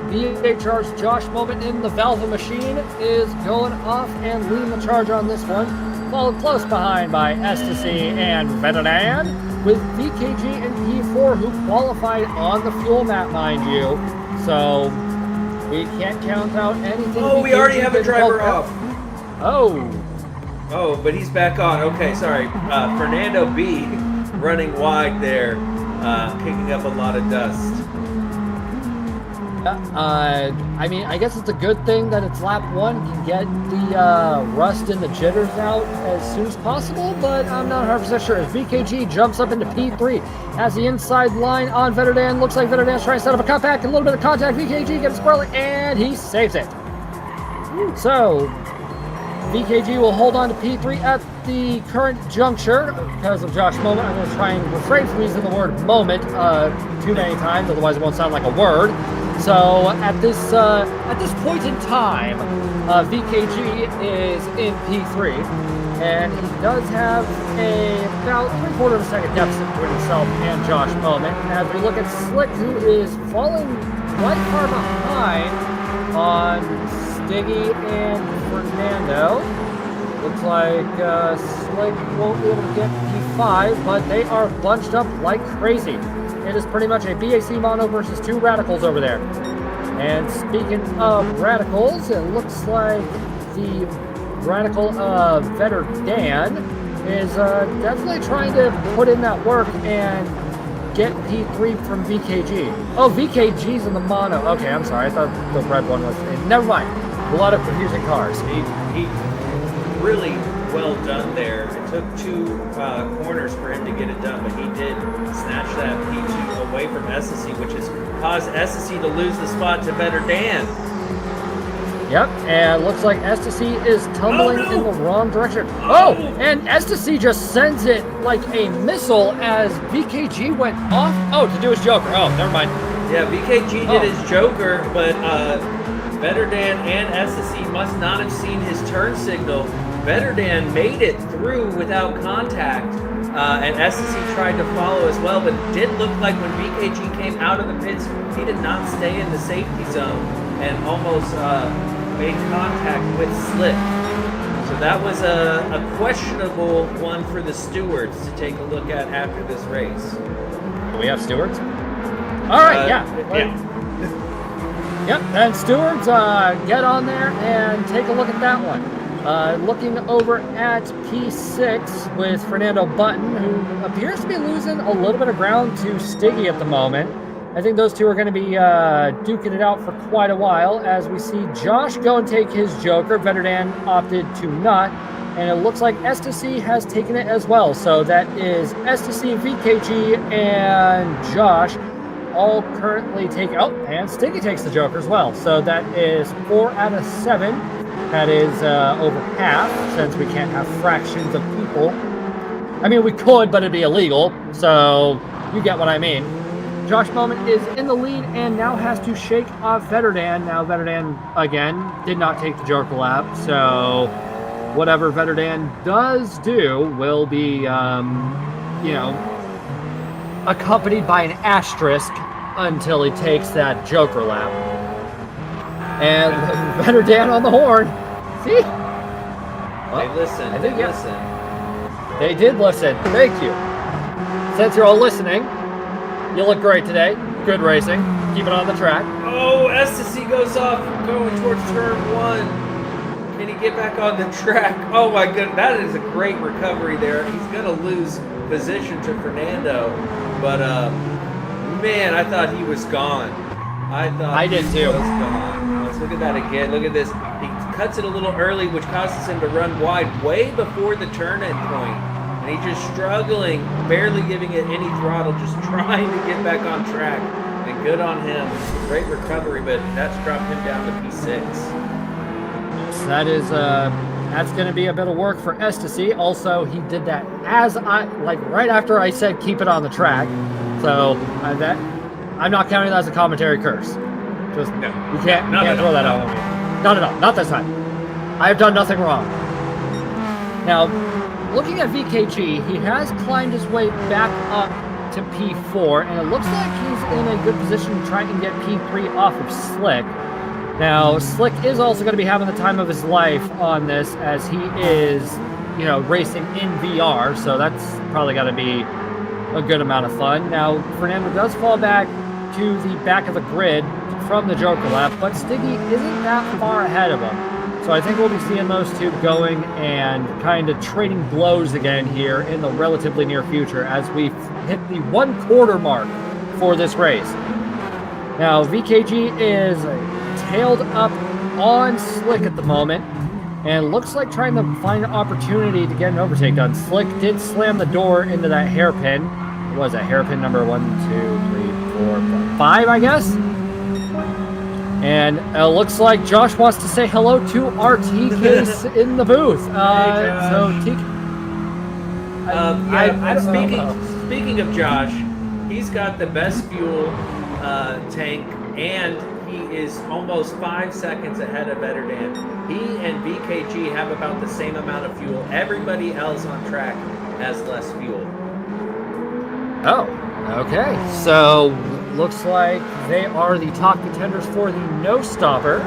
VHR's Josh Moment in the Valve machine is going off and leading the charge on this one, followed close behind by Ecstasy and Better Dan, with VKG and P4, who qualified on the fuel map, mind you. So we can't count out anything. Oh, we already have a driver off. Oh, but he's back on. Okay, sorry. Fernando B running wide there, kicking up a lot of dust. I mean, I guess it's a good thing that it's lap one, can get the rust and the jitters out as soon as possible, but I'm not 100% sure. As VKG jumps up into P3, has the inside line on Vetterdan. Looks like Vetterdan's trying to set up a cutback, a little bit of contact. VKG gets squarely, and he saves it. So VKG will hold on to P3 at the current juncture. Because of Josh Moment, I'm going to try and refrain from using the word moment too many times, otherwise it won't sound like a word. So at this point in time, VKG is in P3, and he does have about 3/4 of a second deficit between himself and Josh Moment. As we look at Slick, who is falling right far behind on Stiggy and Fernando. Looks like Slick won't be able to get P5, but they are bunched up like crazy. It is pretty much a BAC mono versus two radicals over there. And speaking of radicals, it looks like the radical Vetter Dan is definitely trying to put in that work and get P3 from VKG. Oh, VKG's in the mono. Okay, I'm sorry. I thought the red one was in. Never mind. A lot of confusing cars. He really well done there. It took two corners for him to get it done, but he did snatch that P2 away from Ecstasy, which has caused Ecstasy to lose the spot to Better Dan. Yep, and looks like Ecstasy is tumbling in the wrong direction. Oh, and Ecstasy just sends it like a missile as VKG went off. Oh, to do his Joker. Oh, never mind. Yeah, VKG did his Joker, but Better Dan and Ecstasy must not have seen his turn signal. Better Dan made it through without contact, and Ecstasy tried to follow as well, but it did look like when VKG came out of the pits, he did not stay in the safety zone and almost made contact with Slick. So that was a questionable one for the stewards to take a look at after this race. Do we have stewards? All right, yeah. Yep, and stewards, get on there and take a look at that one. Looking over at P6 with Fernando Button, who appears to be losing a little bit of ground to Stiggy at the moment. I think those two are going to be duking it out for quite a while as we see Josh go and take his Joker. Better Dan opted to not, and it looks like Ecstasy has taken it as well. So that is Ecstasy, VKG, and Josh all currently take. Oh, and Stiggy takes the Joker as well. So that is 4 out of 7. That is over half, since we can't have fractions of people. I mean, we could, but it'd be illegal. So you get what I mean. Josh Moment is in the lead and now has to shake off Vetterdan. Now Vetterdan, again, did not take the Joker lap. So whatever Vetterdan does do will be, accompanied by an asterisk until he takes that Joker lap. And Vetterdan on the horn. See? They listened. I think, they yeah. listened. They did listen. Thank you. Since you're all listening, you look great today. Good racing. Keep it on the track. Oh, Ecstasy goes off going towards turn 1. Can he get back on the track? Oh my goodness, that is a great recovery there. He's gonna lose position to Fernando, but man, I thought he was gone. I did he too. Was gone. Let's look at that again. Look at this. He cuts it a little early, which causes him to run wide way before the turn-in point. And he's just struggling, barely giving it any throttle, just trying to get back on track. And good on him. Great recovery, but that's dropped him down to P6. That is, that's going to be a bit of work for Ecstasy. Also, he did that right after I said keep it on the track. So I'm not counting that as a commentary curse. Just No. you can't throw that out on me. No, not this time. I have done nothing wrong. Now, looking at VKG, he has climbed his way back up to P4, and it looks like he's in a good position to try and get P3 off of Slick. Now, Slick is also going to be having the time of his life on this, as he is, racing in VR, so that's probably got to be a good amount of fun. Now, Fernando does fall back to the back of the grid from the Joker lap, but Stiggy isn't that far ahead of him. So I think we'll be seeing those two going and kind of trading blows again here in the relatively near future as we hit the 1 quarter mark for this race. Now, VKG is tailed up on Slick at the moment, and looks like trying to find an opportunity to get an overtake done. Slick did slam the door into that hairpin. What was that? Hairpin number 1, 2, 3, 4, 5, I guess? And it looks like Josh wants to say hello to our TKs in the booth. Speaking of Josh, he's got the best fuel tank, and he is almost 5 seconds ahead of Vetterdam. He and VKG have about the same amount of fuel. Everybody else on track has less fuel. Oh, okay. So looks like they are the top contenders for the no stopper,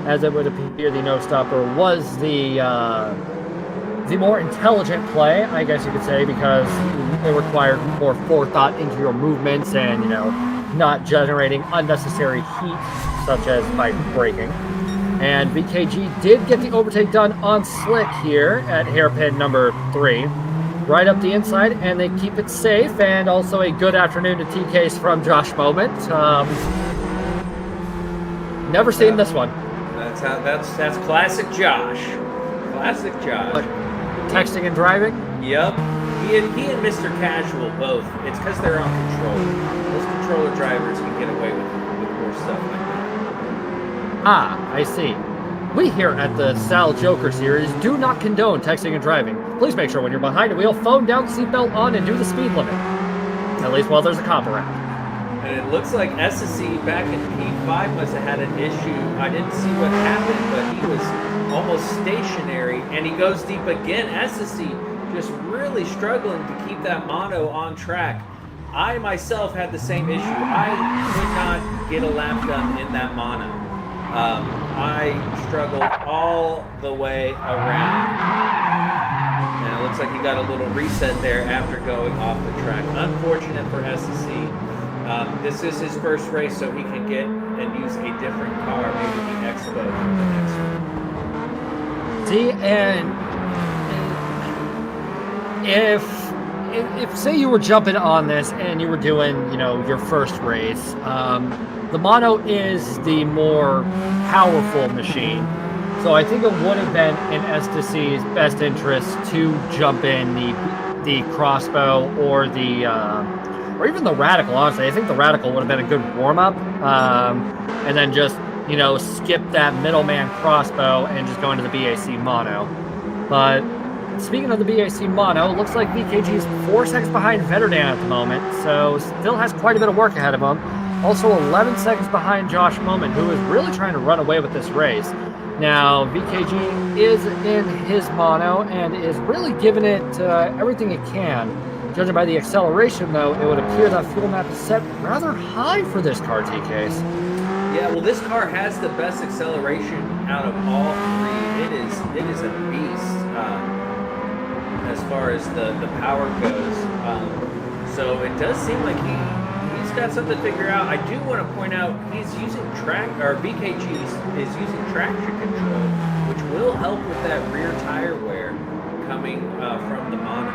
as it would appear the no stopper was the more intelligent play, I guess you could say, because it required more forethought into your movements and not generating unnecessary heat such as by braking. And VKG did get the overtake done on Slick here at hairpin number 3. Right up the inside, and they keep it safe, and also a good afternoon to TKs from Josh Moment. Never seen this one. That's classic Josh. Classic Josh. But texting and driving? Yep. He and Mr. Casual both. It's because they're on control. Those controller drivers can get away with more stuff like that. Ah, I see. We here at the Sal Joker series do not condone texting and driving. Please make sure when you're behind a wheel, phone down, seatbelt on, and do the speed limit. At least while there's a cop around. And it looks like SSC back in P5 must have had an issue. I didn't see what happened, but he was almost stationary, and he goes deep again. SSC just really struggling to keep that mono on track. I myself had the same issue. I could not get a lap done in that mono. I struggled all the way around. And it looks like he got a little reset there after going off the track. Unfortunate for SSC. This is his first race, so he can get and use a different car, maybe the Expo for the next one. See, and if say you were jumping on this and you were doing, your first race, the mono is the more powerful machine. So I think it would have been in STC's best interest to jump in the crossbow or even the Radical, honestly. I think the Radical would have been a good warm-up. And then just, skip that middleman crossbow and just go into the BAC mono. But speaking of the BAC mono, it looks like VKG is 4 seconds behind Vetterdam at the moment, so still has quite a bit of work ahead of him. Also 11 seconds behind Josh Moment, who is really trying to run away with this race. Now, VKG is in his mono and is really giving it everything it can. Judging by the acceleration, though, it would appear that fuel map is set rather high for this car, TKs. Yeah, well, this car has the best acceleration out of all three. It is a beast. far as the power goes. So it does seem like he's got something to figure out. I do want to point out he's using VKG is using traction control, which will help with that rear tire wear coming from the Maono.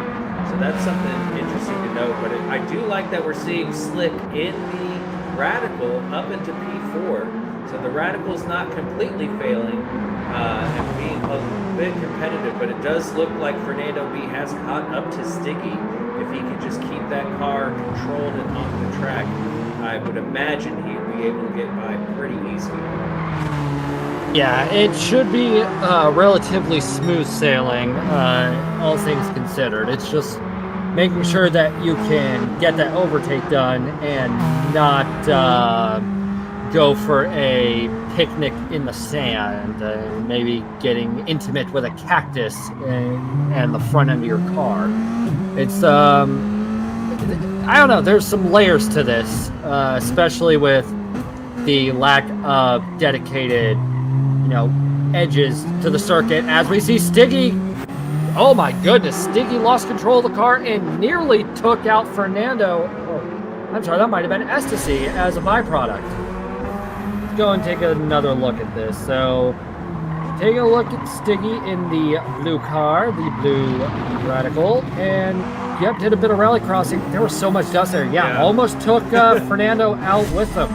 So that's something interesting to note. But I do like that we're seeing Slick in the Radical up into P4. So the Radical's not completely failing and being a bit competitive, but it does look like Fernando B has caught up to Stiggy. If he can just keep that car controlled and on the track, I would imagine he'd be able to get by pretty easily. Yeah, it should be relatively smooth sailing, all things considered. It's just making sure that you can get that overtake done and not go for a picnic in the sand, maybe getting intimate with a cactus and the front end of your car. It's, I don't know, there's some layers to this, especially with the lack of dedicated, edges to the circuit. As we see Stiggy, oh my goodness, Stiggy lost control of the car and nearly took out Fernando. I'm sorry, that might have been Ecstasy as a byproduct. Let's go and take another look at this. So, taking a look at Stiggy in the blue car, the blue Radical, and yep, did a bit of rally crossing. There was so much dust there. Yeah. Almost took Fernando out with him.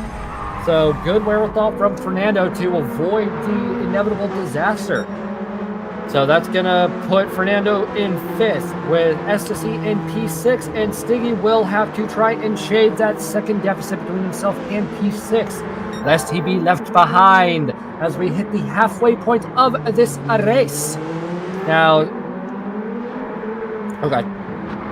So, good wherewithal from Fernando to avoid the inevitable disaster. So that's going to put Fernando in 5th with Ecstasy in P6, and Stiggy will have to try and shade that second deficit between himself and P6, lest he be left behind as we hit the halfway point of this race. Now, okay.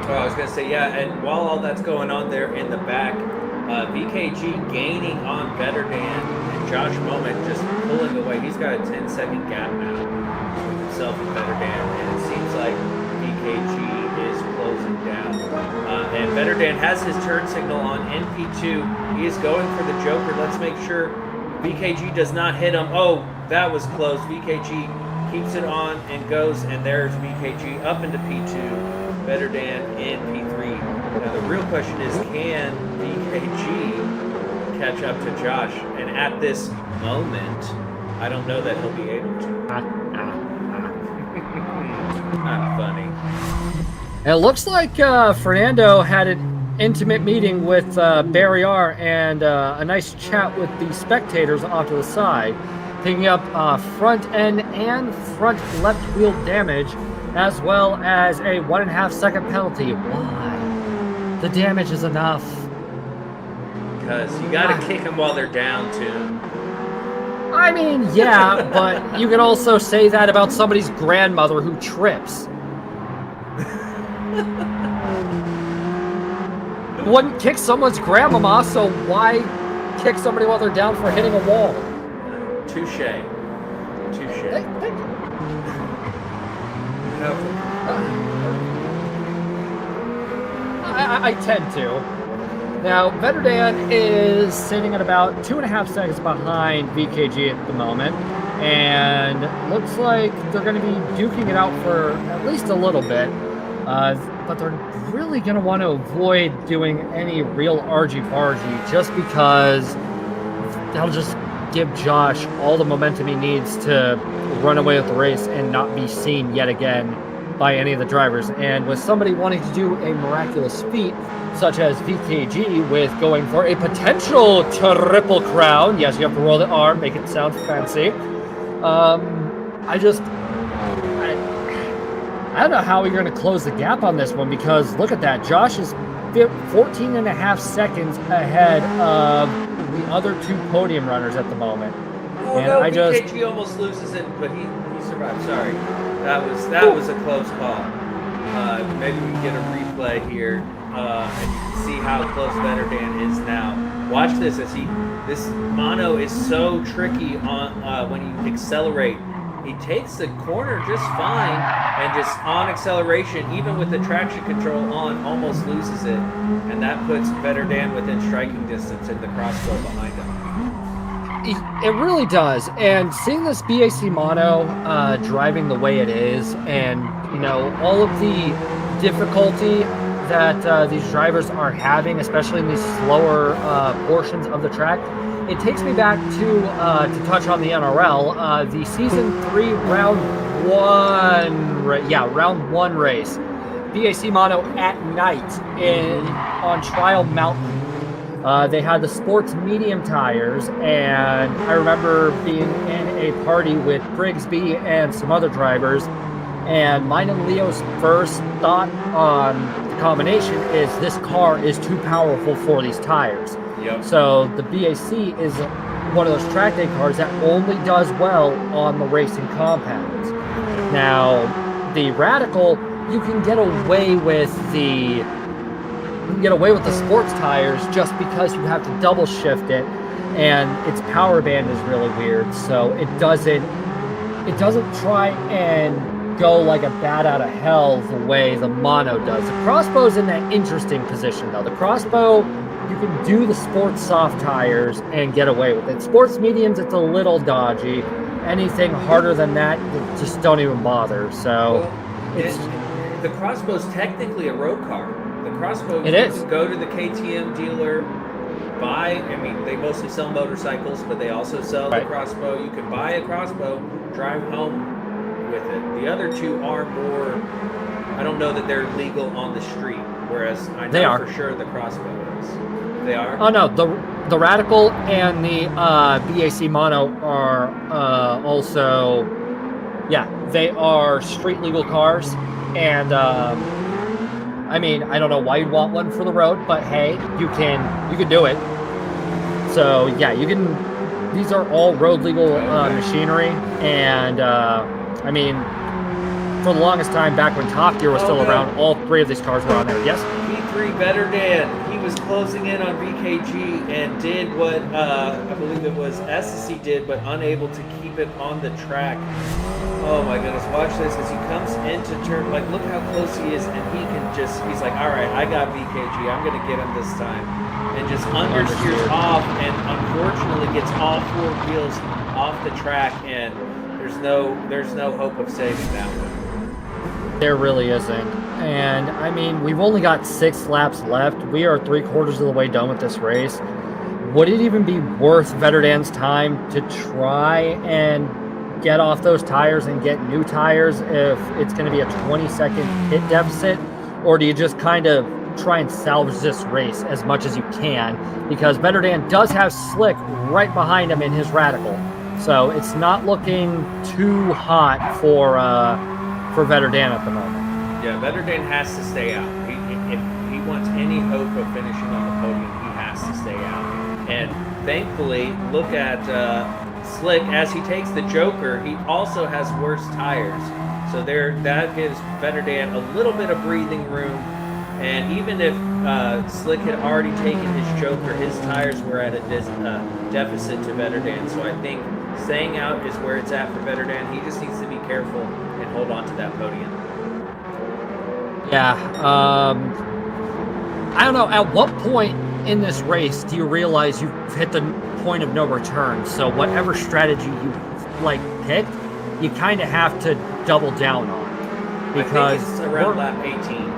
Oh, I was going to say, yeah, and while all that's going on there in the back, VKG gaining on Better Dan and Josh Moment just pulling away. He's got a 10-second gap now with himself and Better Dan, and it seems like VKG is closing down. And Better Dan has his turn signal on NP2. He is going for the Joker. Let's make sure VKG does not hit him. Oh, that was close. VKG keeps it on and goes, and there's VKG up into P2. Better Dan in P3. Now the real question is, can VKG catch up to Josh? And at this moment, I don't know that he'll be able to. Not funny. It looks like Fernando had an intimate meeting with Barry R and a nice chat with the spectators off to the side, picking up front end and front left wheel damage, as well as a 1.5 second penalty. Why? The damage is enough. Because you got to kick them while they're down, too. I mean, yeah, but you can also say that about somebody's grandmother who trips. Wouldn't kick someone's grandmama, so why kick somebody while they're down for hitting a wall? Touche. I tend to. Now, Better Dan is sitting at about 2.5 seconds behind VKG at the moment, and looks like they're going to be duking it out for at least a little bit, but they're really going to want to avoid doing any real argy-bargy, just because that'll just give Josh all the momentum he needs to run away with the race and not be seen yet again by any of the drivers. And with somebody wanting to do a miraculous feat, such as VKG, with going for a potential triple crown, yes, you have to roll the R, make it sound fancy. I don't know how you're going to close the gap on this one, because look at that. Josh is 14.5 seconds ahead of the other two podium runners at the moment. Oh, and no, VKG almost loses it, but he survived. Sorry. That was a close call. Maybe we can get a replay here, and you can see how close Better Dan is now. Watch this as this Maono is so tricky on when you accelerate. He takes the corner just fine, and just on acceleration, even with the traction control on, almost loses it, and that puts Better Dan within striking distance and the crossbow behind him. It really does, and seeing this BAC Maono driving the way it is, and you know, all of the difficulty that these drivers are having, especially in these slower portions of the track. It takes me back to touch on the NRL, the season 3 round 1 race, BAC Mono at night on Trial Mountain. They had the sports medium tires, and I remember being in a party with Brigsby and some other drivers, and mine and Leo's first thought on the combination is this car is too powerful for these tires. Yep. So the BAC is one of those track day cars that only does well on the racing compounds. Now, the Radical, you can get away with the sports tires just because you have to double shift it, and its power band is really weird. So it doesn't try and go like a bat out of hell the way the Mono does. The Crossbow's in that interesting position though. The Crossbow, you can do the sports soft tires and get away with it. Sports mediums, it's a little dodgy. Anything harder than that, just don't even bother. So the Crossbow's technically a road car. The Crossbow, it you is. can go to the KTM dealer, buy, I mean, they mostly sell motorcycles, but they also sell the Crossbow. You can buy a Crossbow, drive home with it. The other two are more, I don't know that they're legal on the street, whereas I know for sure the Crossbow is. They are? Oh no, the Radical and the BAC Mono are also, yeah, they are street legal cars, and I mean, I don't know why you'd want one for the road, but hey, you can do it. So yeah, you can. These are all road legal machinery, and I mean, for the longest time, back when Top Gear was still around, all 3 of these cars were on there. Yes. V3 Better Dan, he was closing in on VKG and did what I believe it was SSC did, but unable to keep it on the track. Oh my goodness, watch this as he comes into turn, like look how close he is, and he can just, he's like, all right, I got VKG, I'm going to get him this time. And just understeers off, and unfortunately gets all 4 wheels off the track, and there's no hope of saving that one. There really isn't. And I mean, we've only got 6 laps left. We are 3/4 of the way done with this race. Would it even be worth Vetterdan's time to try and get off those tires and get new tires if it's going to be a 20-second pit deficit? Or do you just kind of try and salvage this race as much as you can? Because Vetterdan does have Slick right behind him in his Radical. So it's not looking too hot for Vetterdan at the moment. Yeah, Vetterdan has to stay out. If he wants any hope of finishing on the podium, he has to stay out. And thankfully, look at Slick as he takes the Joker. He also has worse tires, so that gives Vetterdan a little bit of breathing room. And even if Slick had already taken his Joker, his tires were at a deficit to Vetterdan. So I think staying out is where it's at for Vetterdan. He just needs to be careful and hold on to that podium. Yeah, I don't know. At what point in this race do you realize you've hit the point of no return? So whatever strategy you picked, you kind of have to double down on, because I think it's around lap 18.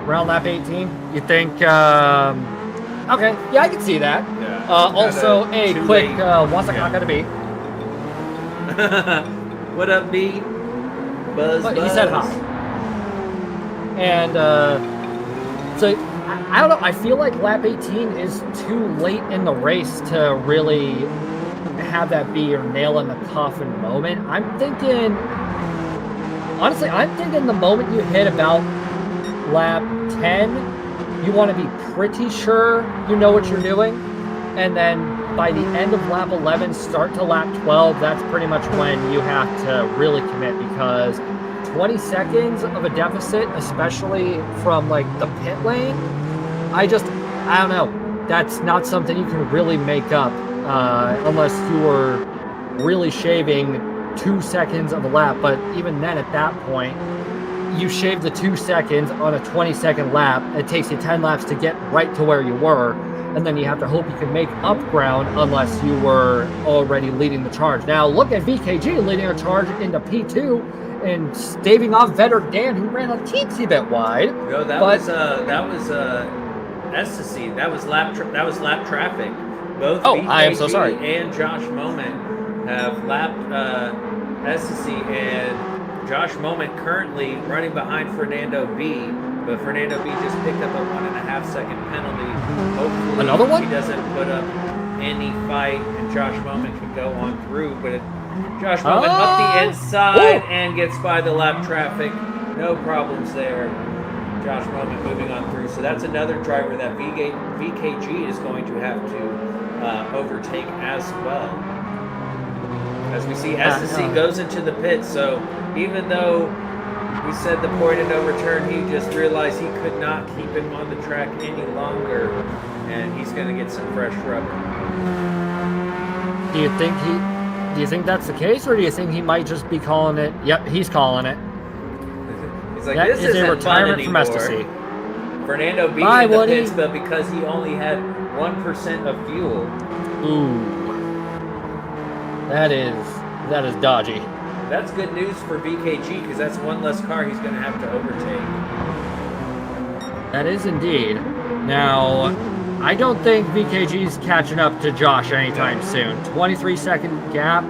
Around lap 18, you think? Okay, yeah, I can see that. Yeah. Also, a quick Wasakaka to be. What up, B? Buzz. He said hi. And so I don't know. I feel like lap 18 is too late in the race to really have that be your nail in the coffin moment. I'm thinking the moment you hit about lap 10, you want to be pretty sure you know what you're doing, and then by the end of lap 11, start to lap 12, that's pretty much when you have to really commit, because 20 seconds of a deficit, especially from the pit lane, I don't know. That's not something you can really make up unless you were really shaving 2 seconds of a lap. But even then, at that point, you shave the 2 seconds on a 20-second lap. It takes you 10 laps to get right to where you were. And then you have to hope you can make up ground unless you were already leading the charge. Now, look at VKG leading a charge into P2 and staving off Vetter Dan, who ran a teensy bit wide. No, that was ecstasy. That was lap traffic. Both BKG I am so sorry. and Josh Moment have lapped ecstasy, and Josh Moment currently running behind Fernando B. But Fernando B just picked up a 1.5 second penalty. Hopefully Another one? he doesn't put up any fight, and Josh Moment can go on through. But Josh Moment up the inside and gets by the lap traffic. No problems there. Josh Moment moving on through. So that's another driver that VKG is going to have to overtake as well. As we see, SSC goes into the pit. So even though we said the point of no return, he just realized he could not keep him on the track any longer, and he's going to get some fresh rubber. Do you think that's the case, or do you think he might just be calling it? Yep, he's calling it. He's like, that this is a isn't retirement from fun STC. anymore. Fernando beat Bye, in the Woody. pits, but because he only had 1% of fuel. Ooh, that is dodgy. That's good news for VKG, because that's one less car he's going to have to overtake. That is indeed. Now, I don't think VKG's catching up to Josh anytime soon. 23-second gap.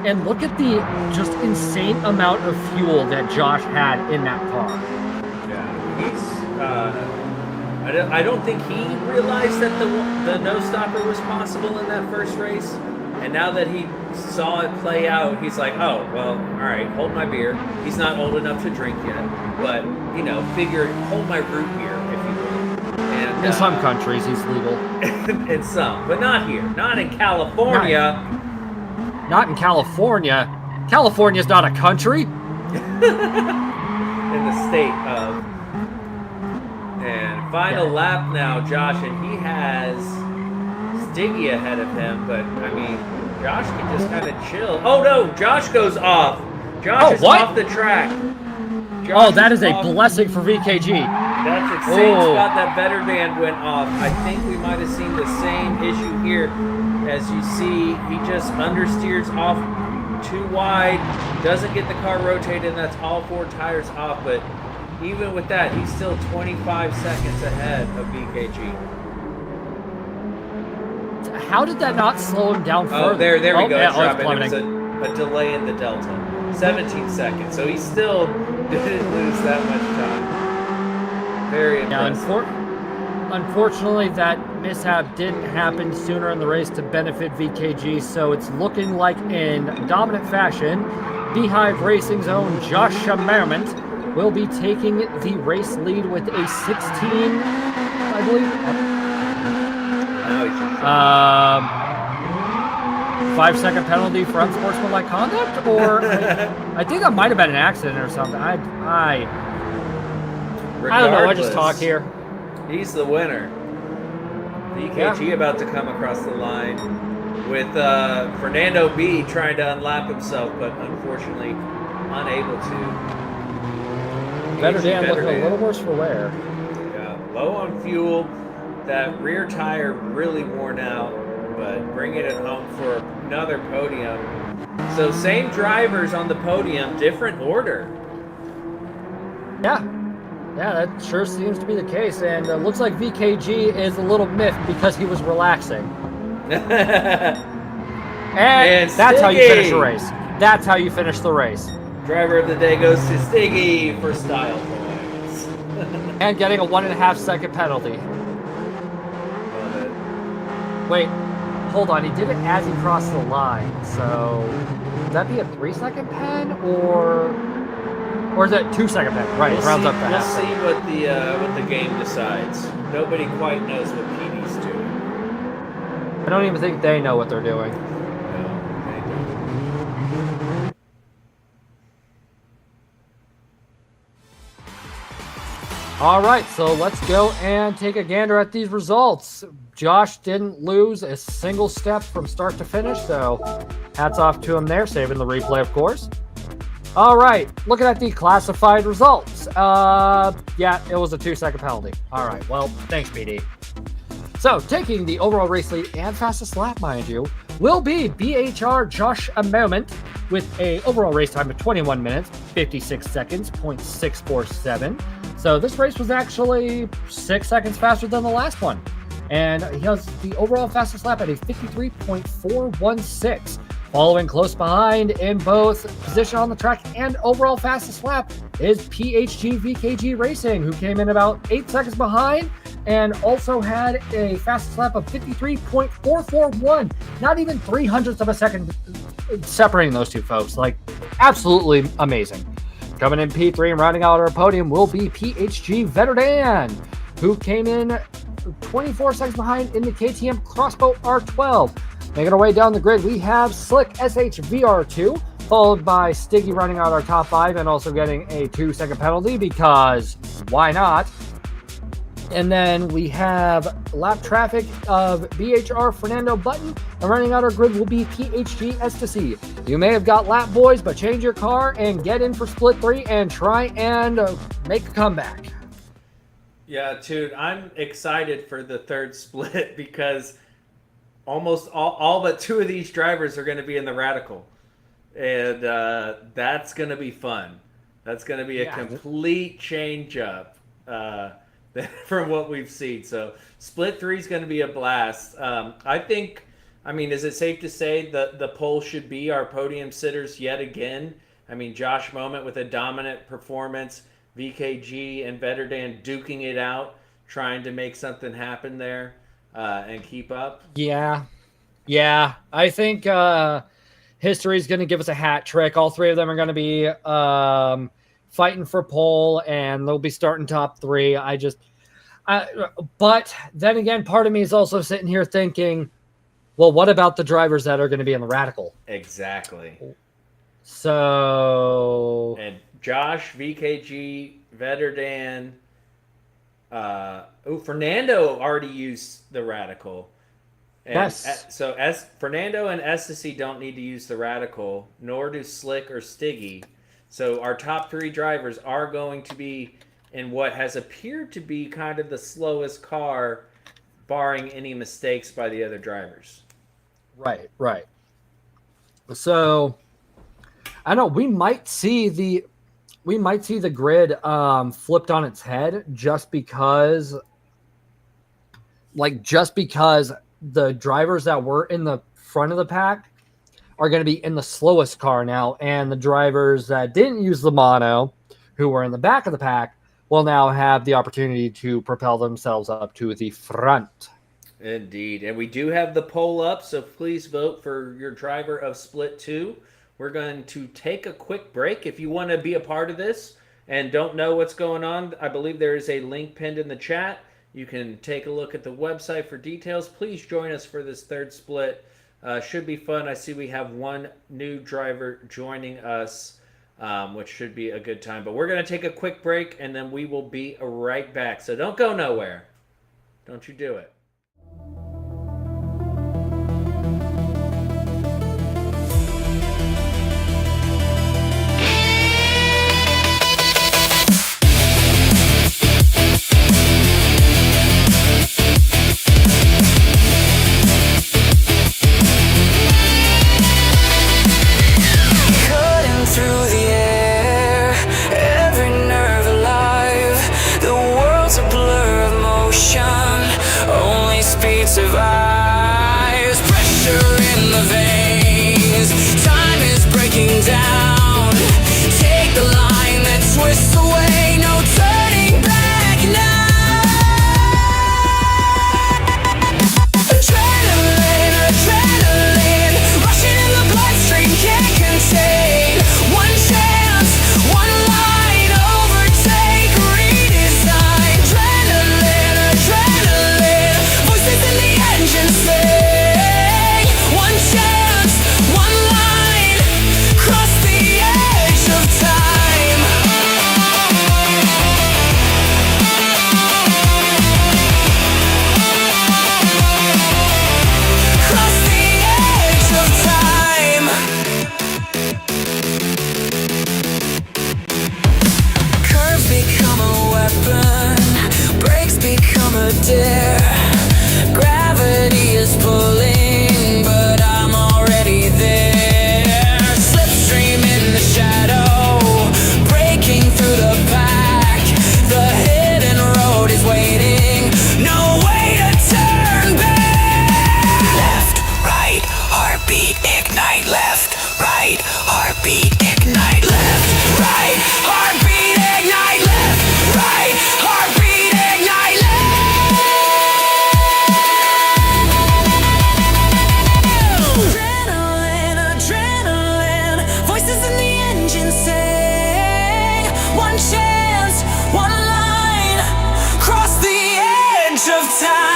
And look at the just insane amount of fuel that Josh had in that car. Yeah, he's. I don't think he realized that the no stopper was possible in that first race. And now that he saw it play out, he's like, oh, well, all right, hold my beer. He's not old enough to drink yet. But, figure, hold my root beer, if you will. And, In some countries, he's legal. In some, but not here. Not in California. Not in California. California's not a country. In the state of. And final lap now, Josh, and he has Stiggy ahead of him, but I mean, Josh can just kind of chill. Oh no, Josh goes off. Josh is off the track. Josh that is a off. blessing for VKG. That's the same spot that Better Dan went off. I think we might have seen the same issue here. As you see, he just understeers off too wide, doesn't get the car rotated, and that's all 4 tires off. But even with that, he's still 25 seconds ahead of VKG. How did that not slow him down further? Oh, there we go. Yeah, Dropping. It was a delay in the delta. 17 seconds. So he still didn't lose that much time. Very impressive. Unfortunately, that mishap didn't happen sooner in the race to benefit VKG, so it's looking like in dominant fashion, Beehive Racing's own Josh Merriment will be taking the race lead with a 16, I believe. 5-second penalty for unsportsmanlike conduct, or I think that might have been an accident or something. I don't know. I just talk here. He's the winner. VKG about to come across the line with Fernando B trying to unlap himself, but unfortunately unable to. Better Dan looking a little worse for wear. Yeah, low on fuel. That rear tire really worn out, but bringing it home for another podium. So same drivers on the podium, different order. Yeah, that sure seems to be the case, and looks like VKG is a little miffed because he was relaxing. and that's how you finish a race. That's how you finish the race. Driver of the day goes to Stiggy for style points. And getting a 1.5 second penalty. Wait, hold on. He did it as he crossed the line. So, would that be a 3-second pen, or is it 2-second pen? Right, it rounds up to half. We'll see what the game decides. Nobody quite knows what PD's doing. I don't even think they know what they're doing. No, they don't. All right, so let's go and take a gander at these results. Josh didn't lose a single step from start to finish, so hats off to him there, saving the replay, of course. All right, looking at the classified results. Yeah, it was a 2-second penalty. All right, well, thanks, BD. So, taking the overall race lead and fastest lap, mind you, will be BHR Josh Merriment, with a overall race time of 21 minutes, 56 seconds, 0.647. So this race was actually 6 seconds faster than the last one. And he has the overall fastest lap at a 53.416. Following close behind in both position on the track and overall fastest lap is PHG VKG Racing, who came in about 8 seconds behind and also had a fastest lap of 53.441. Not even 0.03 of a second separating those two folks. Like, absolutely amazing. Coming in P3 and rounding out our podium will be PHG Veterdan, who came in 24 seconds behind in the KTM Crossbow R12. Making our way down the grid, we have Slick SHVR2, followed by Stiggy running out our top 5 and also getting a 2-second penalty because why not? And then we have lap traffic of BHR Fernando Button, and running out our grid will be PHG Ecstasy. You may have got lap boys, but change your car and get in for split 3 and try and make a comeback. Yeah, dude, I'm excited for the third split because almost all but 2 of these drivers are going to be in the Radical. And that's going to be fun. That's going to be a complete change up from what we've seen. So split 3 is going to be a blast. I mean, is it safe to say that the poll should be our podium sitters yet again? I mean, Josh Moment with a dominant performance, VKG and Veterdan duking it out, trying to make something happen there and keep up. Yeah. I think history is going to give us a hat trick. All 3 of them are going to be fighting for pole, and they'll be starting top 3. But then again, part of me is also sitting here thinking, well, what about the drivers that are going to be in the Radical? Exactly. So... And Josh, VKG, Veterdan. Fernando already used the Radical. And yes. So Fernando and Ecstasy don't need to use the Radical, nor do Slick or Stiggy. So our top 3 drivers are going to be in what has appeared to be kind of the slowest car, barring any mistakes by the other drivers. Right. So I know we might see the grid flipped on its head just because the drivers that were in the front of the pack are going to be in the slowest car now, and the drivers that didn't use the mono, who were in the back of the pack, will now have the opportunity to propel themselves up to the front. Indeed. And we do have the poll up, so please vote for your driver of Split 2. We're going to take a quick break. If you want to be a part of this and don't know what's going on, I believe there is a link pinned in the chat. You can take a look at the website for details. Please join us for this third split. Should be fun. I see we have one new driver joining us, which should be a good time. But we're going to take a quick break, and then we will be right back. So don't go nowhere. Don't you do it. Oh one chance, one line, cross the edge of time.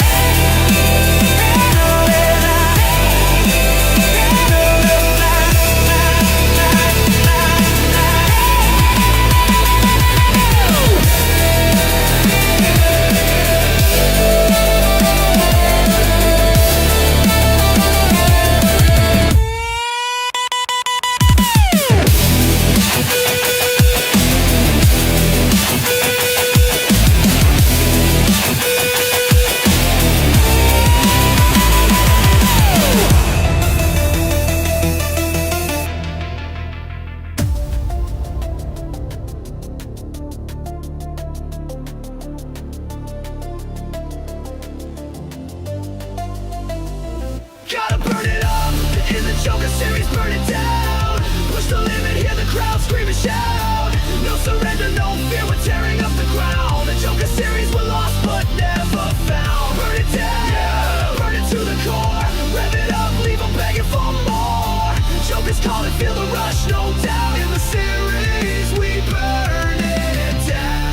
Gotta burn it up in the Joker series, burn it down. Push the limit, hear the crowd scream and shout. No surrender, no fear, we're tearing up the ground. The Joker series, we're lost but never found. Burn it down, yeah. Burn it to the core. Rev it up, leave them begging for more. Joker's calling, feel the rush, no doubt. In the series, we burn it down.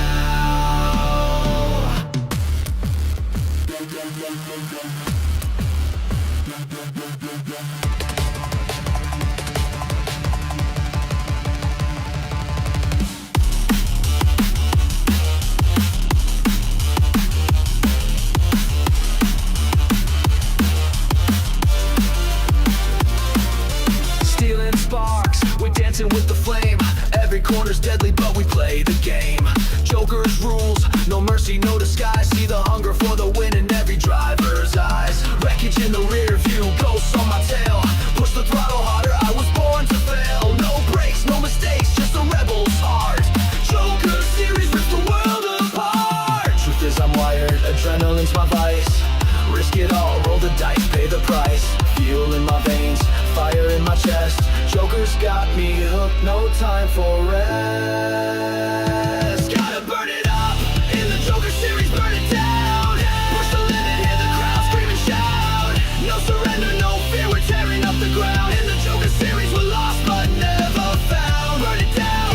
Stealing sparks, we're dancing with the flame. Every corner's deadly, but we play the game. Joker's rules, no mercy, no disguise. See the hunger for the win in every driver's eyes. Wreckage in the rear view, ghosts on my tail. Push the throttle harder, I was born to fail. No brakes, no mistakes, just a rebel's heart. Joker series rips the world apart. Truth is I'm wired, adrenaline's my vice. Risk it all, roll the dice, pay the price. Fuel in my veins, fire in my chest. Joker's got me hooked, no time for rest. Gotta burn it up in the Joker series, burn it down. Push the limit, hear the crowd scream and shout. No surrender, no fear, we're tearing up the ground. In the Joker series, we're lost but never found. Burn it down,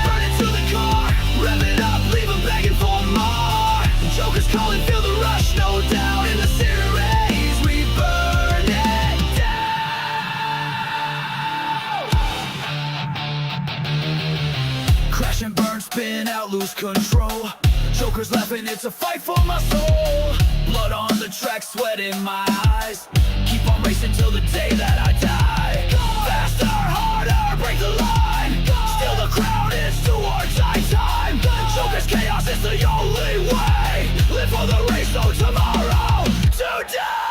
burn it to the core. Rev it up, leave them begging for more. Joker's calling, feel the rush, no doubt. In the series, we burn it down. Crash and burn, spin out, lose control. Joker's laughing, it's a fight for my soul. Blood on the track, sweat in my eyes. Keep on racing till the day that I die. Faster, harder, break the line. Still the crowd is towards high time. Joker's chaos is the only way. Live for the race, no tomorrow to die.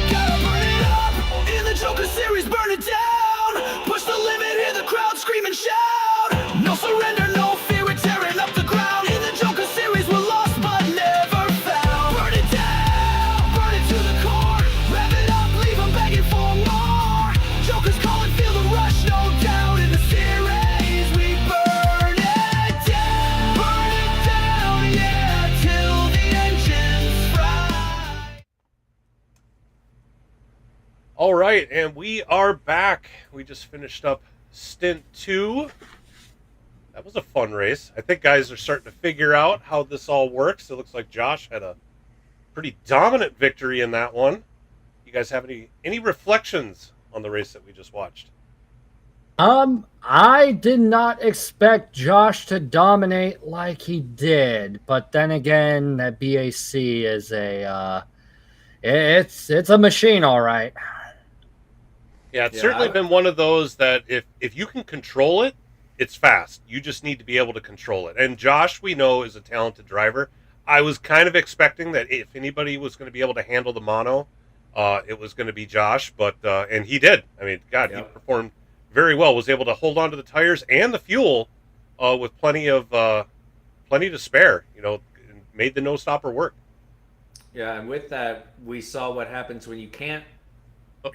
Gotta burn it up in the Joker series, burn it down. Push the limit, hear the crowd scream and shout. No surrender, no fear, we're tearing up the ground. In the Joker series, we're lost but never found. Burn it down, burn it to the core. Rev it up, leave them begging for more. Joker's calling, feel the rush, no doubt. In the series, we burn it down, yeah, till the engines fry. All right, and we are back. We just finished up stint 2. That was a fun race. I think guys are starting to figure out how this all works. It looks like Josh had a pretty dominant victory in that one. You guys have any reflections on the race that we just watched? I did not expect Josh to dominate like he did, but then again, that BAC is it's a machine, all right. Yeah, it's certainly been one of those that if you can control it, it's fast. You just need to be able to control it. And Josh, we know, is a talented driver. I was kind of expecting that if anybody was going to be able to handle the mono, it was going to be Josh, but and he did. I mean, God, he performed very well. Was able to hold on to the tires and the fuel with plenty to spare. You know, made the no stopper work. Yeah, and with that, we saw what happens when you can't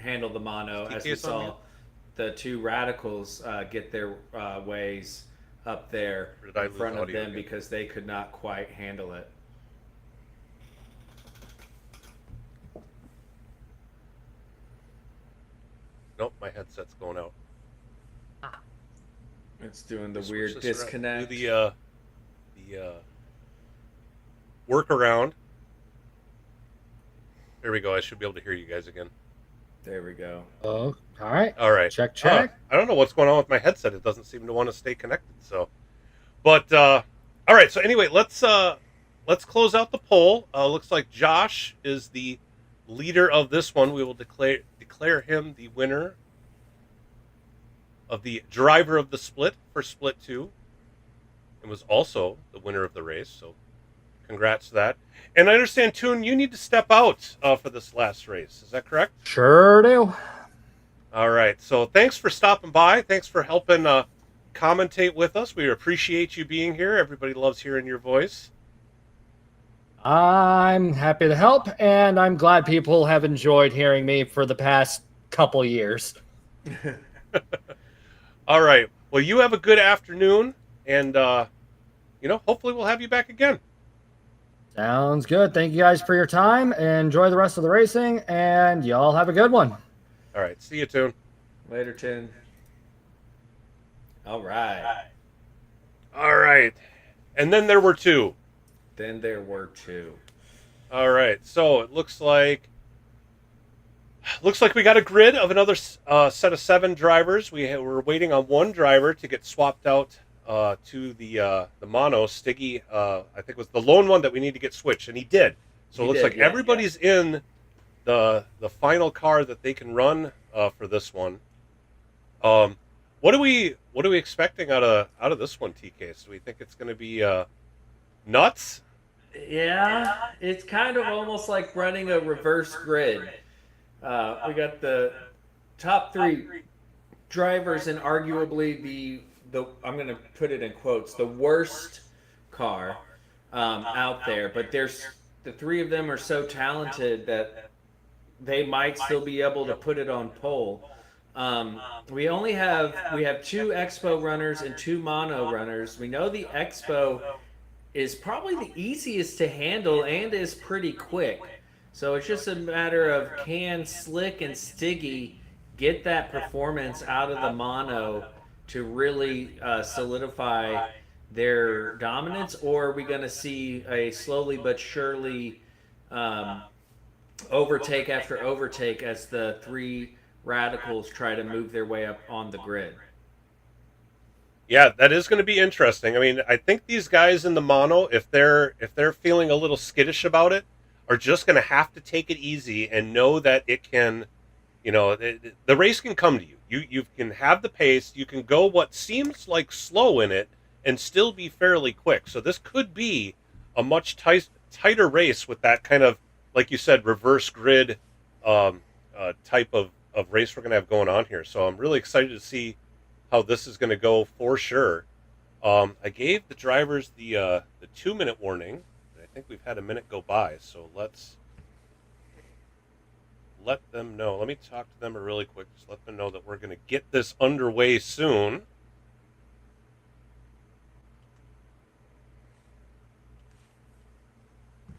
handle the mono, as we TK's on saw the two radicals get their ways up there Or did I in lose front of audio them again? because they could not quite handle it. Nope, my headset's going out. It's doing the Switch weird this around. disconnect. Do the workaround. There we go. I should be able to hear you guys again. There we go. Oh, all right. All right. Check. I don't know what's going on with my headset. It doesn't seem to want to stay connected. So, but all right. So anyway, let's close out the poll. Looks like Josh is the leader of this one. We will declare him the winner of the driver of the split for split 2, and was also the winner of the race. So, congrats to that. And I understand, Toon, you need to step out for this last race. Is that correct? Sure do. All right. So thanks for stopping by. Thanks for helping commentate with us. We appreciate you being here. Everybody loves hearing your voice. I'm happy to help, and I'm glad people have enjoyed hearing me for the past couple years. All right. Well, you have a good afternoon, and hopefully we'll have you back again. Sounds good. Thank you guys for your time. Enjoy the rest of the racing, and y'all have a good one. All right. See you, Toon. Later, Tin. All right. All right. And then there were 2. Then there were 2. All right. So it looks like we got a grid of another set of 7 drivers. We're waiting on one driver to get swapped out to the mono. Stiggy, I think, was the lone one that we need to get switched, and he did. So it looks like everybody's in the final car that they can run for this one. What are we expecting out of this one, TK? So we think it's going to be nuts? Yeah, it's kind of almost like running a reverse grid. We got the top 3 drivers and arguably the I'm going to put it in quotes, the worst car out there. But there's the 3 of them are so talented that they might still be able to put it on pole. We have 2 Expo runners and 2 mono runners. We know the Expo is probably the easiest to handle and is pretty quick. So it's just a matter of can Slick and Stiggy get that performance out of the mono to really solidify their dominance, or are we going to see a slowly but surely overtake after overtake as the 3 radicals try to move their way up on the grid? Yeah, that is going to be interesting. I mean, I think these guys in the mono, if they're feeling a little skittish about it, are just going to have to take it easy and know that it can, the race can come to you. You can have the pace. You can go what seems like slow in it and still be fairly quick. So this could be a much tighter race with that kind of, like you said, reverse grid type of race we're going to have going on here. So I'm really excited to see how this is going to go for sure. I gave the drivers the 2-minute warning. I think we've had a minute go by, so let's let them know. Let me talk to them really quick. Just let them know that we're going to get this underway soon.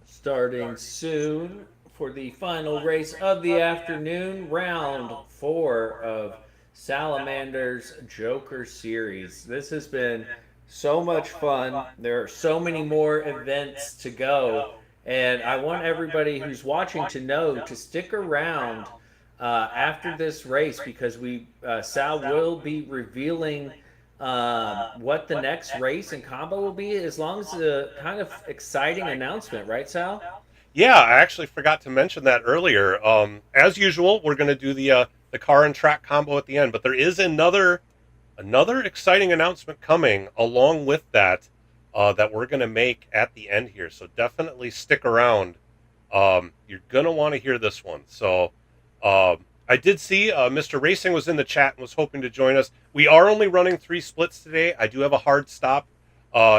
Starting soon for the final race of the afternoon, round 4 of Salamander's Joker Series. This has been so much fun. There are so many more events to go, and I want everybody who's watching to know to stick around after this race, because Sal will be revealing what the next race and combo will be, as long as a kind of exciting announcement, right, Sal? Yeah, I actually forgot to mention that earlier. As usual, we're going to do the car and track combo at the end, but there is another exciting announcement coming along with that that we're going to make at the end here. So definitely stick around. You're going to want to hear this one. So I did see Mr. Racing was in the chat and was hoping to join us. We are only running 3 splits today. I do have a hard stop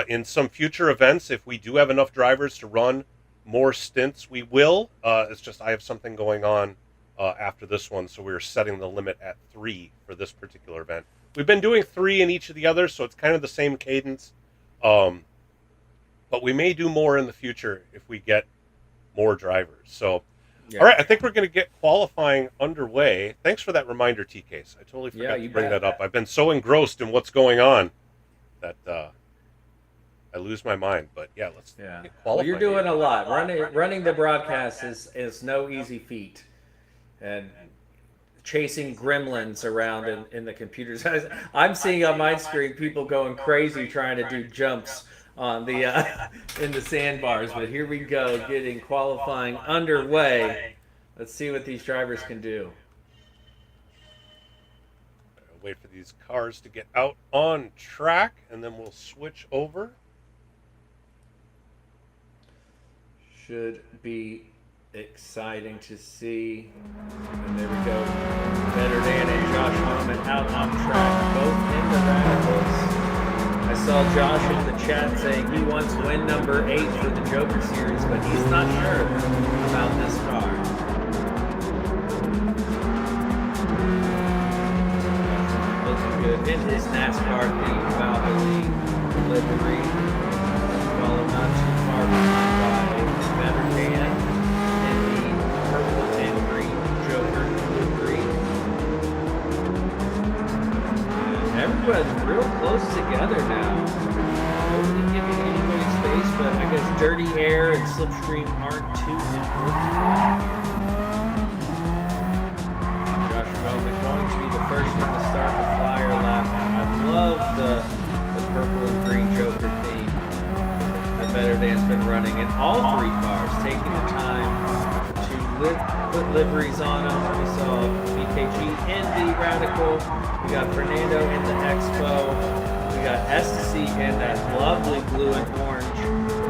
in some future events. If we do have enough drivers to run more stints, we will. It's just I have something going on after this one, so we were setting the limit at 3 for this particular event. We've been doing 3 in each of the others, so it's kind of the same cadence. But we may do more in the future if we get more drivers. So, Yeah. all right, I think we're going to get qualifying underway. Thanks for that reminder, T-Case. I totally forgot to bring that up. I've been so engrossed in what's going on that I lose my mind. But yeah, let's get qualifying. Well, you're doing a lot. Running the broadcast is no easy feat, and chasing gremlins around in the computers. I'm seeing on my screen people going crazy trying to do jumps on the in the sandbars. But here we go, getting qualifying underway. Let's see what these drivers can do. Wait for these cars to get out on track, and then we'll switch over. Should be exciting to see. And there we go. Better Dan and Josh Homan out on track, both in the radicals. I saw Josh in the chat saying he wants win number 8 for the Joker Series, but he's not sure about this car. Looking good in his NASCAR theme about the livery. Followed not too far behind by Better Dan in the purple and green Joker livery. And everyone's real close together now. Nobody giving anybody space, but I guess Dirty Air and Slipstream aren't too important. Josh Bowman going to be the first one to start the flyer lap. I love the purple and green Joker theme. The Better Dan's been running in all 3 cars, taking the time to put liveries on them. We saw BKG in the Radical. We got Fernando in the Expo. We got Ecstasy in that lovely blue and orange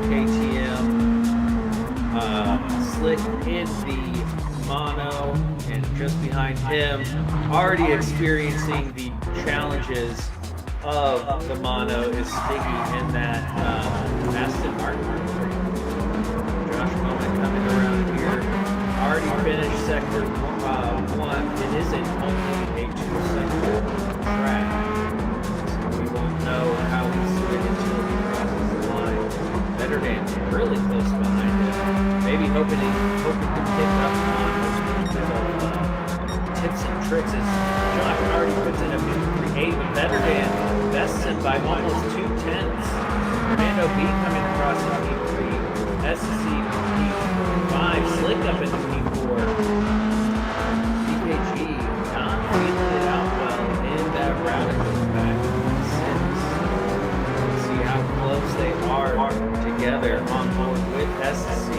KTM. Slick in the Mono, and just behind him, already experiencing the challenges of the Mono, is Stiggy in that Aston Martin. Josh Bowman coming around here, already finished sector 1. It isn't only a 2-sector track, so we won't know how he's doing until he crosses the line. Better Dan's really close behind him, maybe hoping to pick up on a bit of tips and tricks as Josh already puts in a 53.8, but Better Dan bests him by almost 2/10. Fernando B coming across in P3, SC P5, Slick up into P4. BKG not feeling it out well in that radical back 6. Let's see how close they are together on board with SC.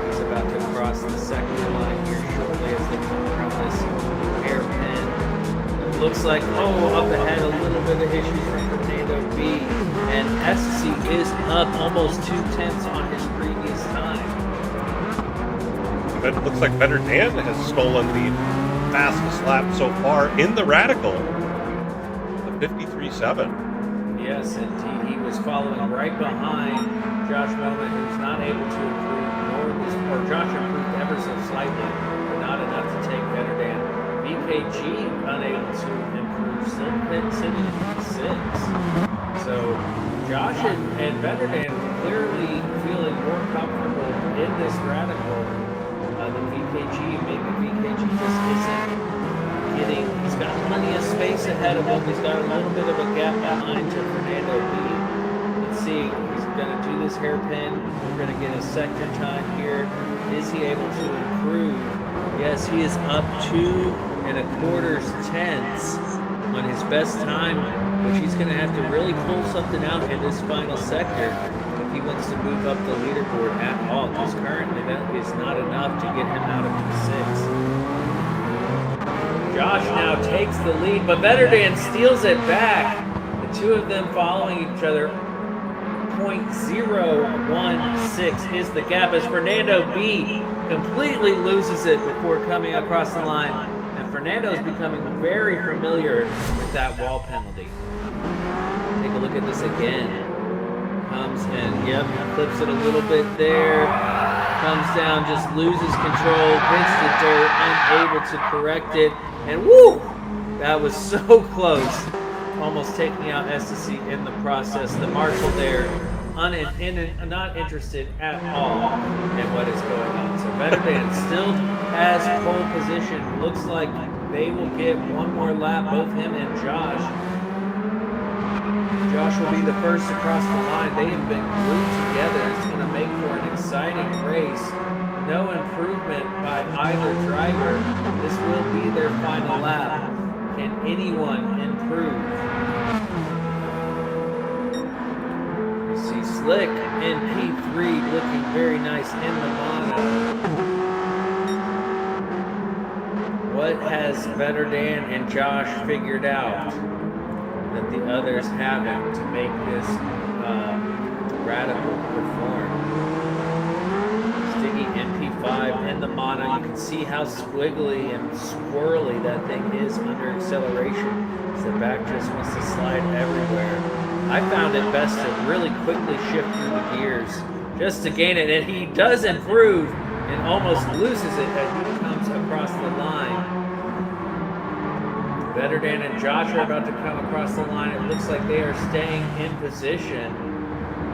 He's about to cross the sector line here shortly as they come around this hairpin. It looks like, up ahead, a little bit of issues from Fernando B. And SC is up almost 2/10 on his previous time. It looks like Better Dan has stolen the fastest lap so far in the Radical. The 53.7. Yes, and he was following right behind Josh Bowman, who's not able to improve, or Josh improved ever so slightly, but not enough to take Better Dan. BKG unable to improve, still sitting at 6. So Josh and Better Dan clearly feeling more comfortable in this Radical than BKG. Maybe BKG just isn't getting, he's got plenty of space ahead of him. He's got a little bit of a gap behind to Fernando B. Let's see, he's going to do this hairpin. We're going to get a sector time here. Is he able to improve? Yes, he is up 2 1/4 on his best time, which he's going to have to really pull something out in this final sector if he wants to move up the leaderboard at all, because currently that is not enough to get him out of P6. Josh now takes the lead, but Better Dan steals it back. The two of them following each other. 0.016 is the gap as Fernando B completely loses it before coming across the line. And Fernando is becoming very familiar with that wall penalty. Take a look at this again. Comes and, clips it a little bit there. Comes down, just loses control, hits the dirt, unable to correct it, and woo! That was so close. Almost taking out Ecstasy in the process. The marshal there, not interested at all in what is going on. So Better Dan still has pole position. Looks like they will get one more lap, both him and Josh. Josh will be the first across the line. They have been glued together. It's going to make for an exciting race. No improvement by either driver. This will be their final lap. Can anyone improve? We see Slick in P3 looking very nice in the mono. What has Better Dan and Josh figured out that the others haven't to make this Radical perform? Stiggy MP5 in the mono. You can see how squiggly and swirly that thing is under acceleration. As the back just wants to slide everywhere. I found it best to really quickly shift through the gears just to gain it, and he does improve and almost loses it as he comes across the line. Better Dan and Josh are about to come across the line. It looks like they are staying in position.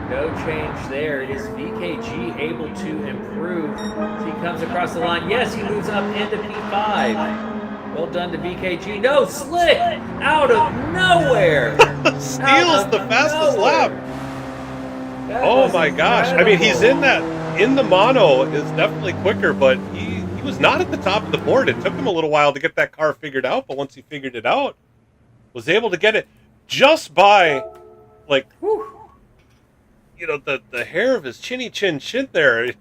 No change there. Is VKG able to improve as he comes across the line? Yes, he moves up into P5. Well done to VKG. No, Slick out of nowhere. Steals the fastest lap. Oh my gosh. I mean, he's in the mono is definitely quicker, but he was not at the top of the board. It took him a little while to get that car figured out, but once he figured it out, was able to get it just by, like, you know, the hair of his chinny chin there.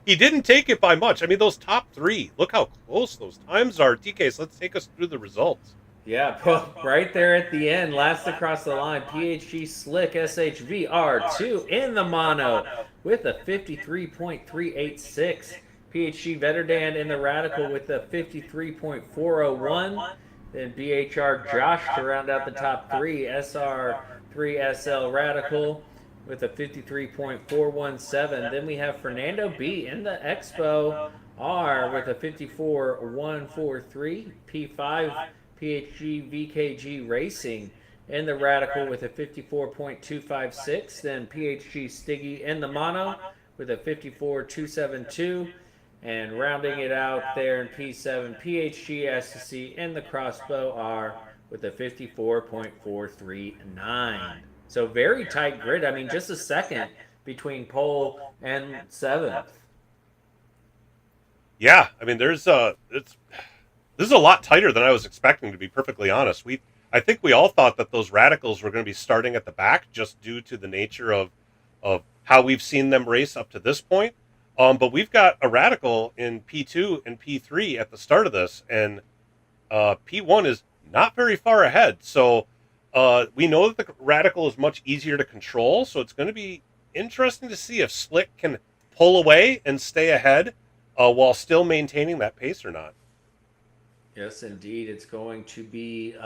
He didn't take it by much. I mean, those top three, look how close those times are. TK, so let's take us through the results. Yeah, right there at the end, last across the line, PHG Slick SHV R2 in the mono with a 53.386. PHG Better Dan in the Radical with a 53.401. Then BHR Josh to round out the top three. SR3SL Radical with a 53.417. Then we have Fernando B in the Expo R with a 54.143. P5 PHG VKG Racing in the Radical with a 54.256. Then PHG Stiggy in the Mono with a 54.272. And rounding it out there in P7, PHG STC in the Crossbow R with a 54.439. So very tight grid. I mean, just a second between pole and seventh. Yeah, I mean, this is a lot tighter than I was expecting, to be perfectly honest. I think we all thought that those Radicals were going to be starting at the back just due to the nature of how we've seen them race up to this point. But we've got a Radical in P2 and P3 at the start of this, and P1 is not very far ahead. So we know that the Radical is much easier to control, so it's going to be interesting to see if Slick can pull away and stay ahead while still maintaining that pace or not. Yes, indeed. It's going to be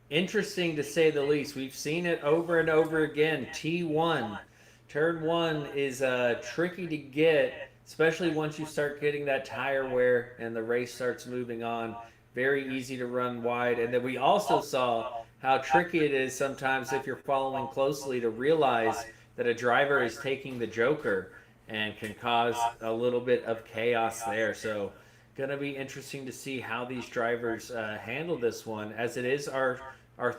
interesting to say the least. We've seen it over and over again. T1. Turn 1 is tricky to get, especially once you start getting that tire wear and the race starts moving on. Very easy to run wide. And then we also saw how tricky it is sometimes, if you're following closely, to realize that a driver is taking the joker and can cause a little bit of chaos there. So going to be interesting to see how these drivers handle this one, as it is our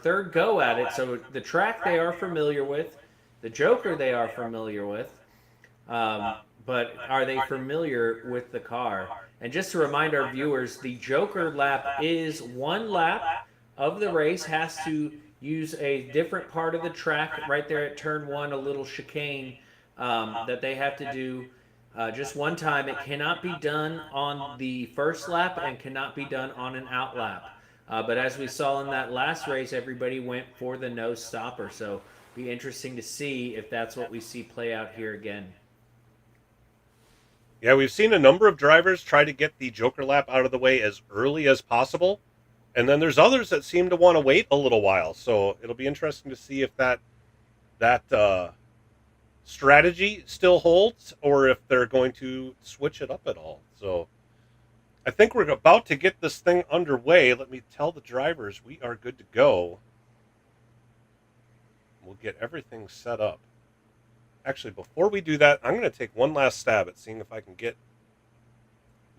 third go at it. So the track they are familiar with, the joker they are familiar with, but are they familiar with the car? And just to remind our viewers, the joker lap is one lap of the race, has to use a different part of the track right there at turn 1, a little chicane that they have to do just one time. It cannot be done on the first lap and cannot be done on an out lap. But as we saw in that last race, everybody went for the no stopper. So be interesting to see if that's what we see play out here again. Yeah, we've seen a number of drivers try to get the joker lap out of the way as early as possible. And then there's others that seem to want to wait a little while. So it'll be interesting to see if that strategy still holds or if they're going to switch it up at all. So I think we're about to get this thing underway. Let me tell the drivers we are good to go. We'll get everything set up. Actually, before we do that, I'm going to take one last stab at seeing if I can get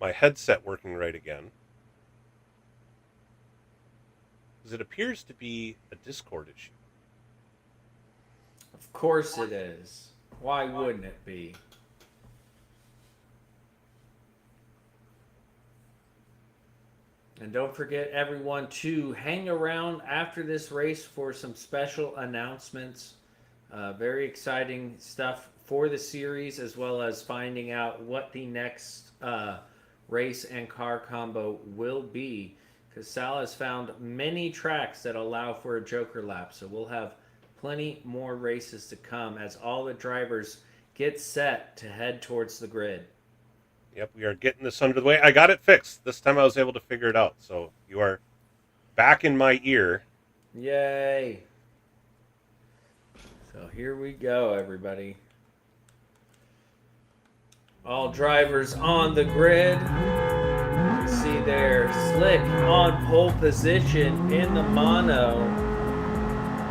my headset working right again. Because it appears to be a Discord issue. Of course it is. Why wouldn't it be? And don't forget, everyone, to hang around after this race for some special announcements. Very exciting stuff for the series, as well as finding out what the next race and car combo will be. Because Sal has found many tracks that allow for a Joker lap. So we'll have plenty more races to come as all the drivers get set to head towards the grid. Yep, we are getting this under the way. I got it fixed. This time I was able to figure it out. So you are back in my ear. Yay. So here we go, everybody. All drivers on the grid. You see there, Slick on pole position in the mono.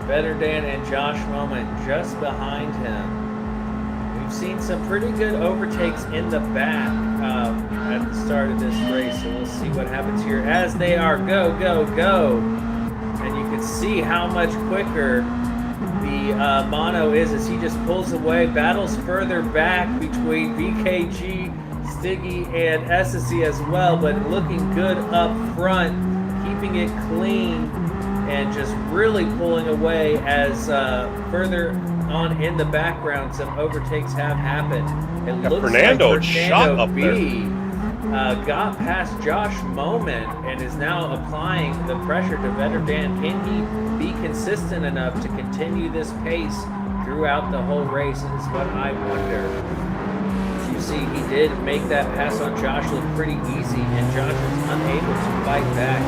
Better Dan and Josh Moment just behind him. We've seen some pretty good overtakes in the back at the start of this race, so we'll see what happens here as they are go, go, go. And you can see how much quicker the mono is as he just pulls away, battles further back between BKG, Stiggy, and SSC as well, but looking good up front, keeping it clean, and just really pulling away as further on in the background some overtakes have happened. It looks Fernando like shot Fernando up B there. got past Josh Moment and is now applying the pressure to Vetter Dan. Can he be consistent enough to continue this pace throughout the whole race is what I wonder. As you see, he did make that pass on Josh look pretty easy, and Josh was unable to fight back,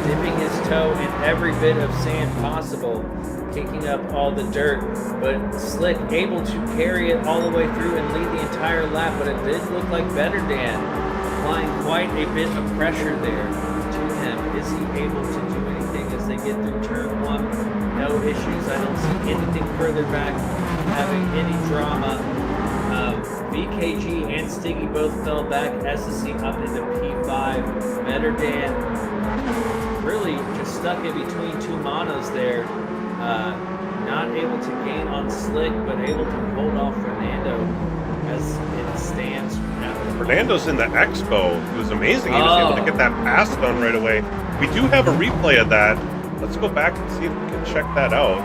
dipping his toe in every bit of sand possible, kicking up all the dirt, but Slick able to carry it all the way through and lead the entire lap, but it did look like Better Dan applying quite a bit of pressure there to him. Is he able to do anything as they get through turn one? No issues. I don't see anything further back having any drama. BKG and Stiggy both fell back. SSC up into P5. Better Dan really just stuck in between two monos there. Not able to gain on Slick, but able to hold off Fernando as it stands now. Fernando's in the Expo. It was amazing. He was able to get that pass done right away. We do have a replay of that. Let's go back and see if we can check that out.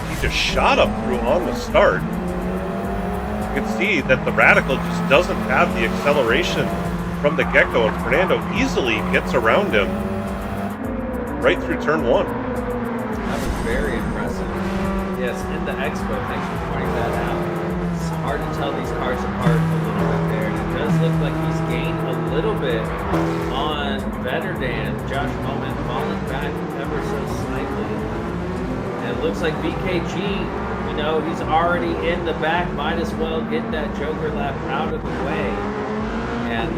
He just shot up through on the start. You can see that the Radical just doesn't have the acceleration from the get-go, and Fernando easily gets around him right through turn one. That was very impressive. Yes, in the Expo, thanks for pointing that out. It's hard to tell these cars apart a little bit there, and it does look like he's gained a little bit on Better Dan. Josh Moment falling back ever so slightly. And it looks like BKG, you know, he's already in the back. Might as well get that Joker lap out of the way. And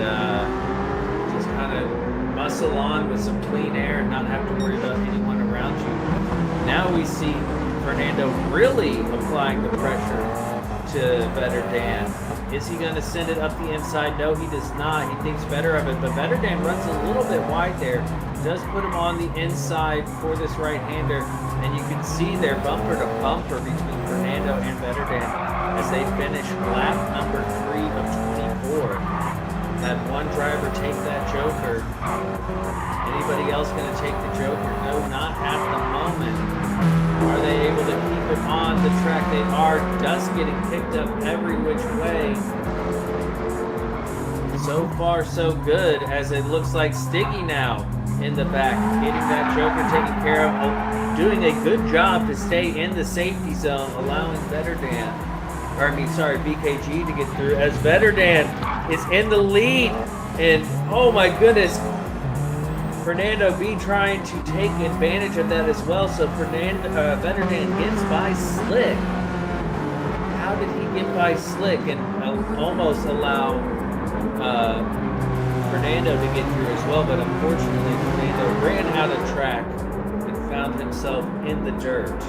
just kind of muscle on with some clean air and not have to worry about anyone around you. Now we see Fernando really applying the pressure to Better Dan. Is he going to send it up the inside? No, he does not. He thinks better of it, but Better Dan runs a little bit wide there. Does put him on the inside for this right-hander, and you can see their bumper to bumper between Fernando and Better Dan as they finish lap number 3 of 24. Had one driver take that Joker. Anybody else going to take the Joker? No, not at the moment. Are they able to keep it on the track? They are. Dust getting picked up every which way. So far, so good, as it looks like Stiggy now in the back, getting that Joker taken care of, doing a good job to stay in the safety zone, allowing Better Dan. BKG to get through as Better Dan is in the lead, and oh my goodness, Fernando B trying to take advantage of that as well. So Better Dan gets by Slick. How did he get by Slick and almost allow Fernando to get through as well, but unfortunately Fernando ran out of track and found himself in the dirt.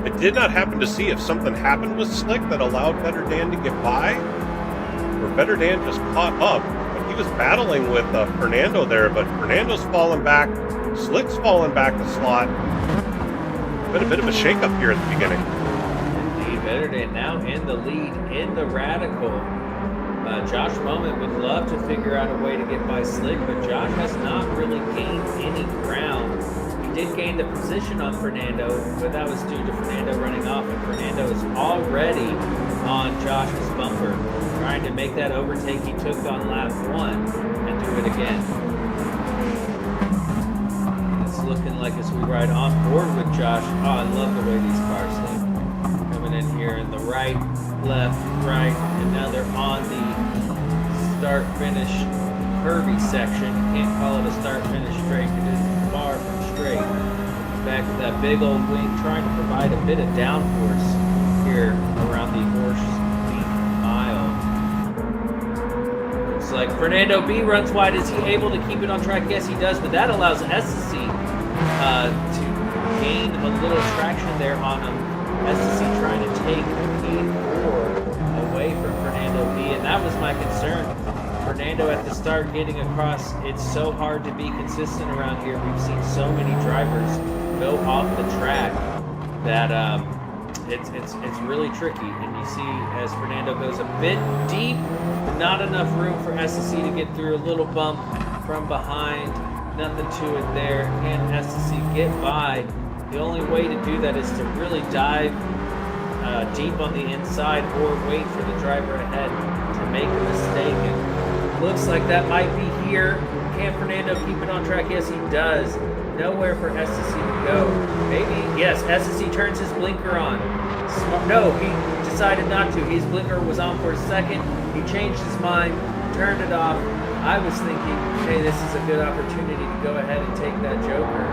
I did not happen to see if something happened with Slick that allowed Better Dan to get by, or Better Dan just caught up. But he was battling with Fernando there, but Fernando's falling back, Slick's falling back a slot. Been a bit of a shakeup here at the beginning. Indeed, Better Dan now in the lead in the Radical. Josh Moment would love to figure out a way to get by Slick, but Josh has not really gained any ground. He did gain the position on Fernando, but that was due to Fernando running off, and Fernando is already on Josh's bumper, trying to make that overtake he took on lap 1 and do it again. It's looking like as we ride on board with Josh. Oh, I love the way these cars look. Coming in here in the right, left, right, and now they're on the start-finish curvy section. You can't call it a start-finish straight. It is far from straight. Back to that big old wing, trying to provide a bit of downforce here around the horse-deep mile. Looks like Fernando B runs wide. Is he able to keep it on track? Yes, he does, but that allows SSC to gain a little traction there on him. SSC trying to take P4 away from Fernando B, and that was my concern. Fernando at the start getting across. It's so hard to be consistent around here. We've seen so many drivers go off the track that it's really tricky. And you see as Fernando goes a bit deep, not enough room for SSC to get through. A little bump from behind, nothing to it there. Can SSC get by? The only way to do that is to really dive deep on the inside or wait for the driver ahead to make a mistake. And looks like that might be here. Can Fernando keep it on track? Yes, he does. Nowhere for SSC to go. Maybe, yes, SSC turns his blinker on. No, he decided not to. His blinker was on for a second. He changed his mind, turned it off. I was thinking, hey, this is a good opportunity to go ahead and take that Joker.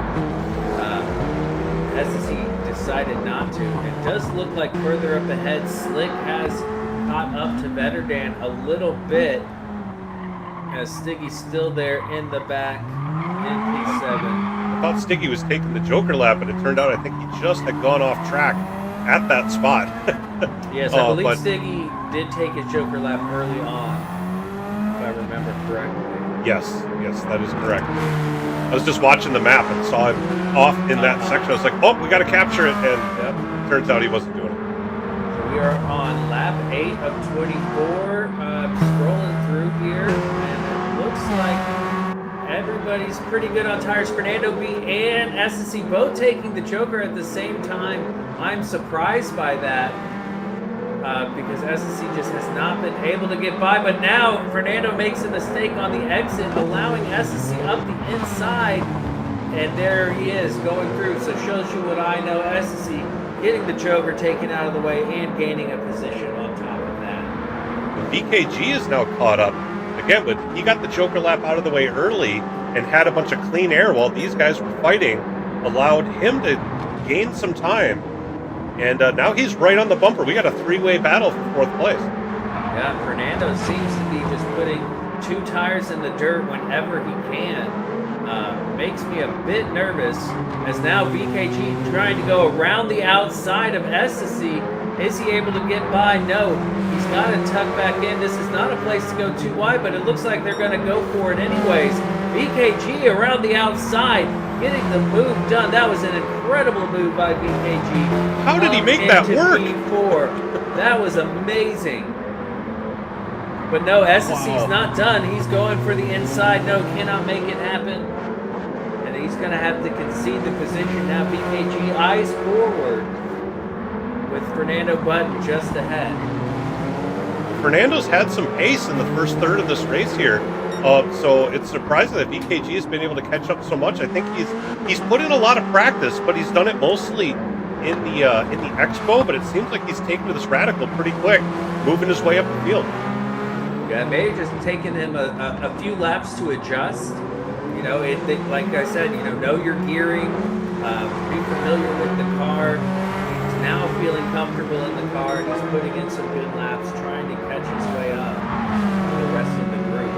SSC decided not to. It does look like further up ahead, Slick has caught up to Better Dan a little bit, as Stiggy's still there in the back in P7. I thought Stiggy was taking the Joker lap, but it turned out I think he just had gone off track at that spot. Yes, I believe Stiggy did take his Joker lap early on, if I remember correctly. Yes, that is correct. I was just watching the map and saw him off in that section. I was like, oh, we got to capture it. And turns out he wasn't doing it. So we are on lap 8 of 24, scrolling through here, and it looks like everybody's pretty good on tires. Fernando B and SSC both taking the Joker at the same time. I'm surprised by that. Because SSC just has not been able to get by, but now Fernando makes a mistake on the exit, allowing SSC up the inside, and there he is going through. So shows you what I know. SSC getting the Joker taken out of the way and gaining a position on top of that. BKG is now caught up again, but he got the Joker lap out of the way early and had a bunch of clean air while these guys were fighting, allowed him to gain some time. And now he's right on the bumper. We got a three-way battle for 4th place. Yeah, Fernando seems to be just putting 2 tires in the dirt whenever he can. Makes me a bit nervous, as now BKG trying to go around the outside of SSC. Is he able to get by? No. He's got to tuck back in. This is not a place to go too wide, but it looks like they're going to go for it anyways. BKG around the outside, getting the move done. That was an incredible move by BKG. How did he make that work? P4. That was amazing. But no, SSC's not done. He's going for the inside. No, cannot make it happen. And he's going to have to concede the position. Now BKG eyes forward with Fernando Button just ahead. Fernando's had some pace in the first third of this race here. So it's surprising that BKG has been able to catch up so much. I think he's put in a lot of practice, but he's done it mostly in the Expo. But it seems like he's taken to this Radical pretty quick, moving his way up the field. Yeah, maybe just taking him a few laps to adjust. You know, like I said, know your gearing, be familiar with the car. now feeling comfortable in the car, and he's putting in some good laps, trying to catch his way up to the rest of the group.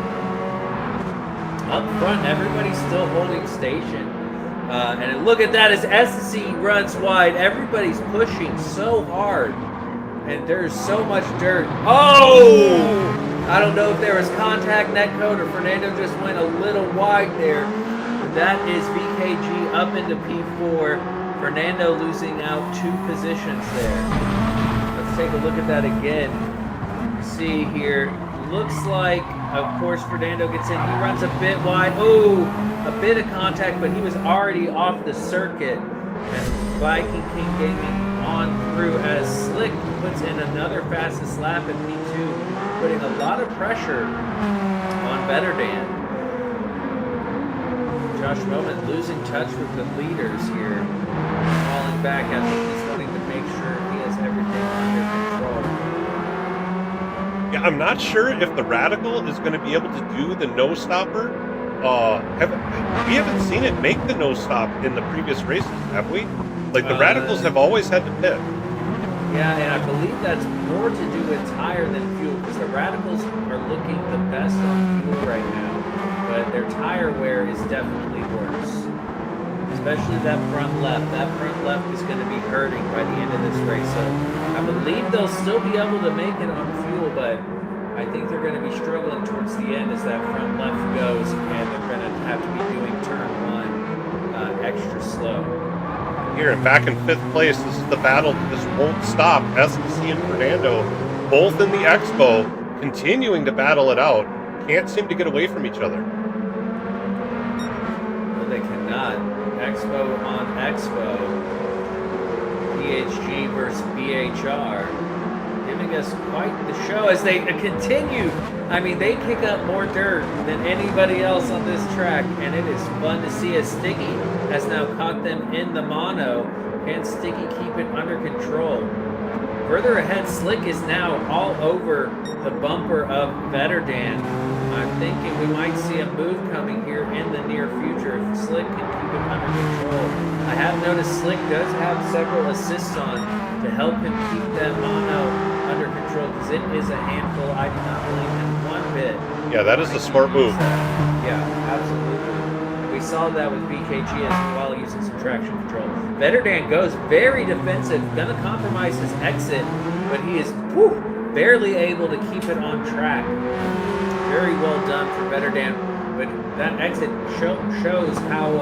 Up front, everybody's still holding station. And look at that, as SC runs wide, everybody's pushing so hard. And there's so much dirt. Oh! I don't know if there was contact netcode or Fernando just went a little wide there. But that is VKG up into P4. Fernando losing out 2 positions there. Let's take a look at that again. See here, looks like, of course, Fernando gets in. He runs a bit wide. Oh, a bit of contact, but he was already off the circuit. And Viking King Gaming on through as Slick puts in another fastest lap in P2, putting a lot of pressure on Better Dan. Josh Moment losing touch with the leaders here, falling back. I think he's wanting to make sure he has everything under control. Yeah, I'm not sure if the Radical is going to be able to do the no stopper. We haven't seen it make the no stop in the previous races, have we? Like the Radicals have always had to pit. Yeah, and I believe that's more to do with tire than fuel, because the Radicals are looking the best on fuel right now, but their tire wear is definitely worse. Especially that front left. That front left is going to be hurting by the end of this race. So I believe they'll still be able to make it on fuel, but I think they're going to be struggling towards the end as that front left goes, and they're going to have to be doing turn 1 extra slow. Here, and back in 5th place, this is the battle that just won't stop. SNC and Fernando, both in the Expo, continuing to battle it out. Can't seem to get away from each other. No, they cannot. Expo on Expo. BHG versus BHR. Giving us quite the show as they continue. I mean, they kick up more dirt than anybody else on this track, and it is fun to see as Sticky has now caught them in the mono. Can Sticky keep it under control? Further ahead, Slick is now all over the bumper of Better Dan. I'm thinking we might see a move coming here in the near future if Slick can keep it under control. I have noticed Slick does have several assists on to help him keep that mono under control, because it is a handful. I do not blame him one bit. Yeah, that is a smart move. Yeah, absolutely. We saw that with BKG as well, using some traction control. Better Dan goes very defensive, gonna compromise his exit, but he is barely able to keep it on track. Very well done for Better Dan, but that exit shows how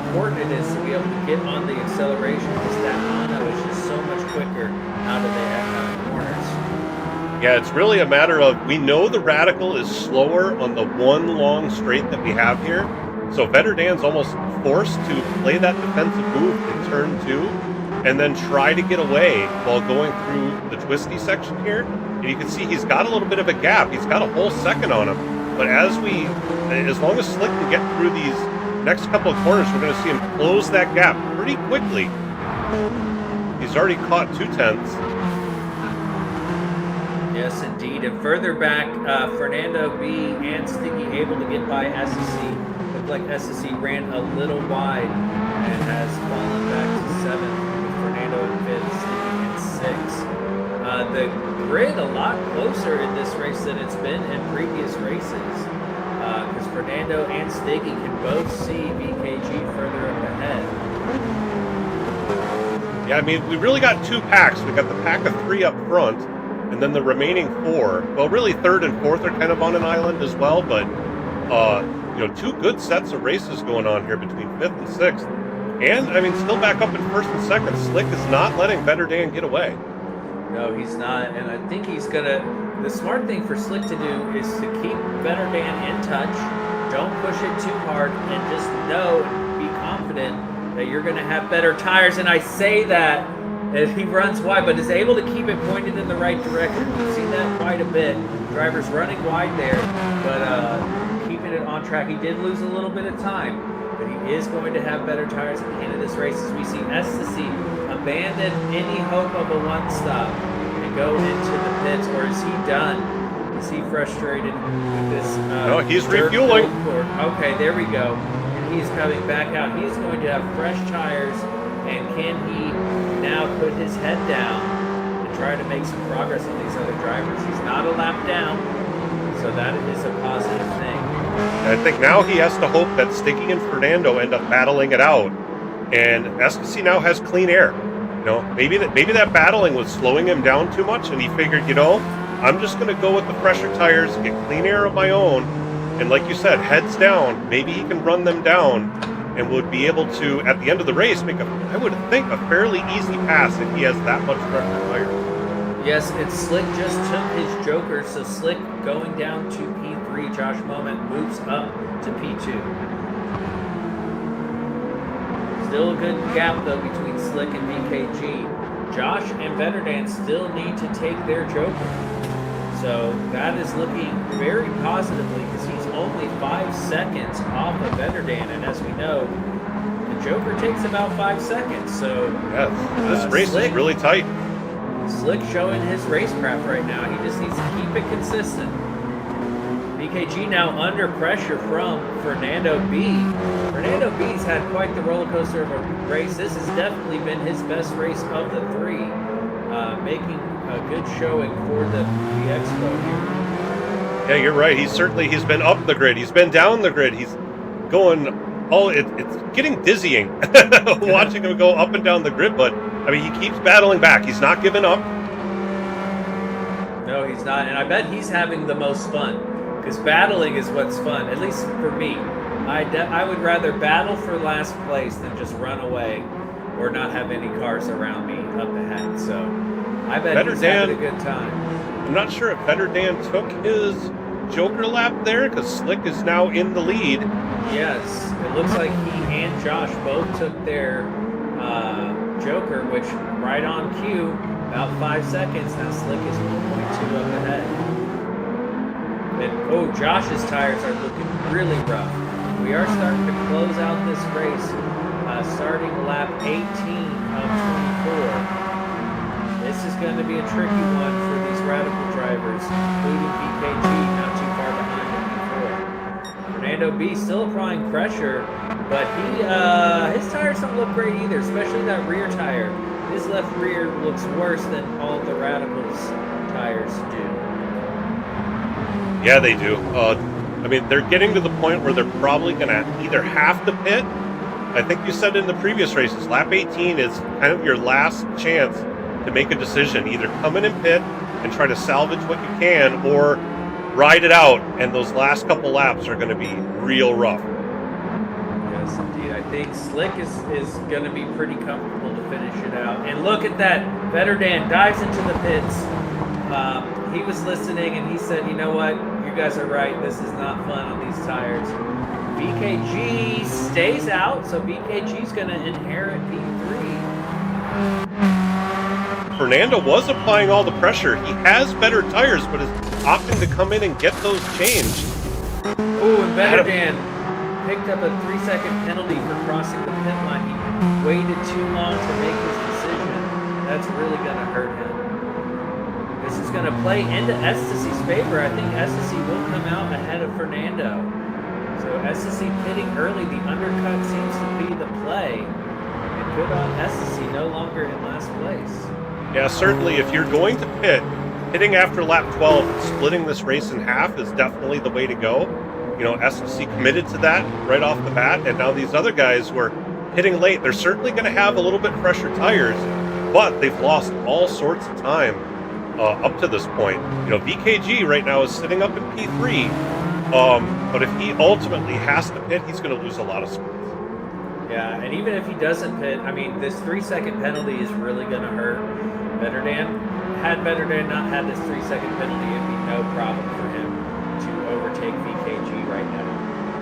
important it is to be able to get on the acceleration, because that mono is just so much quicker out of the corners. Yeah, it's really a matter of, we know the Radical is slower on the one long straight that we have here, so Better Dan's almost forced to play that defensive move in turn 2 and then try to get away while going through the twisty section here. And you can see he's got a little bit of a gap. He's got a whole second on him. But as long as Slick can get through these next couple of corners, we're going to see him close that gap pretty quickly. He's already caught 2/10. Yes, indeed. And further back, Fernando B and Sticky able to get by SSC. Looked like SSC ran a little wide and has fallen back to 7th, with Fernando in 5th, Sticky in 6th. The grid a lot closer in this race than it's been in previous races, because Fernando and Sticky can both see BKG further up ahead. Yeah, I mean, we really got 2 packs. We got the pack of 3 up front, and then the remaining 4. Well, really 3rd and 4th are kind of on an island as well, but 2 good sets of races going on here between 5th and 6th. And, I mean, still back up in 1st and 2nd. Slick is not letting Better Dan get away. No, he's not, and I think he's gonna. The smart thing for Slick to do is to keep Better Dan in touch. Don't push it too hard, and just know and be confident that you're gonna have better tires. And I say that as he runs wide, but is able to keep it pointed in the right direction. We've seen that quite a bit. Drivers running wide there, but keeping it on track. He did lose a little bit of time, but he is going to have better tires at the end of this race, as we see SCC abandon any hope of a one-stop and go into the pits. Or is he done? Is he frustrated with this? No, he's refueling. Okay, there we go. And he's coming back out. He's going to have fresh tires And can he now put his head down and try to make some progress on these other drivers? He's not a lap down, so that is a positive thing. I think now he has to hope that Sticky and Fernando end up battling it out, and Ecstasy now has clean air. You know, maybe that battling was slowing him down too much, and he figured, you know, I'm just going to go with the fresher tires, get clean air of my own, and like you said, heads down. Maybe he can run them down, and would be able to, at the end of the race, make I would think, a fairly easy pass if he has that much fresher tires. Yes, and Slick just took his Joker, so Slick going down to P3. Josh Moment moves up to P2. Still a good gap, though, between Slick and BKG. Josh and Vetterdan still need to take their Joker. So that is looking very positively because he's only 5 seconds off of Vetterdan. And as we know, the Joker takes about 5 seconds. So yeah, this race is really tight. Slick showing his racecraft right now. He just needs to keep it consistent. BKG now under pressure from Fernando B. Fernando B's had quite the roller coaster of a race. This has definitely been his best race of the three, making a good showing for the Expo here. Yeah, you're right. He's been up the grid. He's been down the grid. He's going. It's getting dizzying watching him go up and down the grid. But I mean, he keeps battling back. He's not giving up. No, he's not. And I bet he's having the most fun. Because battling is what's fun, at least for me. I would rather battle for last place than just run away or not have any cars around me up ahead. So I bet he's having a good time. I'm not sure if Vetterdan took his Joker lap there because Slick is now in the lead. Yes, it looks like he and Josh both took their Joker, which right on cue, about 5 seconds. Now Slick is 1.2 up ahead. And, Josh's tires are looking really rough. We are starting to close out this race, starting lap 18 of 24. This is going to be a tricky one for these Radical drivers, including BKG, not too far behind him before. Fernando B still applying pressure, but his tires don't look great either, especially that rear tire. His left rear looks worse than all the Radicals' tires do. Yeah, they do. I mean, they're getting to the point where they're probably going to either have to pit. I think you said in the previous races, lap 18 is kind of your last chance to make a decision. Either come in and pit and try to salvage what you can, or ride it out, and those last couple laps are going to be real rough. Yes, indeed. I think Slick is going to be pretty comfortable to finish it out. And look at that. Vetterdan dives into the pits. He was listening, and he said, you know what? You guys are right. This is not fun on these tires. BKG stays out, so BKG's going to inherit P3. Fernando was applying all the pressure. He has better tires, but is opting to come in and get those changed. Oh, and Vetterdan picked up a 3-second penalty for crossing the pit line. He waited too long to make his decision. That's really going to hurt him. This is going to play into Estacy's favor. I think Estacy will come out ahead of Fernando. So Estacy pitting early. The undercut seems to be the play. And good on Estacy, no longer in last place. Yeah, certainly if you're going to pit, hitting after lap 12 and splitting this race in half is definitely the way to go. You know, Estacy committed to that right off the bat, and now these other guys who are hitting late, they're certainly going to have a little bit fresher tires, but they've lost all sorts of time up to this point. You know, VKG right now is sitting up in P3, but if he ultimately has to pit, he's going to lose a lot of spots. Yeah, and even if he doesn't pit, I mean, this 3-second penalty is really going to hurt Vetterdan. Had Vetterdan not had this 3-second penalty, it'd be no problem for him to overtake VKG right now.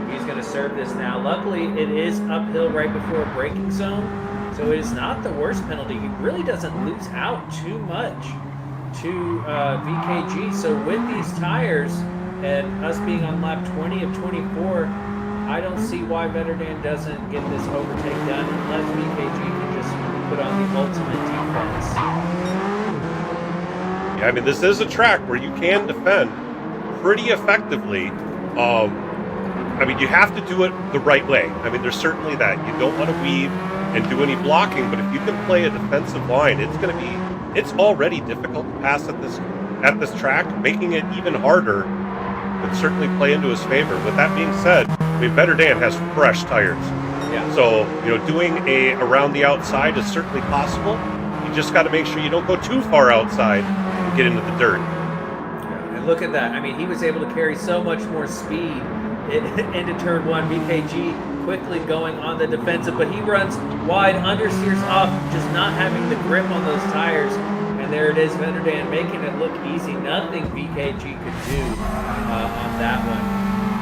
He's going to serve this now. Luckily, it is uphill right before a braking zone, so it is not the worst penalty. He really doesn't lose out too much to VKG. So with these tires and us being on lap 20 of 24, I don't see why Vetterdan doesn't get this overtake done unless VKG can just put on the ultimate defense. Yeah, I mean, this is a track where you can defend pretty effectively. I mean, you have to do it the right way. I mean, there's certainly that. You don't want to weave and do any blocking, but if you can play a defensive line, it's already difficult to pass at this track. Making it even harder would certainly play into his favor. With that being said, I mean, Better Dan has fresh tires. Yeah. So, doing a around the outside is certainly possible. You just got to make sure you don't go too far outside and get into the dirt. And look at that. I mean, he was able to carry so much more speed into turn one. BKG quickly going on the defensive, but he runs wide, understeers off, just not having the grip on those tires. And there it is, Venderdan making it look easy. Nothing BKG could do on that one.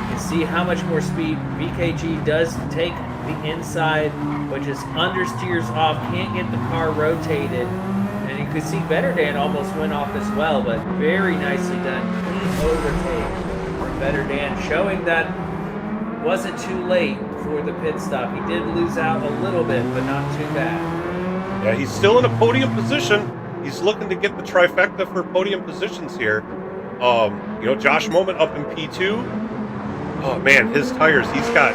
You can see how much more speed BKG does take the inside, but just understeers off, can't get the car rotated. And you could see Venderdan almost went off as well, but very nicely done. Clean overtake from Venderdan, showing that wasn't too late for the pit stop. He did lose out a little bit, but not too bad. Yeah, he's still in a podium position. He's looking to get the trifecta for podium positions here. Josh Moment up in P2. Oh man, his tires, he's got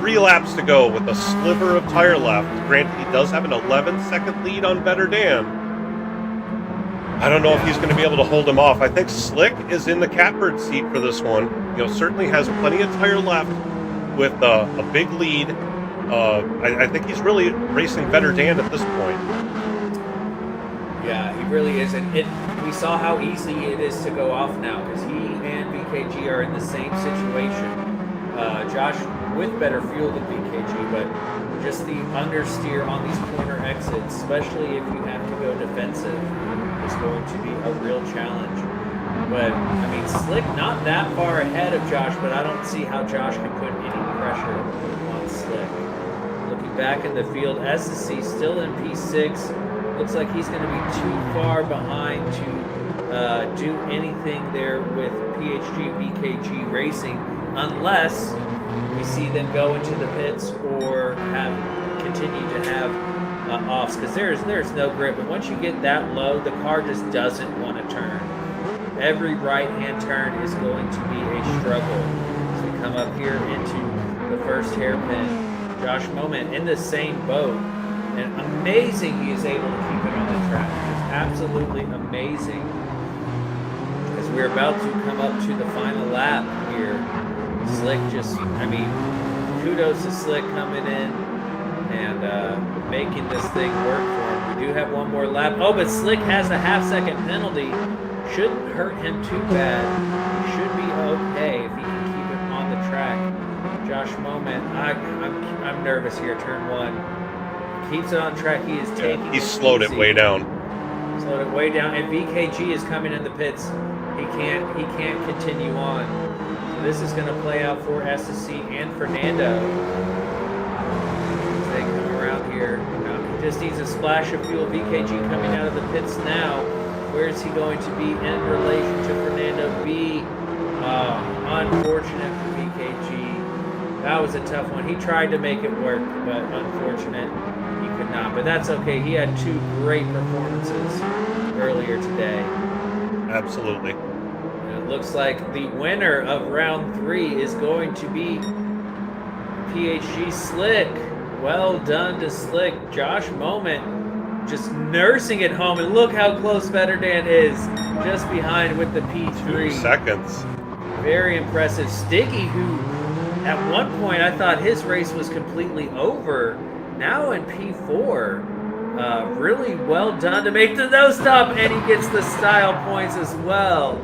3 laps to go with a sliver of tire left. Granted, he does have an 11-second lead on Better Dan. I don't know if he's going to be able to hold him off. I think Slick is in the catbird seat for this one. Certainly has plenty of tire left with a big lead. I think he's really racing Better Dan at this point. Yeah, he really is. And we saw how easy it is to go off now because he and BKG are in the same situation. Josh with better fuel than BKG, but just the understeer on these corner exits, especially if you have to go defensive, is going to be a real challenge. But, I mean, Slick not that far ahead of Josh, but I don't see how Josh can put any pressure on Slick. Looking back in the field, SSC still in P6. Looks like he's going to be too far behind to do anything there with PHG BKG Racing, unless we see them go into the pits or continue to have offs, because there's no grip. But once you get that low, the car just doesn't want to turn. Every right-hand turn is going to be a struggle. As we come up here into the first hairpin, Josh Moment in the same boat, and amazing he is able to keep it on the track. Just absolutely amazing. As we're about to come up to the final lap here, Slick kudos to Slick coming in and making this thing work for him. We do have one more lap. Oh, but Slick has a half-second penalty. Shouldn't hurt him too bad. He should be okay if he can keep it on the track. Josh Moment, I'm nervous here. Turn one. Keeps it on track. He is taking. He slowed it way down. Slowed it way down, and BKG is coming in the pits. He can't continue on. This is going to play out for SSC and Fernando as they come around here. Now, he just needs a splash of fuel. BKG coming out of the pits now. Where is he going to be in relation to Fernando B? Unfortunate for BKG. That was a tough one. He tried to make it work, but unfortunate he could not. But that's okay. He had 2 great performances earlier today. Absolutely. It looks like the winner of round 3 is going to be PHG Slick. Well done to Slick. Josh Moment just nursing it home. And look how close Better Dan is. Just behind with the P3. 2 seconds. Very impressive. Sticky, who at one point I thought his race was completely over. Now in P4. Really well done to make the no stop. And he gets the style points as well.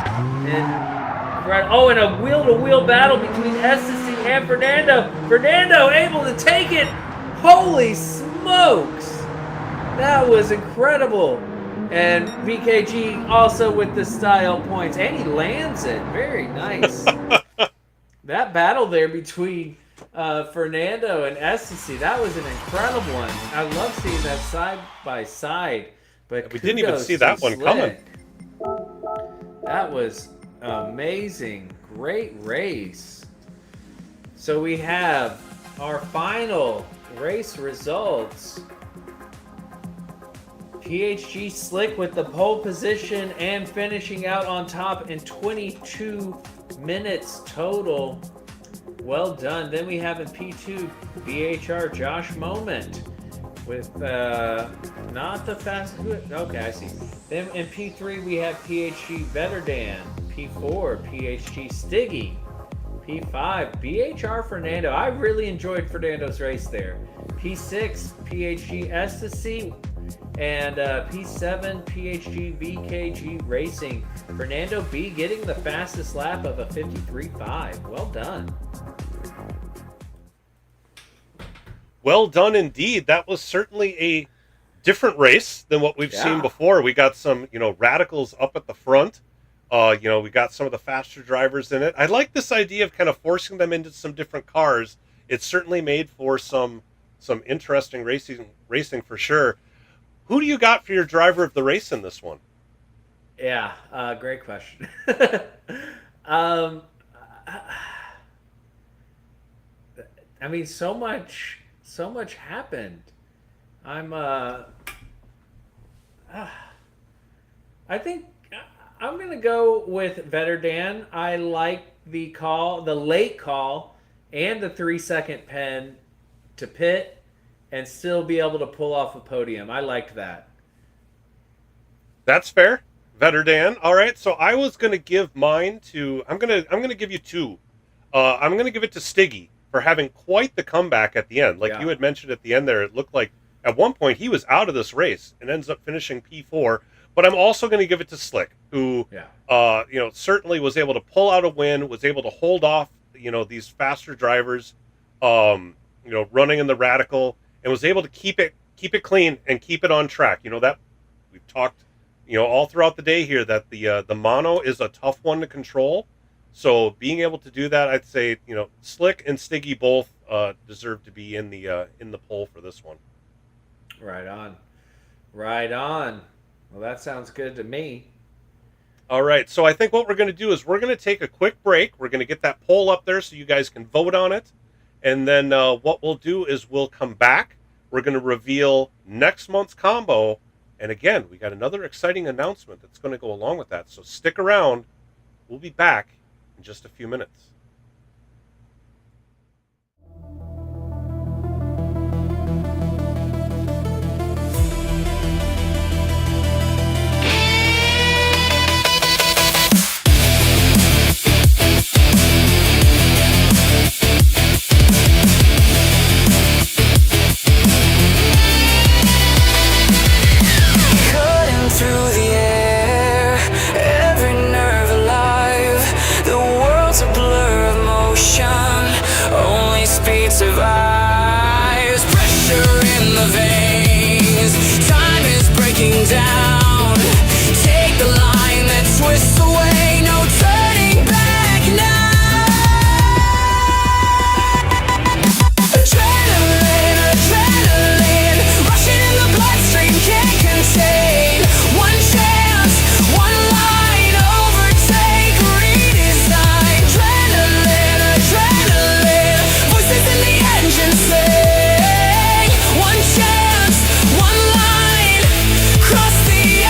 And a wheel-to-wheel battle between SSC and Fernando. Fernando able to take it. Holy smokes! That was incredible. And BKG also with the style points. And he lands it. Very nice. That battle there between Fernando and SSC, that was an incredible one. I love seeing that side by side. But we didn't even see that one coming. That was amazing. Great race. So we have our final race results. PHG Slick with the pole position and finishing out on top in 22 minutes total. Well done. Then we have in P2 BHR Josh Moment with not the fast. Okay, I see. Then in P3 we have PHG Vetterdan. P4 PHG Stiggy. P5 BHR Fernando. I really enjoyed Fernando's race there. P6 PHG Ecstasy. And P7 PHG VKG Racing. Fernando B getting the fastest lap of a 53.5. Well done. Well done indeed. That was certainly a different race than what we've seen before. We got some, radicals up at the front. We got some of the faster drivers in it. I like this idea of kind of forcing them into some different cars. It's certainly made for some interesting racing for sure. Who do you got for your driver of the race in this one? Yeah, great question. I mean, so much happened. I think I'm gonna go with Vetterdan. I like the late call, and the 3-second pen to pit and still be able to pull off a podium. I liked that. That's fair. Vetterdan. All right, so I was going to give mine to I'm going to give you two. I'm going to give it to Stiggy for having quite the comeback at the end. Like you had mentioned at the end there, it looked like at one point he was out of this race and ends up finishing P4. But I'm also going to give it to Slick, who certainly was able to pull out a win, was able to hold off these faster drivers running in the radical, and was able to keep it clean and keep it on track. That we've talked, all throughout the day here that the Maono is a tough one to control. So being able to do that, I'd say, Slick and Stiggy both deserve to be in the poll for this one. Right on. Right on. Well, that sounds good to me. All right. So I think what we're going to do is we're going to take a quick break. We're going to get that poll up there so you guys can vote on it. And then what we'll do is we'll come back. We're going to reveal next month's combo. And again, we got another exciting announcement that's going to go along with that. So stick around. We'll be back in just a few minutes. Survives pressure in the veins. Time is breaking down. Take the line that twists away. No turning back now. Adrenaline, adrenaline, rushing in the bloodstream, can't contain. One chance, one line, overtake, redesign. Adrenaline, adrenaline, voices in the engine sing. One chance, one line, cross the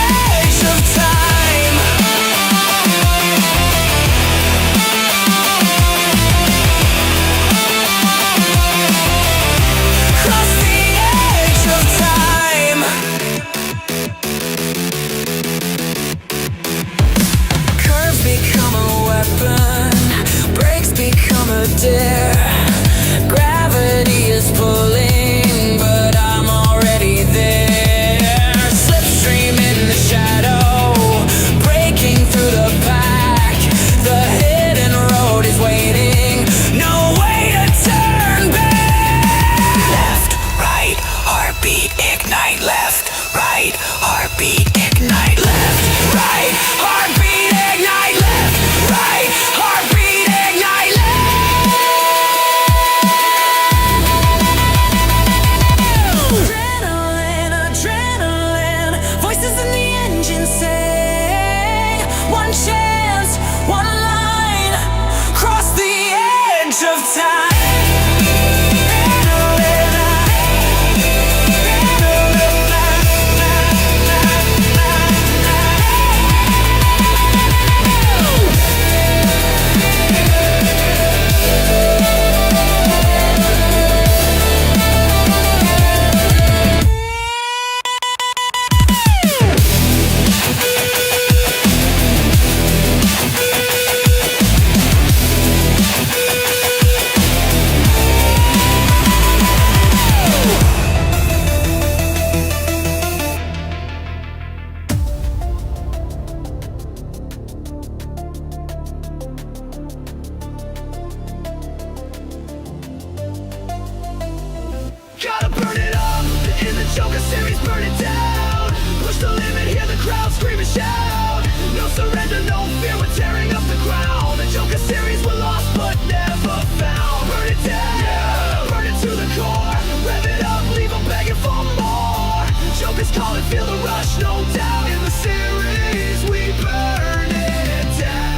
Series, burn it down. Push the limit, hear the crowd scream and shout. No surrender, no fear, we're tearing up the ground. The Joker Series, we're lost but never found. Burn it down, burn it to the core. Rev it up, leave them begging for more. Joker's calling, feel the rush, no doubt. In the series, we burn it down.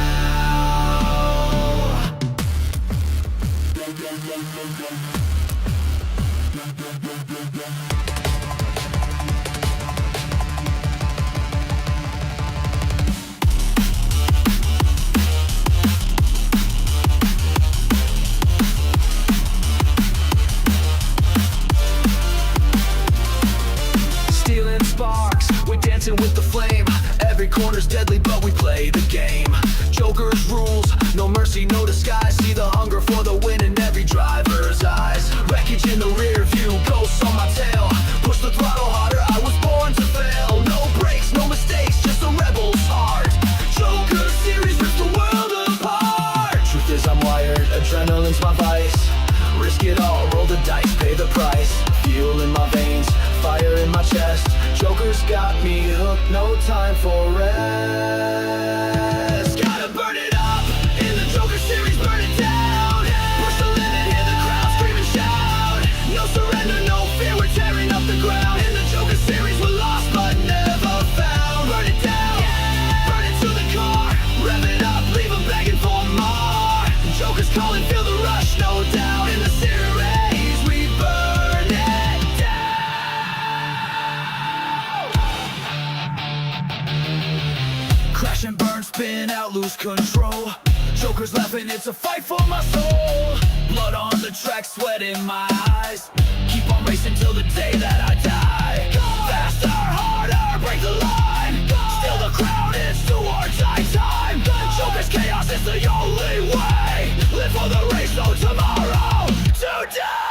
Stealing sparks, we're dancing with the flame. Every corner's deadly, but we play the game. Joker's rules, no mercy, no disguise. See the hunger for the win in every driver's eyes. Wreckage in the rear view, ghosts on my tail. Push the throttle harder, I was born to fail. No brakes, no mistakes, just a rebel's heart. Joker Series rips the world apart. Truth is I'm wired, adrenaline's my vice. Risk it all, roll the dice, pay the price. Fuel in my veins, fire in my chest. Joker's got me hooked, no time for rest. Gotta burn it up, in the Joker Series, burn it down. Push the limit, hear the crowd scream and shout. No surrender, no fear, we're tearing up the ground. In the Joker Series, we're lost but never found. Burn it down, burn it to the core. Rev it up, leave them begging for more. Joker's calling, feel the rush, no doubt. In the series, we burn it down. Crash and burn, spin out, lose control. Joker's laughing, it's a fight for my soul. Blood on the track, sweat in my eyes. Keep on racing till the day that I die. Faster, harder, break the line. Still the crown, it's do or die time. Joker's chaos is the only way. Live for the race, no tomorrow to die.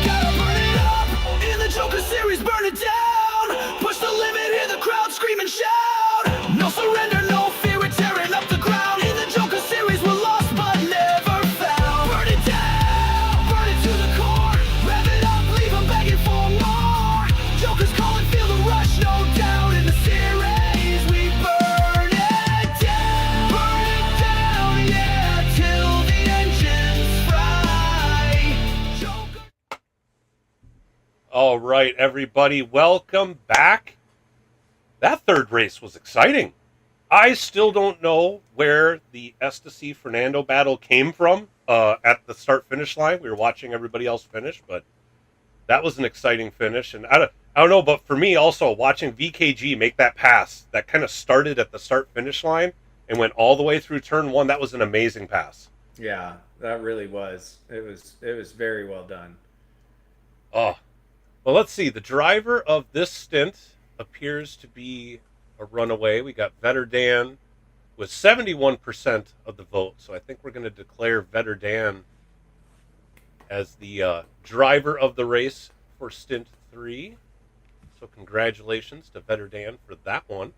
Gotta burn it up, in the Joker Series, burn it down. Push the limit, hear the crowd scream and shout. No surrender, no fear, we're tearing up the ground. In the Joker Series, we're lost but never found. Burn it down, burn it to the core. Rev it up, leave them begging for more. Joker's calling, feel the rush, no doubt. In the series, we burn it down, yeah, till the engines fry. Joker. All right, everybody, welcome back. That third race was exciting. I still don't know where the Estacey Fernando battle came from at the start-finish line. We were watching everybody else finish, but that was an exciting finish. And I don't know, but for me also, watching VKG make that pass that kind of started at the start-finish line and went all the way through turn one, that was an amazing pass. Yeah, that really was. It was very well done. Oh, well, let's see. The driver of this stint appears to be a runaway. We got Vetter Dan with 71% of the vote. So I think we're going to declare Vetter Dan as the driver of the race for stint 3. So congratulations to Vetter Dan for that one.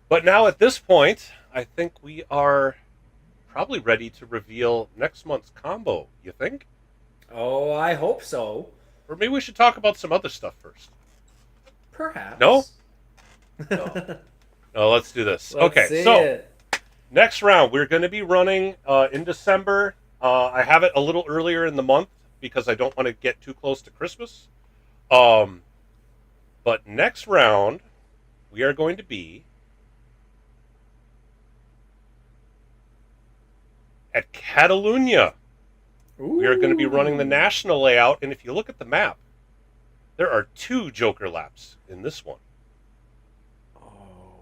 But now at this point, I think we are probably ready to reveal next month's combo. You think? Oh, I hope so. Or maybe we should talk about some other stuff first. Perhaps. No? No, let's do this. Let's okay, see so it. next round we're going to be running in December. I have it a little earlier in the month because I don't want to get too close to Christmas. But next round we are going to be at Catalunya. We are going to be running the national layout, and if you look at the map, there are 2 Joker laps in this one. Oh,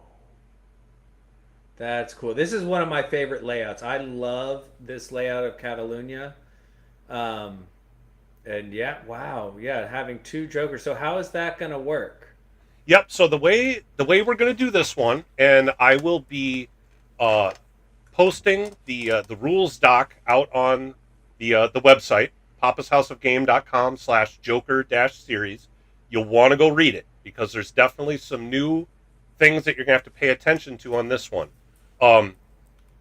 that's cool. This is one of my favorite layouts. I love this layout of Catalunya. And yeah, wow, yeah, having 2 Jokers. So how is that going to work? Yep. So the way we're going to do this one, and I will be posting the rules doc out on the website, papashouseofgame.com/joker-series. You'll want to go read it because there's definitely some new things that you're going to have to pay attention to on this one.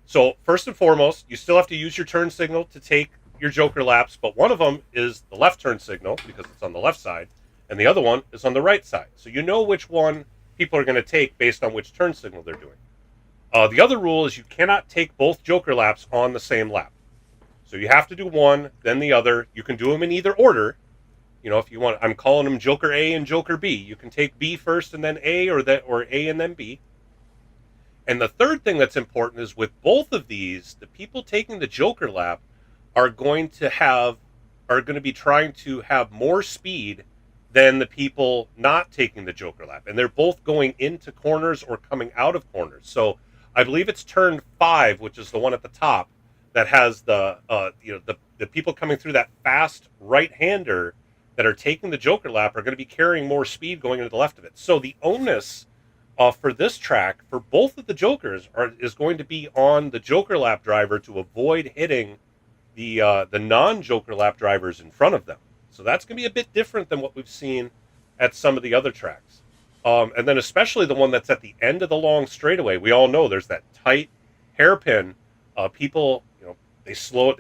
So first and foremost, you still have to use your turn signal to take your Joker laps, but one of them is the left turn signal because it's on the left side, and the other one is on the right side. So you know which one people are going to take based on which turn signal they're doing. The other rule is you cannot take both Joker laps on the same lap. So you have to do one, then the other. You can do them in either order. You know, if you want, I'm calling them Joker A and Joker B. You can take B first and then A, or A and then B. And the third thing that's important is with both of these, the people taking the Joker lap are going to be trying to have more speed than the people not taking the Joker lap. And they're both going into corners or coming out of corners. So I believe it's turn 5, which is the one at the top, that has the people coming through that fast right-hander that are taking the Joker lap are going to be carrying more speed going into the left of it. So the onus for this track for both of the Jokers is going to be on the Joker lap driver to avoid hitting the non-Joker lap drivers in front of them. So that's going to be a bit different than what we've seen at some of the other tracks. And then especially the one that's at the end of the long straightaway. We all know there's that tight hairpin. People, they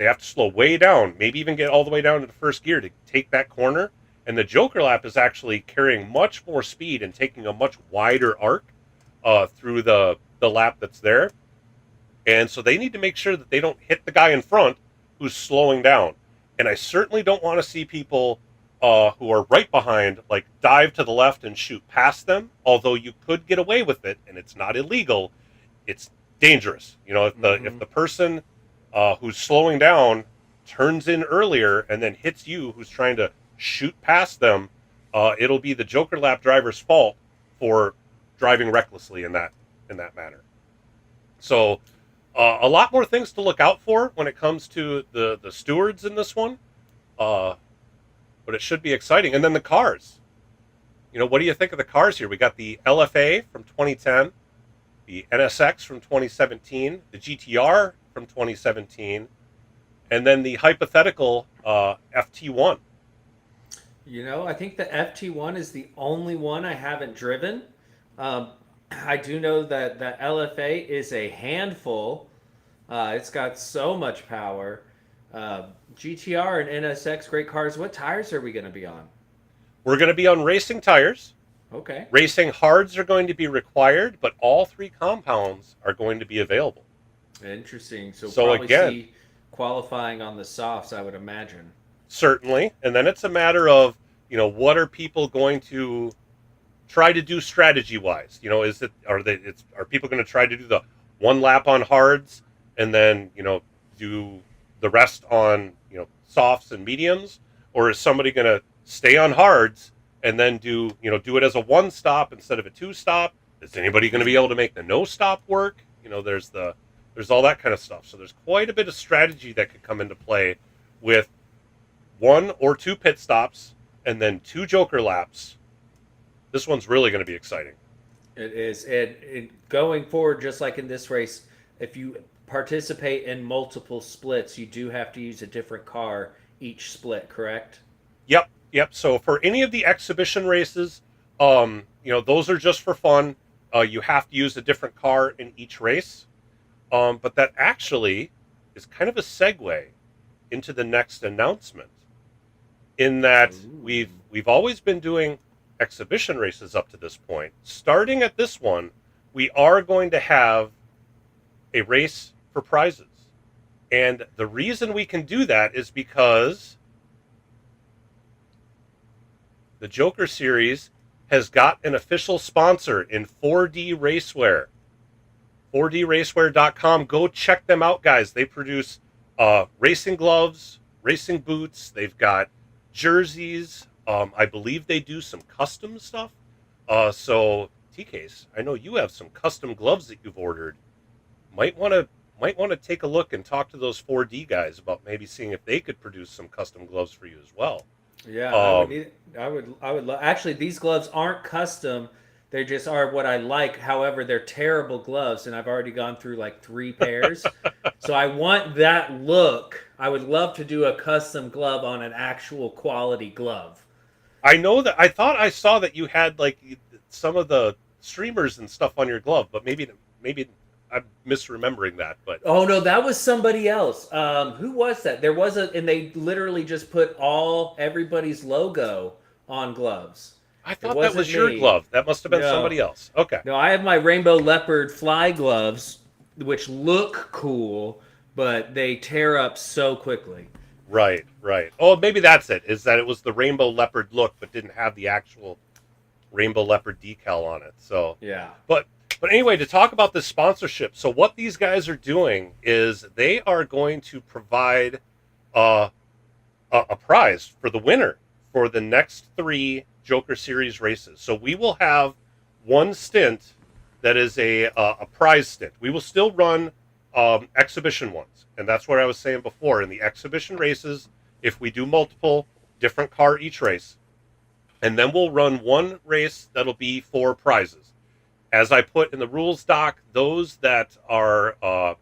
have to slow way down, maybe even get all the way down to the first gear to take that corner. And the Joker lap is actually carrying much more speed and taking a much wider arc through the lap that's there. And so they need to make sure that they don't hit the guy in front who's slowing down. And I certainly don't want to see people who are right behind like dive to the left and shoot past them. Although you could get away with it, and it's not illegal. It's dangerous. If the person who's slowing down turns in earlier and then hits you, who's trying to shoot past them, it'll be the Joker lap driver's fault for driving recklessly in that manner. So a lot more things to look out for when it comes to the stewards in this one, but it should be exciting. And then the cars, what do you think of the cars here? We got the LFA from 2010, the NSX from 2017, the GTR from 2017, and then the hypothetical FT1. I think the FT1 is the only one I haven't driven. I do know that the LFA is a handful. It's got so much power. GTR and NSX, great cars. What tires are we going to be on? We're going to be on racing tires. Okay. Racing hards are going to be required, but all 3 compounds are going to be available. Interesting. So probably again, see qualifying on the softs, I would imagine. Certainly. And then it's a matter of, what are people going to try to do strategy-wise? Are people going to try to do the 1 lap on hards and then, do the rest on, softs and mediums? Or is somebody going to stay on hards and then do it as a 1 stop instead of a 2 stop? Is anybody going to be able to make the no stop work? There's all that kind of stuff. So there's quite a bit of strategy that could come into play with 1 or 2 pit stops and then 2 Joker laps. This one's really going to be exciting. It is. And going forward, just like in this race, if you participate in multiple splits, you do have to use a different car each split, correct? Yep. So for any of the exhibition races, those are just for fun. You have to use a different car in each race. But that actually is kind of a segue into the next announcement, in that we've always been doing exhibition races up to this point. Starting at this one, we are going to have a race for prizes. And the reason we can do that is because the Joker Series has got an official sponsor in 4D Racewear. 4dracewear.com. Go check them out, guys. They produce racing gloves, racing boots. They've got jerseys. I believe they do some custom stuff. So TCase, I know you have some custom gloves that you've ordered. Might want to take a look and talk to those 4D guys about maybe seeing if they could produce some custom gloves for you as well. Yeah, I would actually, these gloves aren't custom. They just are what I like. However, they're terrible gloves, and I've already gone through like 3 pairs. So I want that look. I would love to do a custom glove on an actual quality glove. I know that I thought I saw that you had like some of the streamers and stuff on your glove, but maybe I'm misremembering that. But Oh no, that was somebody else. Who was that? There was and they literally just put everybody's logo on gloves. I It thought that wasn't was your me. glove. That must have been somebody No. else. Okay. No, I have my rainbow leopard fly gloves, which look cool, but they tear up so quickly. Right, right. Oh, maybe that's it. Is that it was the rainbow leopard look, but didn't have the actual rainbow leopard decal on it. So, Yeah. but anyway, to talk about this sponsorship. So, what these guys are doing is they are going to provide a prize for the winner for the next 3 Joker Series races. So, we will have one stint that is a prize stint. We will still run exhibition ones, and that's what I was saying before. In the exhibition races, if we do multiple different car each race, and then we'll run one race that'll be for prizes. As I put in the rules doc, those that are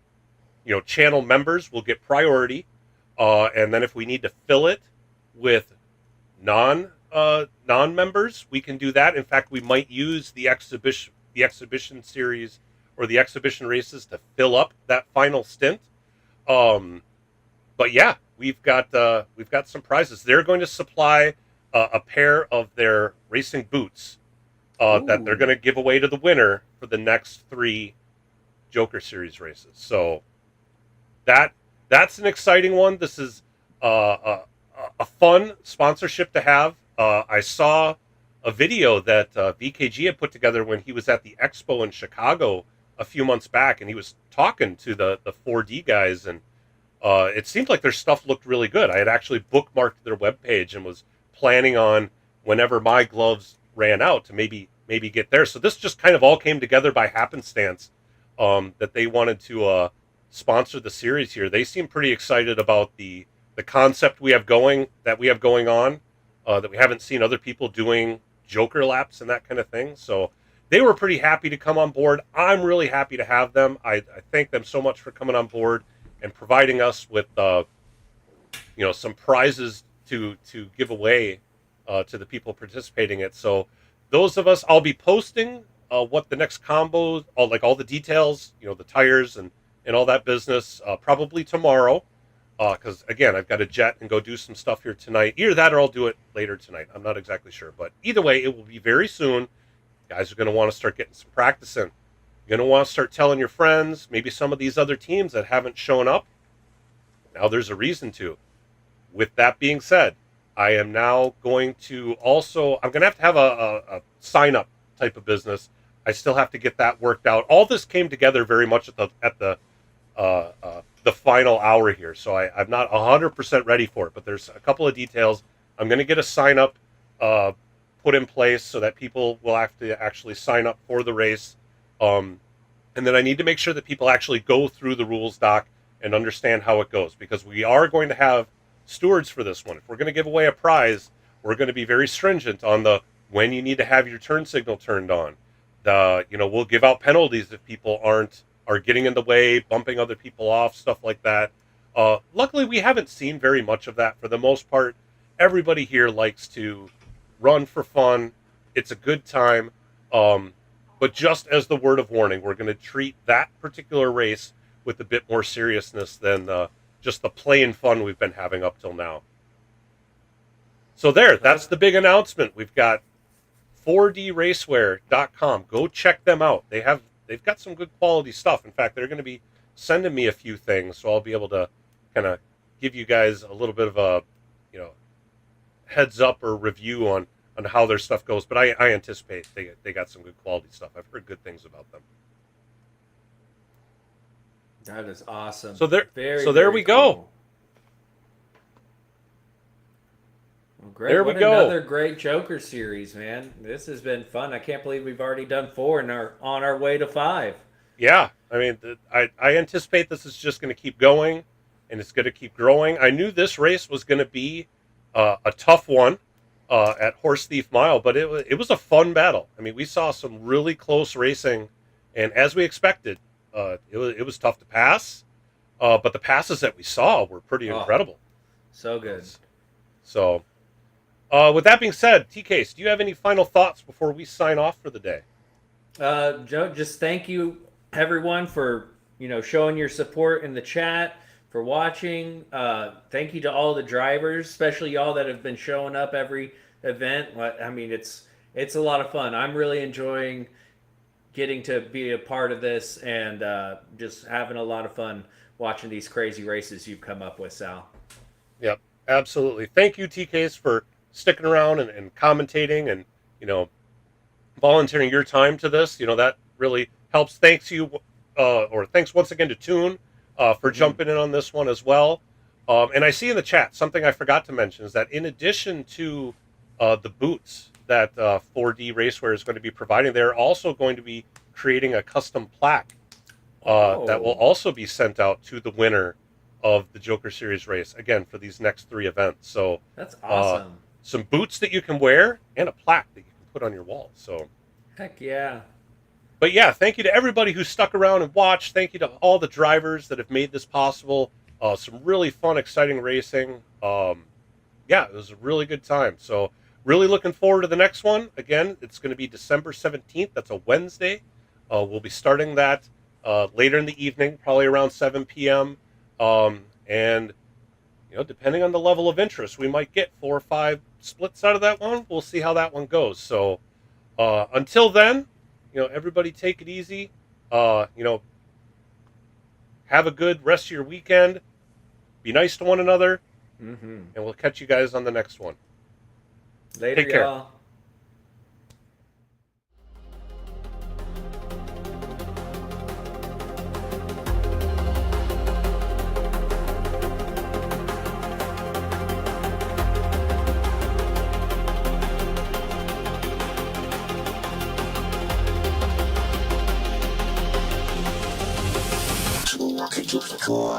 channel members will get priority, and then if we need to fill it with non-members, we can do that. In fact, we might use the exhibition series or the exhibition races to fill up that final stint. But yeah, we've got some prizes. They're going to supply a pair of their racing boots that they're going to give away to the winner for the next 3 Joker Series races. So that's an exciting one. This is a fun sponsorship to have. I saw a video that VKG had put together when he was at the expo in Chicago a few months back, and he was talking to the 4D guys, and it seemed like their stuff looked really good. I had actually bookmarked their webpage and was planning on, whenever my gloves ran out, to maybe get there. So this just kind of all came together by happenstance, that they wanted to sponsor the series here. They seem pretty excited about the concept we have going on, that we haven't seen other people doing Joker laps and that kind of thing. So they were pretty happy to come on board. I'm really happy to have them. I thank them so much for coming on board and providing us with some prizes to give away to the people participating in it. So those of us, I'll be posting what the next combo, all the details, the tires and all that business, probably tomorrow. Because again, I've got to jet and go do some stuff here tonight. Either that or I'll do it later tonight. I'm not exactly sure, but either way, it will be very soon. Guys are going to want to start getting some practice in. You're going to want to start telling your friends, maybe some of these other teams that haven't shown up. Now there's a reason to. With that being said, I am now going to I'm going to have a sign-up type of business. I still have to get that worked out. All this came together very much at the final hour here, so I'm not 100% ready for it, but there's a couple of details. I'm going to get a sign-up put in place so that people will have to actually sign up for the race. And then I need to make sure that people actually go through the rules doc and understand how it goes, because we are going to have stewards for this one. If we're going to give away a prize, we're going to be very stringent on when you need to have your turn signal turned on. We'll give out penalties if people are getting in the way, bumping other people off, stuff like that. Luckily, we haven't seen very much of that for the most part. Everybody here likes to run for fun. It's a good time. But just as the word of warning, we're going to treat that particular race with a bit more seriousness than just the play and fun we've been having up till now. So that's the big announcement. We've got 4draceware.com. Go check them out. They've got some good quality stuff. In fact, they're going to be sending me a few things, so I'll be able to kind of give you guys a little bit of a heads up or review on how their stuff goes. But I anticipate they got some good quality stuff. I've heard good things about them. That is awesome. So there we cool. go. Well, great. There we go. Another great Joker series, man. This has been fun. I can't believe we've already done 4 and are on our way to 5. Yeah, I mean, I anticipate this is just going to keep going, and it's going to keep growing. I knew this race was going to be a tough one. at Horse Thief Mile, but it was a fun battle. I mean, we saw some really close racing, and as we expected, it was tough to pass, but the passes that we saw were pretty incredible. So good. So, with that being said, TK, do you have any final thoughts before we sign off for the day? Joe, just thank you everyone for showing your support in the chat, for watching. Thank you to all the drivers, especially y'all that have been showing up every event. I mean, it's a lot of fun. I'm really enjoying getting to be a part of this and just having a lot of fun watching these crazy races you've come up with, Sal. Yep, absolutely. Thank you, TKs, for sticking around and commentating and volunteering your time to this. That really helps. Thanks once again to Toon for jumping in on this one as well. And I see in the chat something I forgot to mention is that in addition to the boots that 4D Racewear is going to be providing, they're also going to be creating a custom plaque that will also be sent out to the winner of the Joker Series race, again, for these next 3 events. So that's awesome. Some boots that you can wear and a plaque that you can put on your wall. So heck yeah. But yeah, thank you to everybody who stuck around and watched. Thank you to all the drivers that have made this possible. Some really fun, exciting racing. Yeah, it was a really good time. So really looking forward to the next one. Again, it's going to be December 17th. That's a Wednesday. We'll be starting that later in the evening, probably around 7 p.m. And, depending on the level of interest, we might get 4 or 5 splits out of that one. We'll see how that one goes. So until then, everybody take it easy. Have a good rest of your weekend. Be nice to one another. And we'll catch you guys on the next one. Later, take care. Y'all. Walking to the core.